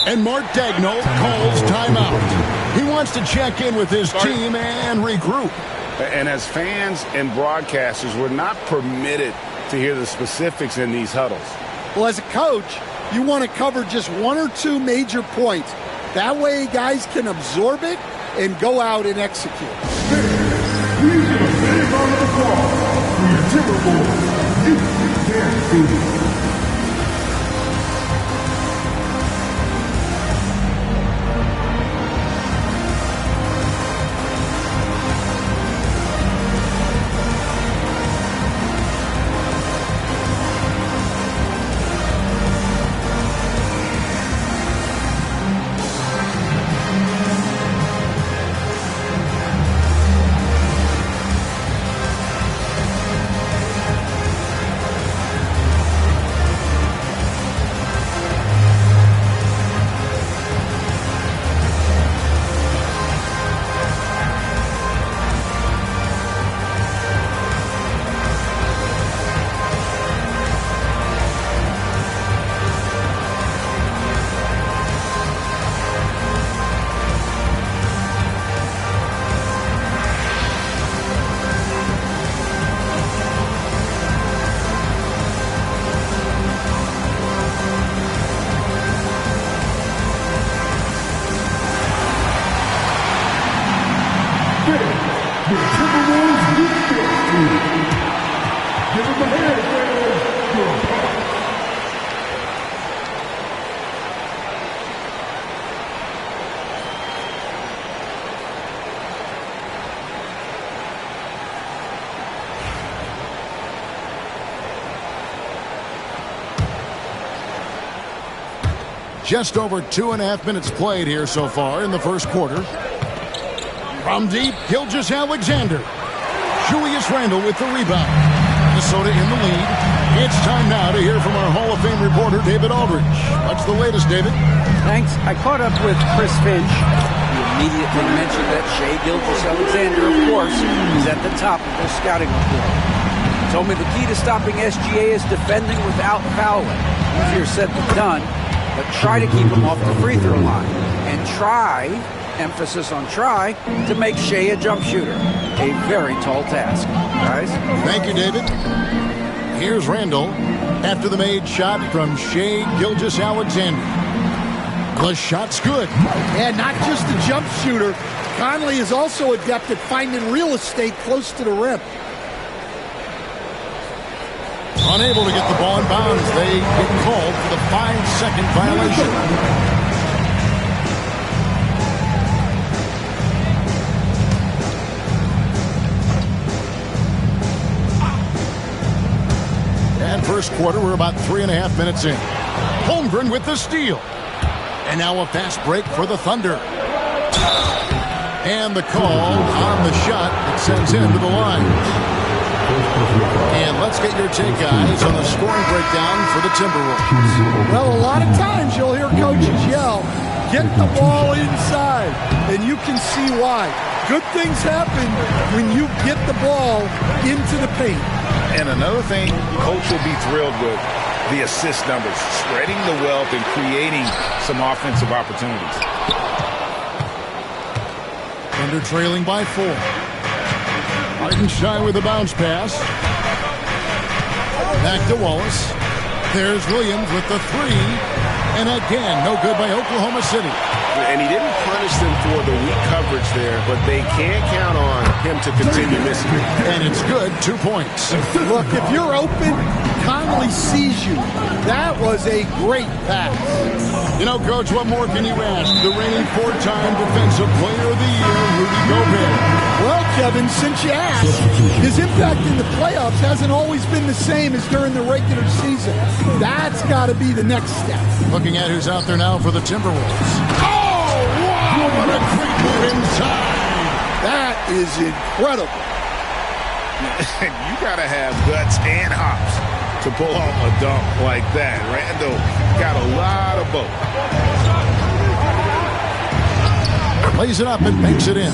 And Mark Daigneault calls timeout. He wants to check in with his team and regroup. And as fans and broadcasters, we're not permitted to hear the specifics in these huddles. Well, as a coach, you want to cover just one or two major points. That way guys can absorb it and go out and execute. These are the big on the ball for your Timberwolves. You can't beat it. Just over 2.5 minutes played here so far in the first quarter. From deep, Gilgeous-Alexander. Julius Randle with the rebound. Minnesota in the lead. It's time now to hear from our Hall of Fame reporter, David Aldridge. What's the latest, David? Thanks. I caught up with Chris Finch. He immediately mentioned that Shai Gilgeous-Alexander, of course, is at the top of their scouting report. He told me the key to stopping SGA is defending without fouling. Easier said than done, but try to keep him off the free throw line. And try emphasis on try, to make Shea a jump shooter. A very tall task. Guys? Thank you, David. Here's Randall after the made shot from Shea Gilgeous-Alexander. The shot's good. And not just a jump shooter. Conley is also adept at finding real estate close to the rim. Unable to get the ball in bounds. They get called for the 5-second violation. And first quarter, we're about 3.5 minutes in. Holmgren with the steal. And now a fast break for the Thunder. And the call on the shot that sends him to the line. And let's get your take, guys, on the scoring breakdown for the Timberwolves. Well, a lot of times you'll hear coaches yell, get the ball inside, and you can see why. Good things happen when you get the ball into the paint. And another thing coach will be thrilled with, the assist numbers, spreading the wealth and creating some offensive opportunities. Thunder trailing by 4. Hartenstein with a bounce pass. Back to Wallace. There's Williams with the 3. And again, no good by Oklahoma City. And he didn't punish them for the weak coverage there, but they can't count on him to continue missing. And it's good, 2 points. Look, if you're open, Conley sees you. That was a great pass. You know, Coach, what more can you ask? The reigning 4-time Defensive Player of the Year, Rudy Gobert. Well, Kevin, since you asked, his impact in the playoffs hasn't always been the same as during the regular season. That's got to be the next step. Looking at who's out there now for the Timberwolves. Oh, wow, what a great move inside. That is incredible. You got to have guts and hops to pull off a dunk like that. Randall got a lot of both. Lays it up and makes it in.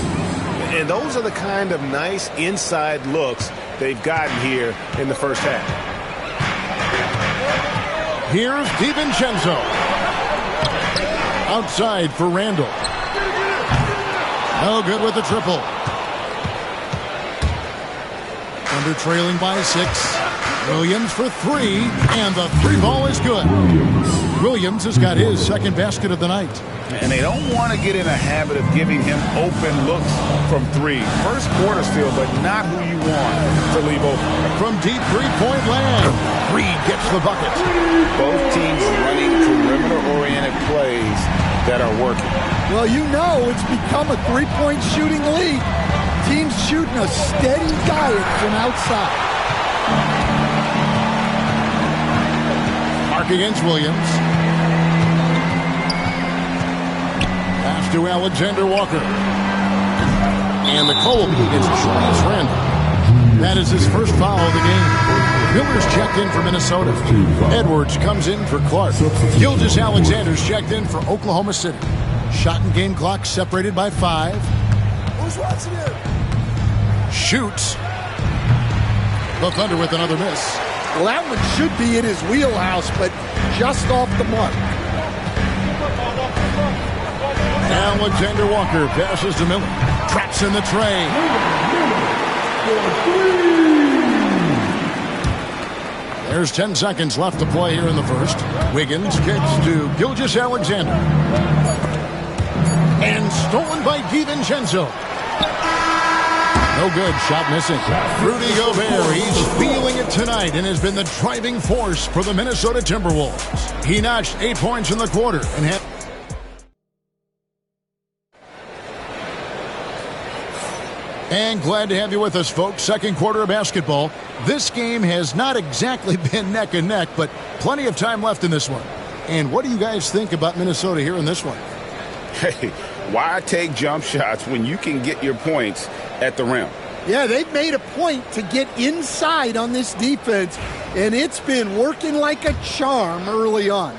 And those are the kind of nice inside looks they've gotten here in the first half. Here's DiVincenzo. Outside for Randall. No good with the triple. Thunder trailing by 6. Williams for 3, and the 3 ball is good. Williams has got his second basket of the night. And they don't want to get in a habit of giving him open looks from 3. First quarter still, but not who you want to leave open. From deep 3-point land, Reed gets the bucket. Both teams running perimeter-oriented plays that are working. Well, you know it's become a 3-point shooting league. Teams shooting a steady diet from outside. Mark against Williams. Pass to Alexander Walker. And the call will be against Julius Randle. That is his first foul of the game. Miller's checked in for Minnesota. Edwards comes in for Clark. Gilgeous-Alexander's checked in for Oklahoma City. Shot and game clock separated by 5. Who's watching it? Shoots. The Thunder with another miss. Well, that one should be in his wheelhouse, but just off the mark. Alexander Walker passes to Miller. Traps in the tray. There's 10 seconds left to play here in the first. Wiggins kicks to Gilgeous-Alexander. And stolen by DiVincenzo. No good. Shot missing. Rudy Gobert, he's feeling it tonight and has been the driving force for the Minnesota Timberwolves. He notched 8 points in the quarter and had... And glad to have you with us, folks. Second quarter of basketball. This game has not exactly been neck and neck, but plenty of time left in this one. And what do you guys think about Minnesota here in this one? Hey, why take jump shots when you can get your points at the rim? Yeah, they've made a point to get inside on this defense, and it's been working like a charm early on.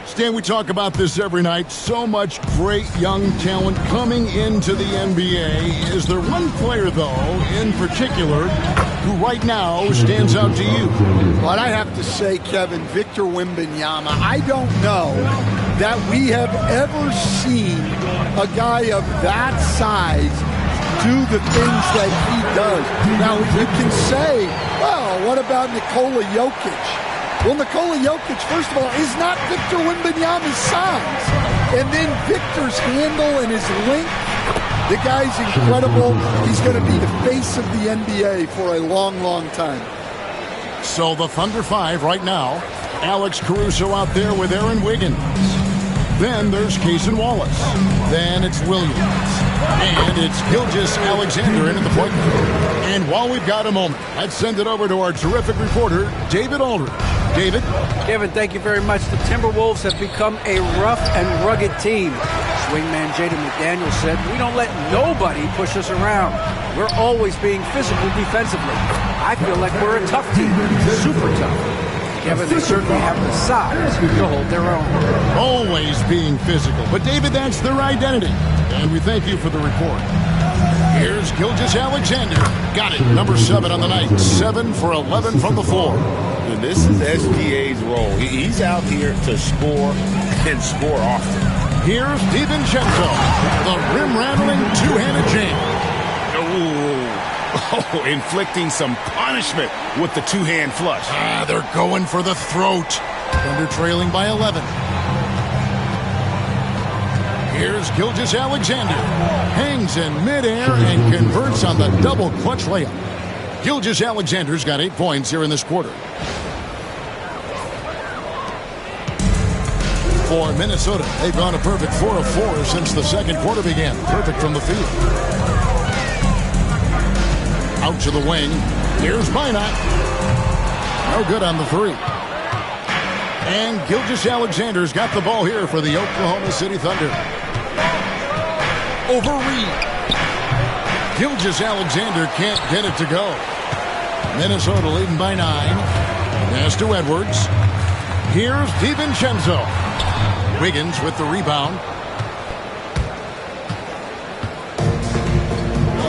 Stan, we talk about this every night. So much great young talent coming into the NBA. Is there one player, though, in particular, who right now stands out to you? But I have to say, Kevin, Victor Wembanyama, I don't know that we have ever seen a guy of that size do the things that he does. Now, you can say, well, what about Nikola Jokic? Well, Nikola Jokic, first of all, is not Victor Wembanyama's size. And then Victor's handle and his length, the guy's incredible. He's going to be the face of the NBA for a long, long time. So the Thunder 5 right now. Alex Caruso out there with Aaron Wiggins. Then there's Cason Wallace. Then it's Williams. And it's Gilgeous-Alexander in at the point guard. And while we've got a moment, let's send it over to our terrific reporter, David Aldridge. David? Kevin, thank you very much. The Timberwolves have become a rough and rugged team. Swingman Jaden McDaniels said, we don't let nobody push us around. We're always being physical defensively. I feel like we're a tough team, super tough. Kevin, they certainly have the size to hold their own. Always being physical. But, David, that's their identity. And we thank you for the report. Here's Gilgeous-Alexander. Got it. Number 7 on the night. 7 for 11 from the floor. And this is SGA's role. He's out here to score and score often. Here's DiVincenzo. The rim-rattling two-handed jam. Oh, inflicting some punishment with the two-hand flush. They're going for the throat. Thunder trailing by 11. Here's Gilgeous-Alexander. Hangs in midair and converts on the double clutch layup. Gilgeous-Alexander's got 8 points here in this quarter. For Minnesota, they've gone a perfect 4 of 4 since the second quarter began. Perfect from the field. Out to the wing. Here's Minot. No good on the 3. And Gilgeous-Alexander's got the ball here for the Oklahoma City Thunder. Over Reed. Gilgeous-Alexander can't get it to go. Minnesota leading by 9. Pass to Edwards. Here's DiVincenzo. Wiggins with the rebound.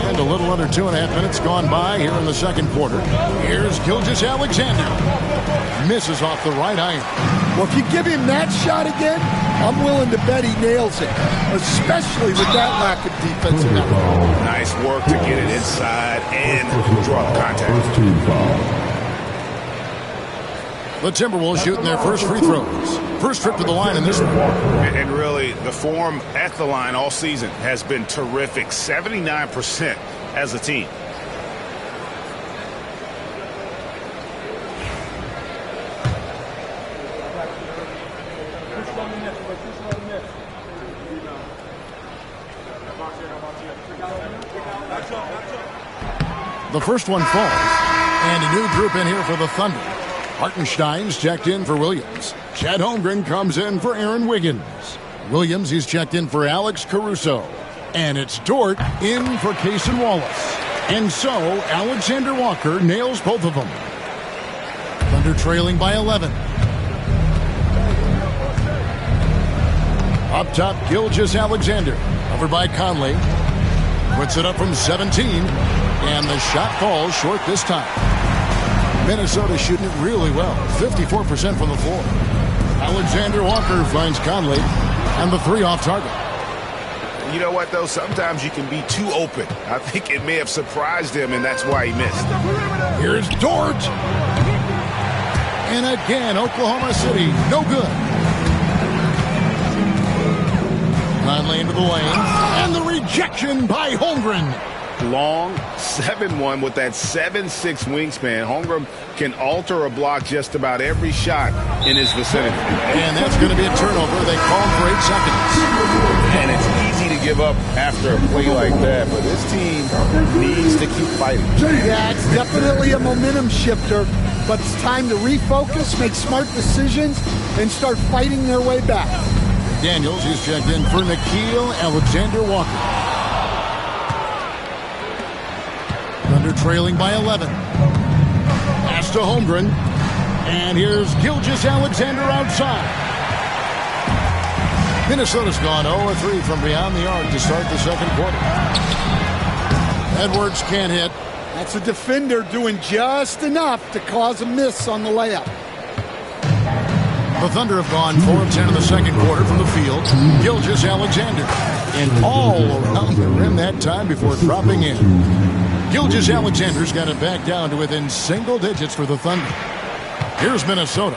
And a little under 2.5 minutes gone by here in the second quarter. Here's Gilgeous-Alexander. Misses off the right iron. Well, if you give him that shot again, I'm willing to bet he nails it, especially with that lack of defensive effort. Nice work to get it inside and draw the contact. The Timberwolves shooting their first free throws. First trip to the line in this one. And really, the form at the line all season has been terrific. 79% as a team. The first one falls. And a new group in here for the Thunder. Hartenstein's checked in for Williams. Chet Holmgren comes in for Aaron Wiggins. Williams is checked in for Alex Caruso. And it's Dort in for Cason Wallace. And so, Alexander Walker nails both of them. Thunder trailing by 11. Up top, Gilgeous-Alexander. Covered by Conley. Puts it up from 17. And the shot falls short this time. Minnesota shooting it really well. 54% from the floor. Alexander Walker finds Conley. And the 3 off target. You know what, though? Sometimes you can be too open. I think it may have surprised him, and that's why he missed. Here's Dort. And again, Oklahoma City, no good. Conley into the lane. And the rejection by Holmgren. Long 7-1 with that 7'6" wingspan. Holmgren can alter a block just about every shot in his vicinity. And that's going to be a turnover. They call for 8 seconds. And it's easy to give up after a play like that, but this team needs to keep fighting. Yeah, it's definitely a momentum shifter, but it's time to refocus, make smart decisions, and start fighting their way back. Daniels is checked in for Nickeil Alexander-Walker. Thunder trailing by 11. Pass to Holmgren. And here's Gilgeous-Alexander outside. Minnesota's gone 0-3 from beyond the arc to start the second quarter. Edwards can't hit. That's a defender doing just enough to cause a miss on the layup. The Thunder have gone 4 of 10 in the second quarter from the field. Gilgeous-Alexander. And all around the rim that time before dropping in. Gilgeous-Alexander's got it back down to within single digits for the Thunder. Here's Minnesota.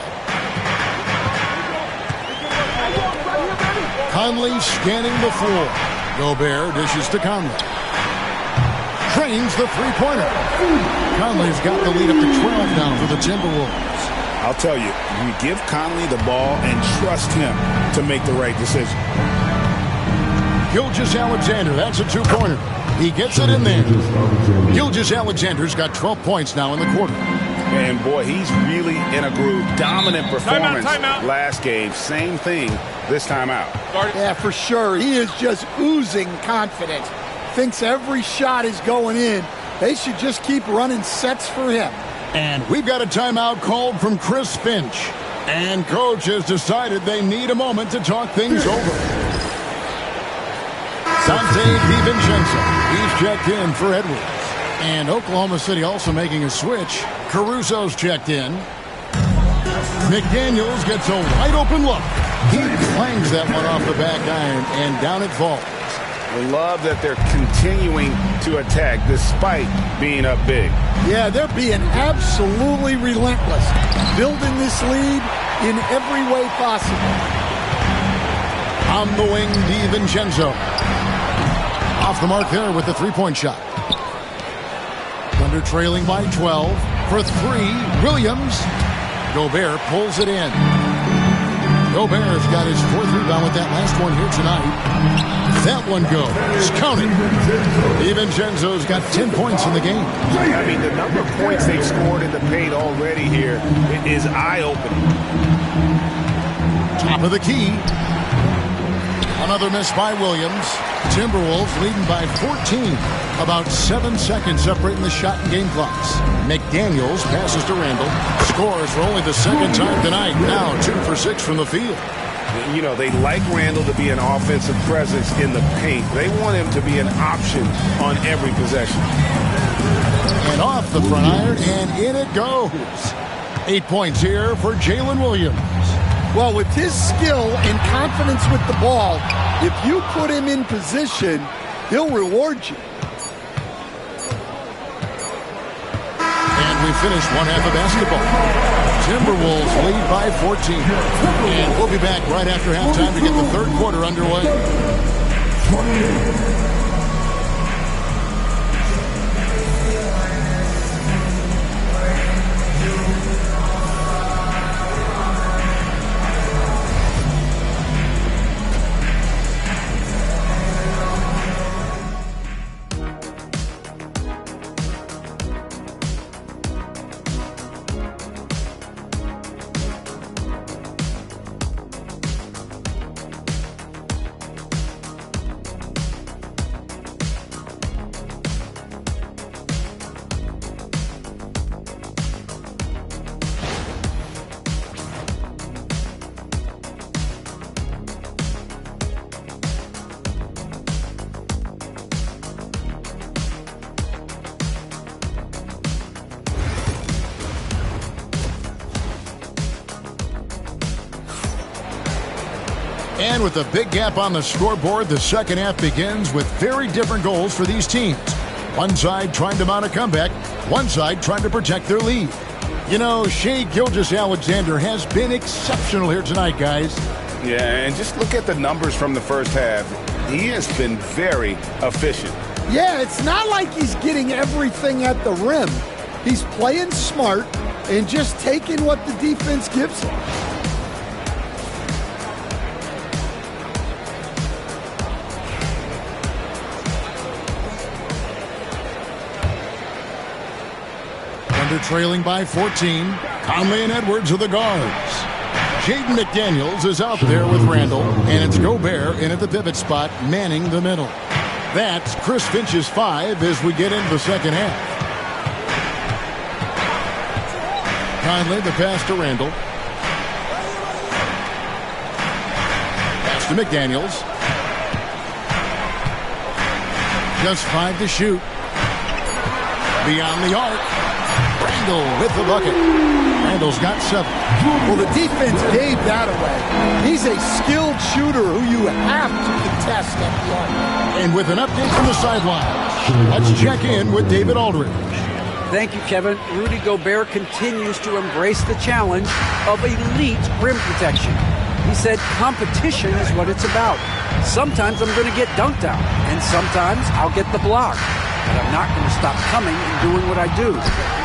Conley scanning the floor. Gobert dishes to Conley. Drains the three-pointer. Conley's got the lead up to 12 now for the Timberwolves. I'll tell you, you give Conley the ball and trust him to make the right decision. Gilgeous-Alexander, that's a two-pointer. He gets it in there. Gilgeous-Alexander's got 12 points now in the quarter. And boy, he's really in a groove. Dominant performance Timeout. last game. Same thing this time out. Yeah, for sure. He is just oozing confidence. Thinks every shot is going in. They should just keep running sets for him. And we've got a timeout called from Chris Finch. And coach has decided they need a moment to talk things over. Dante DiVincenzo, he's checked in for Edwards. And Oklahoma City also making a switch. Caruso's checked in. McDaniels gets a wide open look. He clangs that one off the back iron, and down it falls. I love that they're continuing to attack despite being up big. Yeah, they're being absolutely relentless. Building this lead in every way possible. On the wing, DiVincenzo. Off the mark there with the three-point shot. Thunder trailing by 12. For three, Williams. Gobert pulls it in. Gobert's got his fourth rebound with that last one here tonight. That one goes. Counting. DiVincenzo's got 10 points in the game. I mean, the number of points they've scored in the paint already here is eye-opening. Top of the key. Another miss by Williams. Timberwolves leading by 14. About 7 seconds separating the shot and game clocks. McDaniels passes to Randall. Scores for only the second time tonight. Now 2 for 6 from the field. You know, they like Randall to be an offensive presence in the paint. They want him to be an option on every possession. And off the front iron, and in it goes. 8 points here for Jalen Williams. Well, with his skill and confidence with the ball, if you put him in position, he'll reward you. And we finish one half of basketball. Timberwolves lead by 14. And we'll be back right after halftime to get the third quarter underway. And with a big gap on the scoreboard, the second half begins with very different goals for these teams. One side trying to mount a comeback, one side trying to protect their lead. You know, Shai Gilgeous-Alexander has been exceptional here tonight, guys. Yeah, and just look at the numbers from the first half. He has been very efficient. Yeah, it's not like he's getting everything at the rim. He's playing smart and just taking what the defense gives him. Thunder trailing by 14. Conley and Edwards are the guards. Jaden McDaniels is out there with Randall, and it's Gobert in at the pivot spot, manning the middle. That's Chris Finch's 5 as we get into the second half. Conley, the pass to Randall. Pass to McDaniels. Just 5 to shoot. Beyond the arc. Randall with the bucket. Randall's got 7. Well, the defense gave that away. He's a skilled shooter who you have to contest at the arc. And with an update from the sideline, let's check in with David Aldridge. Thank you, Kevin. Rudy Gobert continues to embrace the challenge of elite rim protection. He said competition is what it's about. Sometimes I'm going to get dunked out, and sometimes I'll get the block. But I'm not going to stop coming and doing what I do.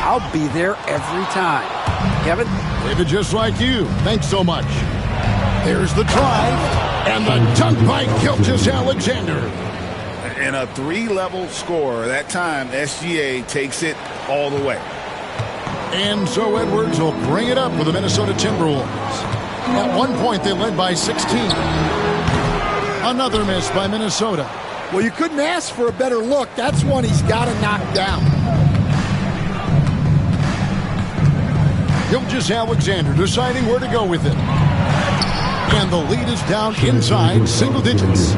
I'll be there every time. Kevin? David, just like you. Thanks so much. There's the drive, and the dunk by Gilgeous-Alexander. And a 3-level scorer. That time, SGA takes it all the way. And so Edwards will bring it up with the Minnesota Timberwolves. At one point, they led by 16. Another miss by Minnesota. Well, you couldn't ask for a better look. That's one he's got to knock down. Gilgeous-Alexander deciding where to go with it. And the lead is down inside single digits.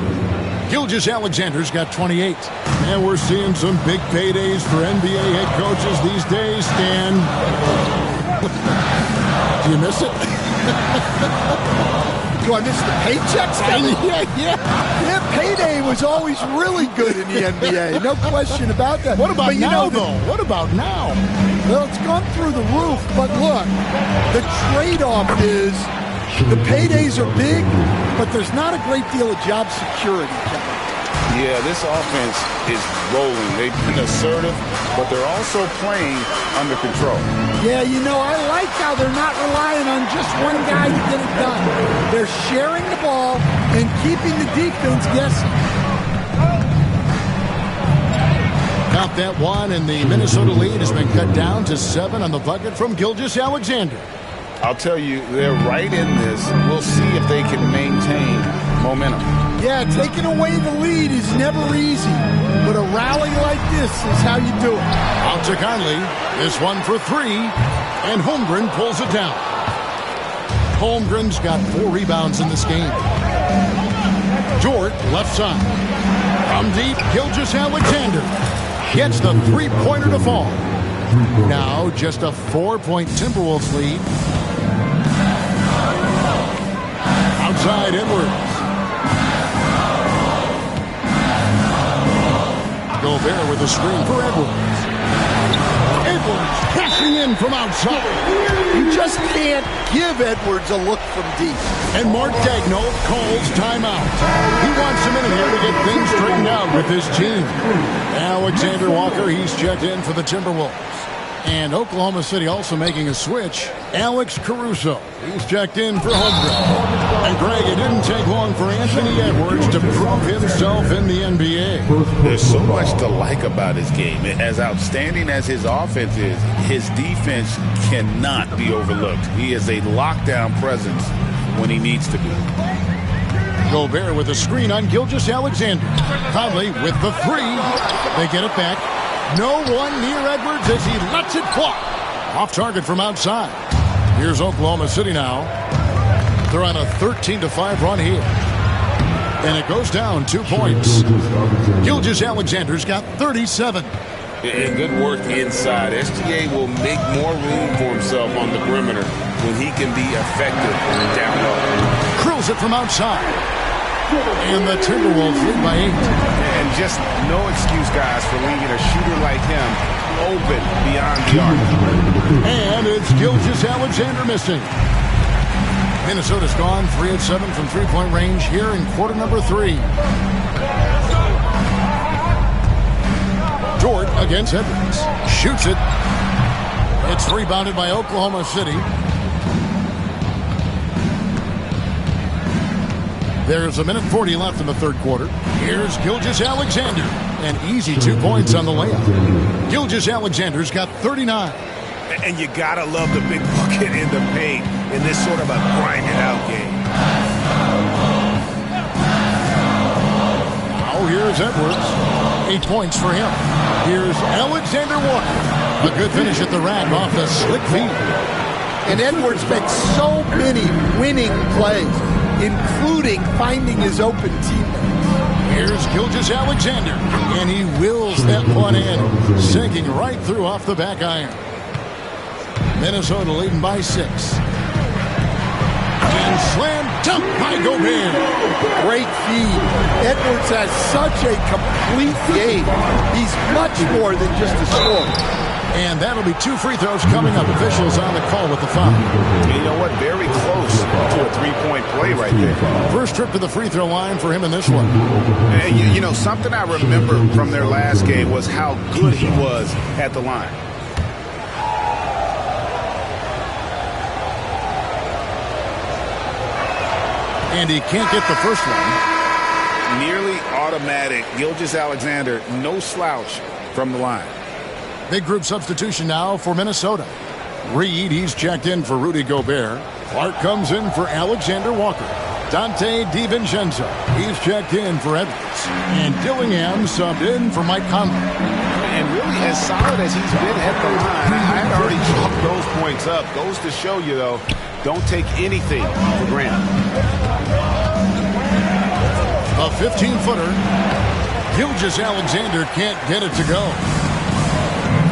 Gilgeous-Alexander's got 28. And we're seeing some big paydays for NBA head coaches these days, Stan. Do you miss it? Do I miss the paychecks? Yeah, payday was always really good in the NBA. No question about that. What about now, though? What about now? Well, it's gone through the roof, but look, the trade-off is the paydays are big, but there's not a great deal of job security. Yeah, this offense is rolling. They've been assertive, but they're also playing under control. Yeah, you know, I like how they're not relying on just one guy to get it done. They're sharing the ball and keeping the defense guessing. Count that one, and the Minnesota lead has been cut down to 7 on the bucket from Gilgeous-Alexander. I'll tell you, they're right in this. We'll see if they can maintain momentum. Yeah, taking away the lead is never easy, but a rally like this is how you do it. Out to Conley. This one for 3, and Holmgren pulls it down. Holmgren's got 4 rebounds in this game. Dort, left side. From deep, Gilgeous-Alexander gets the 3-pointer to fall. Now just a 4-point Timberwolves lead. Outside Edwards. Gobert with a screen for Edwards. Edwards passing in from outside. You just can't give Edwards a look from deep. And Mark Daigneault calls timeout. He wants a minute here to get things straightened out with his team. Alexander Walker, he's checked in for the Timberwolves. And Oklahoma City also making a switch. Alex Caruso, he's checked in for Holmgren. And Greg, it didn't take long for Anthony Edwards to prove himself in the NBA. There's so much to like about his game. As outstanding as his offense is, his defense cannot be overlooked. He is a lockdown presence when he needs to be. Gobert with a screen on Gilgeous-Alexander. Conley with the 3. They get it back. No one near Edwards as he lets it fly. Off target from outside. Here's Oklahoma City now. They're on a 13-5 run here. And it goes down 2 points. Gilgeous-Alexander's got 37. And good work inside. SGA will make more room for himself on the perimeter when he can be effective down low. Curls it from outside. And the Timberwolves lead by 8. And just no excuse, guys, for leaving a shooter like him open beyond the arc. And it's Gilgeous-Alexander missing. Minnesota's gone 3 of 7 from three-point range here in quarter number 3. Dort against Edwards. Shoots it. It's rebounded by Oklahoma City. There's 1:40 left in the third quarter. Here's Gilgeous-Alexander. An easy 2 points on the layup. Gilgeous-Alexander's got 39. And you gotta love the big bucket in the paint in this sort of a grinded-out game. Now here's Edwards. 8 points for him. Here's Alexander Walker. A good finish at the rack off the slick feed. And Edwards makes so many winning plays, including finding his open teammates. Here's Gilgeous-Alexander, and he wills that one in, sinking right through off the back iron. Minnesota leading by 6. And slam dunk by Gobert. Great feed. Edwards has such a complete game. He's much more than just a scorer. And that'll be 2 free throws coming up. Officials on the call with the foul. You know what? Very close to a three-point play right there. First trip to the free throw line for him in this one. And you know, something I remember from their last game was how good he was at the line. And he can't get the first one. Nearly automatic. Gilgeous-Alexander, no slouch from the line. Big group substitution now for Minnesota. Reed, he's checked in for Rudy Gobert. Clark comes in for Alexander Walker. Dante DiVincenzo, he's checked in for Edwards. And Dillingham subbed in for Mike Conley. And really, as solid as he's been at the line, I had already chalked those points up. Goes to show you, though, don't take anything for granted. A 15-footer. Gilgeous-Alexander can't get it to go.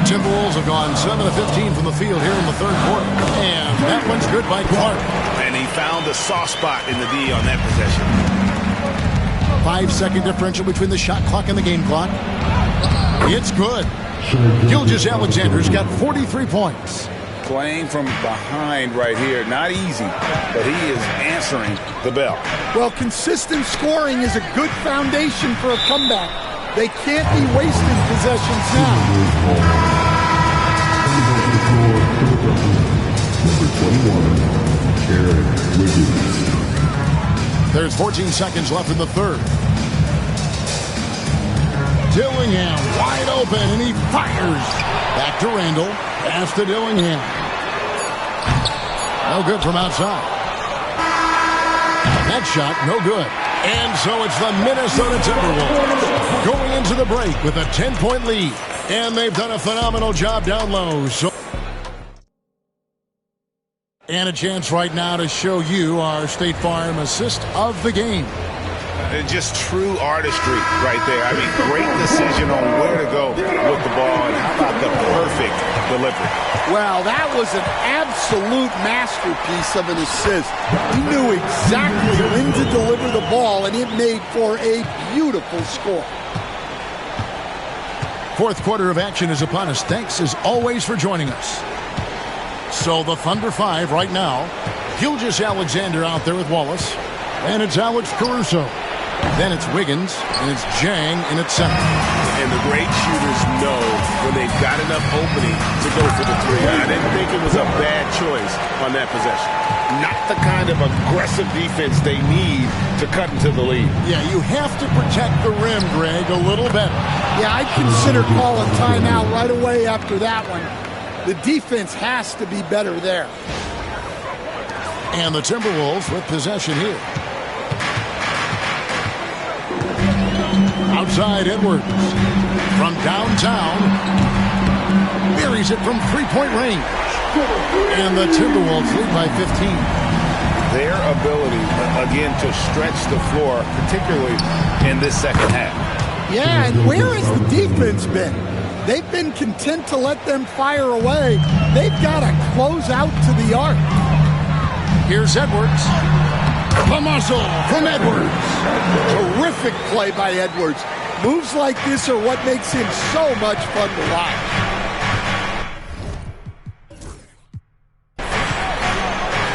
Timberwolves have gone 7 of 15 from the field here in the third quarter. And that one's good by Clark. And he found the soft spot in the D on that possession. 5-second differential between the shot clock and the game clock. It's good. Gilgeous-Alexander's got 43 points. Playing from behind right here. Not easy, but he is answering the bell. Well, consistent scoring is a good foundation for a comeback. They can't be wasting possessions now. There's 14 seconds left in the third. Dillingham wide open, and he fires. Back to Randall. Pass to Dillingham. No good from outside. That shot, no good. And so it's the Minnesota Timberwolves going into the break with a 10-point lead. And they've done a phenomenal job down low. And a chance right now to show you our State Farm assist of the game. Just true artistry right there. I mean, great decision on where to go with the ball. And how about the perfect delivery? Well, that was an absolute masterpiece of an assist. He knew exactly when to deliver the ball, and it made for a beautiful score. Fourth quarter of action is upon us. Thanks, as always, for joining us. So the Thunder 5 right now. Gilgeous-Alexander out there with Wallace. And it's Alex Caruso. Then it's Wiggins, and it's Jang, and it's center. And the great shooters know when they've got enough opening to go for the three. I didn't think it was a bad choice on that possession. Not the kind of aggressive defense they need to cut into the lead. Yeah, you have to protect the rim, Greg, a little better. Yeah, I'd consider calling timeout right away after that one. The defense has to be better there. And the Timberwolves with possession here. Outside Edwards. From downtown. Buries it from three-point range. And the Timberwolves lead by 15. Their ability, again, to stretch the floor, particularly in this second half. Yeah, and where has the defense been? They've been content to let them fire away. They've got to close out to the arc. Here's Edwards. The muzzle from Edwards. Terrific play by Edwards. Moves like this are what makes him so much fun to watch.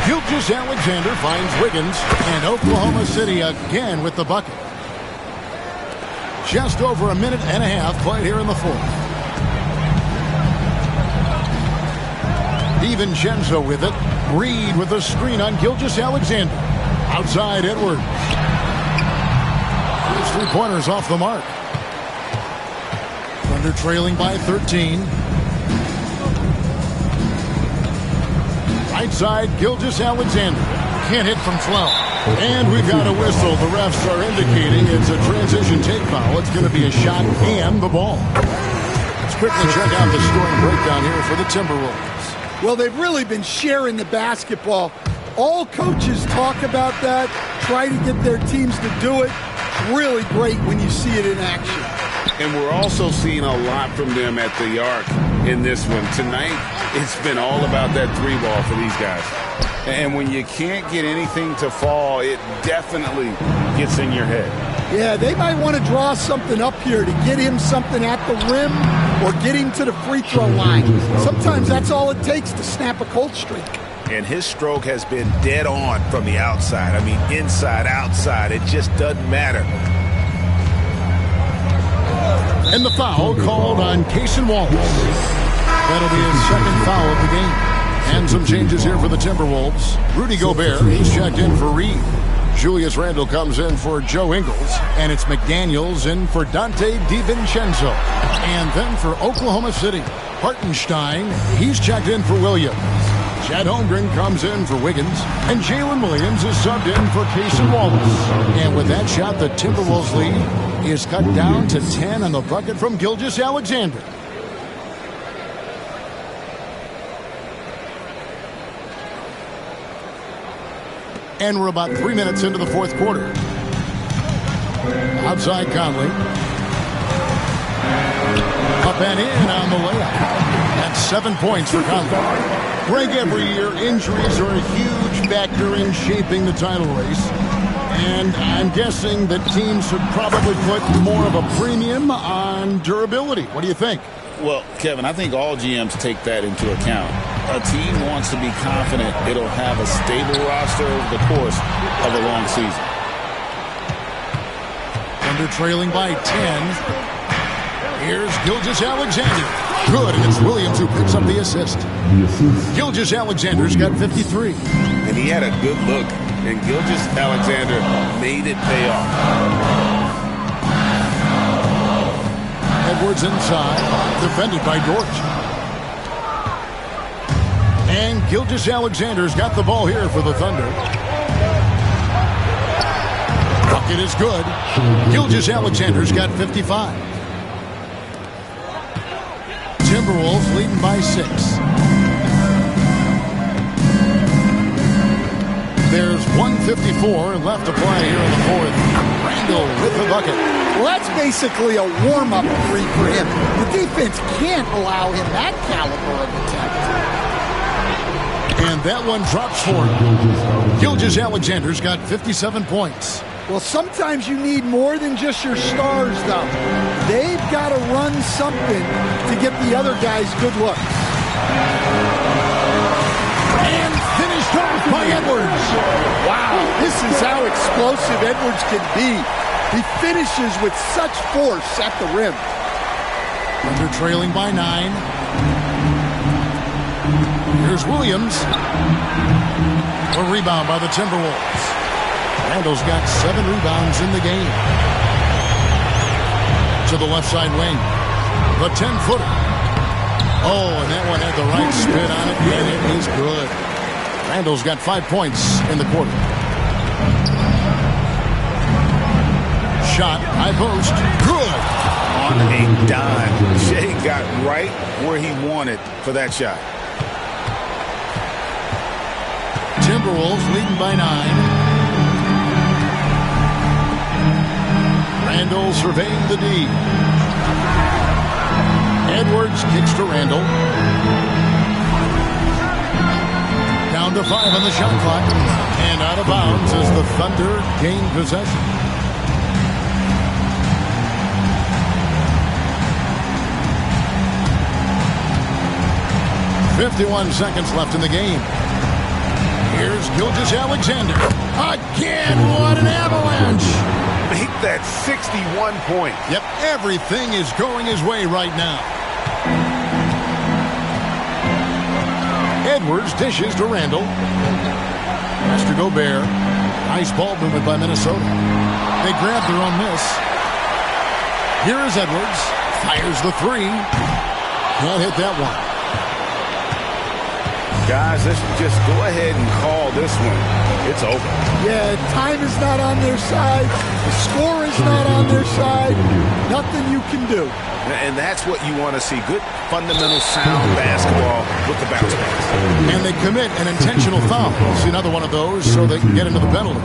Gilgeous-Alexander finds Wiggins, and Oklahoma City again with the bucket. Just over a minute and a half played here in the fourth. DiVincenzo with it. Reed with a screen on Gilgeous-Alexander. Outside Edwards. His three-pointers off the mark. Thunder trailing by 13. Right side, Gilgeous-Alexander. Can't hit from 12. And we've got a whistle. The refs are indicating it's a transition take foul. It's going to be a shot and the ball. Let's quickly check out the scoring breakdown here for the Timberwolves. Well, they've really been sharing the basketball. All coaches talk about that, try to get their teams to do it. It's really great when you see it in action. And we're also seeing a lot from them at the arc in this one. Tonight, it's been all about that three ball for these guys. And when you can't get anything to fall, it definitely gets in your head. Yeah, they might want to draw something up here to get him something at the rim or get him to the free throw line. Sometimes that's all it takes to snap a cold streak. And his stroke has been dead on from the outside. I mean, inside, outside, it just doesn't matter. And the foul called on Cason Wallace. That'll be his second foul of the game. And some changes here for the Timberwolves. Rudy Gobert, he's checked in for Reed. Julius Randle comes in for Joe Ingles. And it's McDaniels in for Dante DiVincenzo. And then for Oklahoma City, Hartenstein, he's checked in for Williams. Chet Holmgren comes in for Wiggins. And Jalen Williams is subbed in for Cason Wallace. And with that shot, the Timberwolves lead is cut down to 10 on the bucket from Gilgeous-Alexander. And we're about 3 minutes into the fourth quarter. Outside Conley. Up and in on the layup. That's 7 points for Conley. Greg, every year, injuries are a huge factor in shaping the title race. And I'm guessing that teams should probably put more of a premium on durability. What do you think? Well, Kevin, I think all GMs take that into account. A team wants to be confident it'll have a stable roster over the course of a long season. Thunder trailing by 10. Here's Gilgeous-Alexander. Good, and it's Williams who picks up the assist. Gilgeous-Alexander's got 53. And he had a good look, and Gilgeous-Alexander made it pay off. Edwards inside, defended by Dort. And Gilgeous-Alexander's got the ball here for the Thunder. Bucket is good. Gilgeous-Alexander's got 55. Timberwolves leading by 6. There's 1:54 left to play here in the fourth. Randle with the bucket. Well, that's basically a warm-up three for him. The defense can't allow him that caliber of attempt. And that one drops for him. Gilgeous-Alexander's got 57 points. Well, sometimes you need more than just your stars, though. They've got to run something to get the other guys good looks. And finished off by Edwards. Wow, this is how explosive Edwards can be. He finishes with such force at the rim. Thunder trailing by 9. Here's Williams. A rebound by the Timberwolves. Randle's got 7 rebounds in the game. To the left side wing. The 10-footer. Oh, and that one had the right spin on it, and it is good. Randle's got 5 points in the quarter. Shot, high post, good. On a dime. Shea got right where he wanted for that shot. Timberwolves leading by 9. Randle surveying the D. Edwards kicks to Randle. Down to 5 on the shot clock. And out of bounds as the Thunder gain possession. .51 seconds left in the game. Here's Gilgeous-Alexander. Again, what an avalanche. Make that 61 point. Yep, everything is going his way right now. Edwards dishes to Randle. Pass to Gobert. Nice ball movement by Minnesota. They grab their own miss. Here is Edwards. Fires the 3. Can't hit that one. Guys, let's just go ahead and call this one. It's over. Yeah, time is not on their side. The score is not on their side. Nothing you can do. And that's what you want to see. Good, fundamental, sound basketball with the bounce pass. And they commit an intentional foul. See another one of those so they can get into the penalty.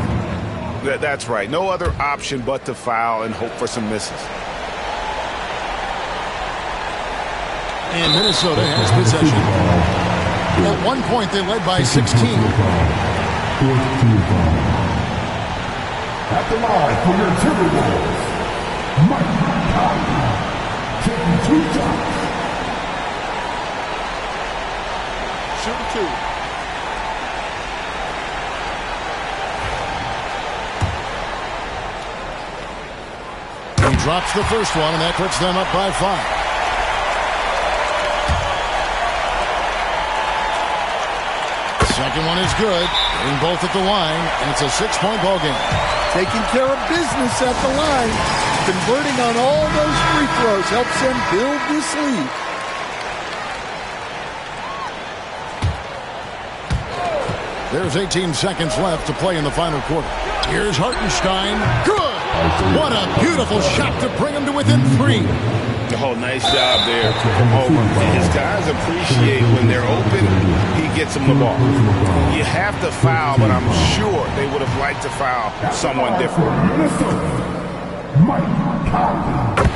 That's right. No other option but to foul and hope for some misses. And Minnesota has possession. At one point, they led by 16. At the line for your Timberwolves, Mike Conley, taking 2 shots. Shoot 2. He drops the first one, and that puts them up by 5. Second one is good. Getting both at the line, and it's a 6-point ball game. Taking care of business at the line. Converting on all those free throws helps them build this lead. There's 18 seconds left to play in the final quarter. Here's Hartenstein. Good! What a beautiful shot to bring him to within 3. Oh, nice job there. Oh, his guys appreciate when they're open, he gets them the ball. You have to foul, but I'm sure they would have liked to foul someone different.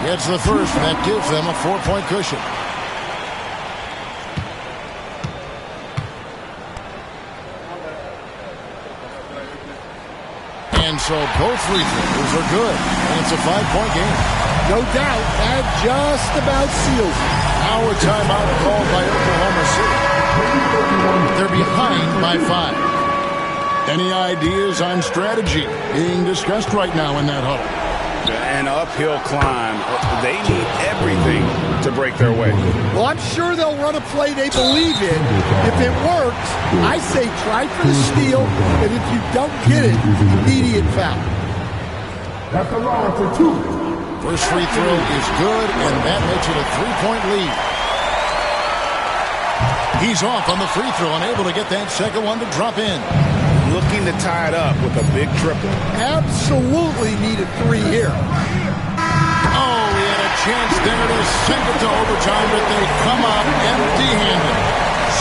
Gets the first, and that gives them a 4-point cushion. And so both free throws are good, and it's a 5-point game. No doubt, that just about seals it. Our timeout called by Oklahoma City. They're behind by 5. Any ideas on strategy being discussed right now in that huddle? An uphill climb. They need everything to break their way. Well, I'm sure they'll run a play they believe in. If it works, I say try for the steal, and if you don't get it, immediate foul. That's the line for 2. First free throw is good, and that makes it a 3-point lead. He's off on the free throw, unable to get that second one to drop in. Looking to tie it up with a big triple. Absolutely need a 3 here. Oh, he had a chance there to send it to overtime, but they come up empty-handed.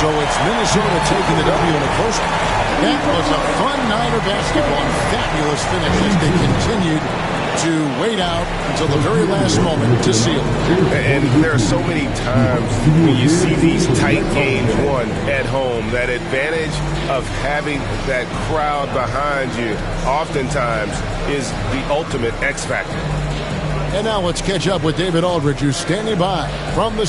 So it's Minnesota taking the W in a close one. That was a fun night of basketball and fabulous finish as they continued to wait out until the very last moment to seal. And there are so many times when you see these tight games won at home, that advantage of having that crowd behind you oftentimes is the ultimate X factor. And now let's catch up with David Aldridge, who's standing by from the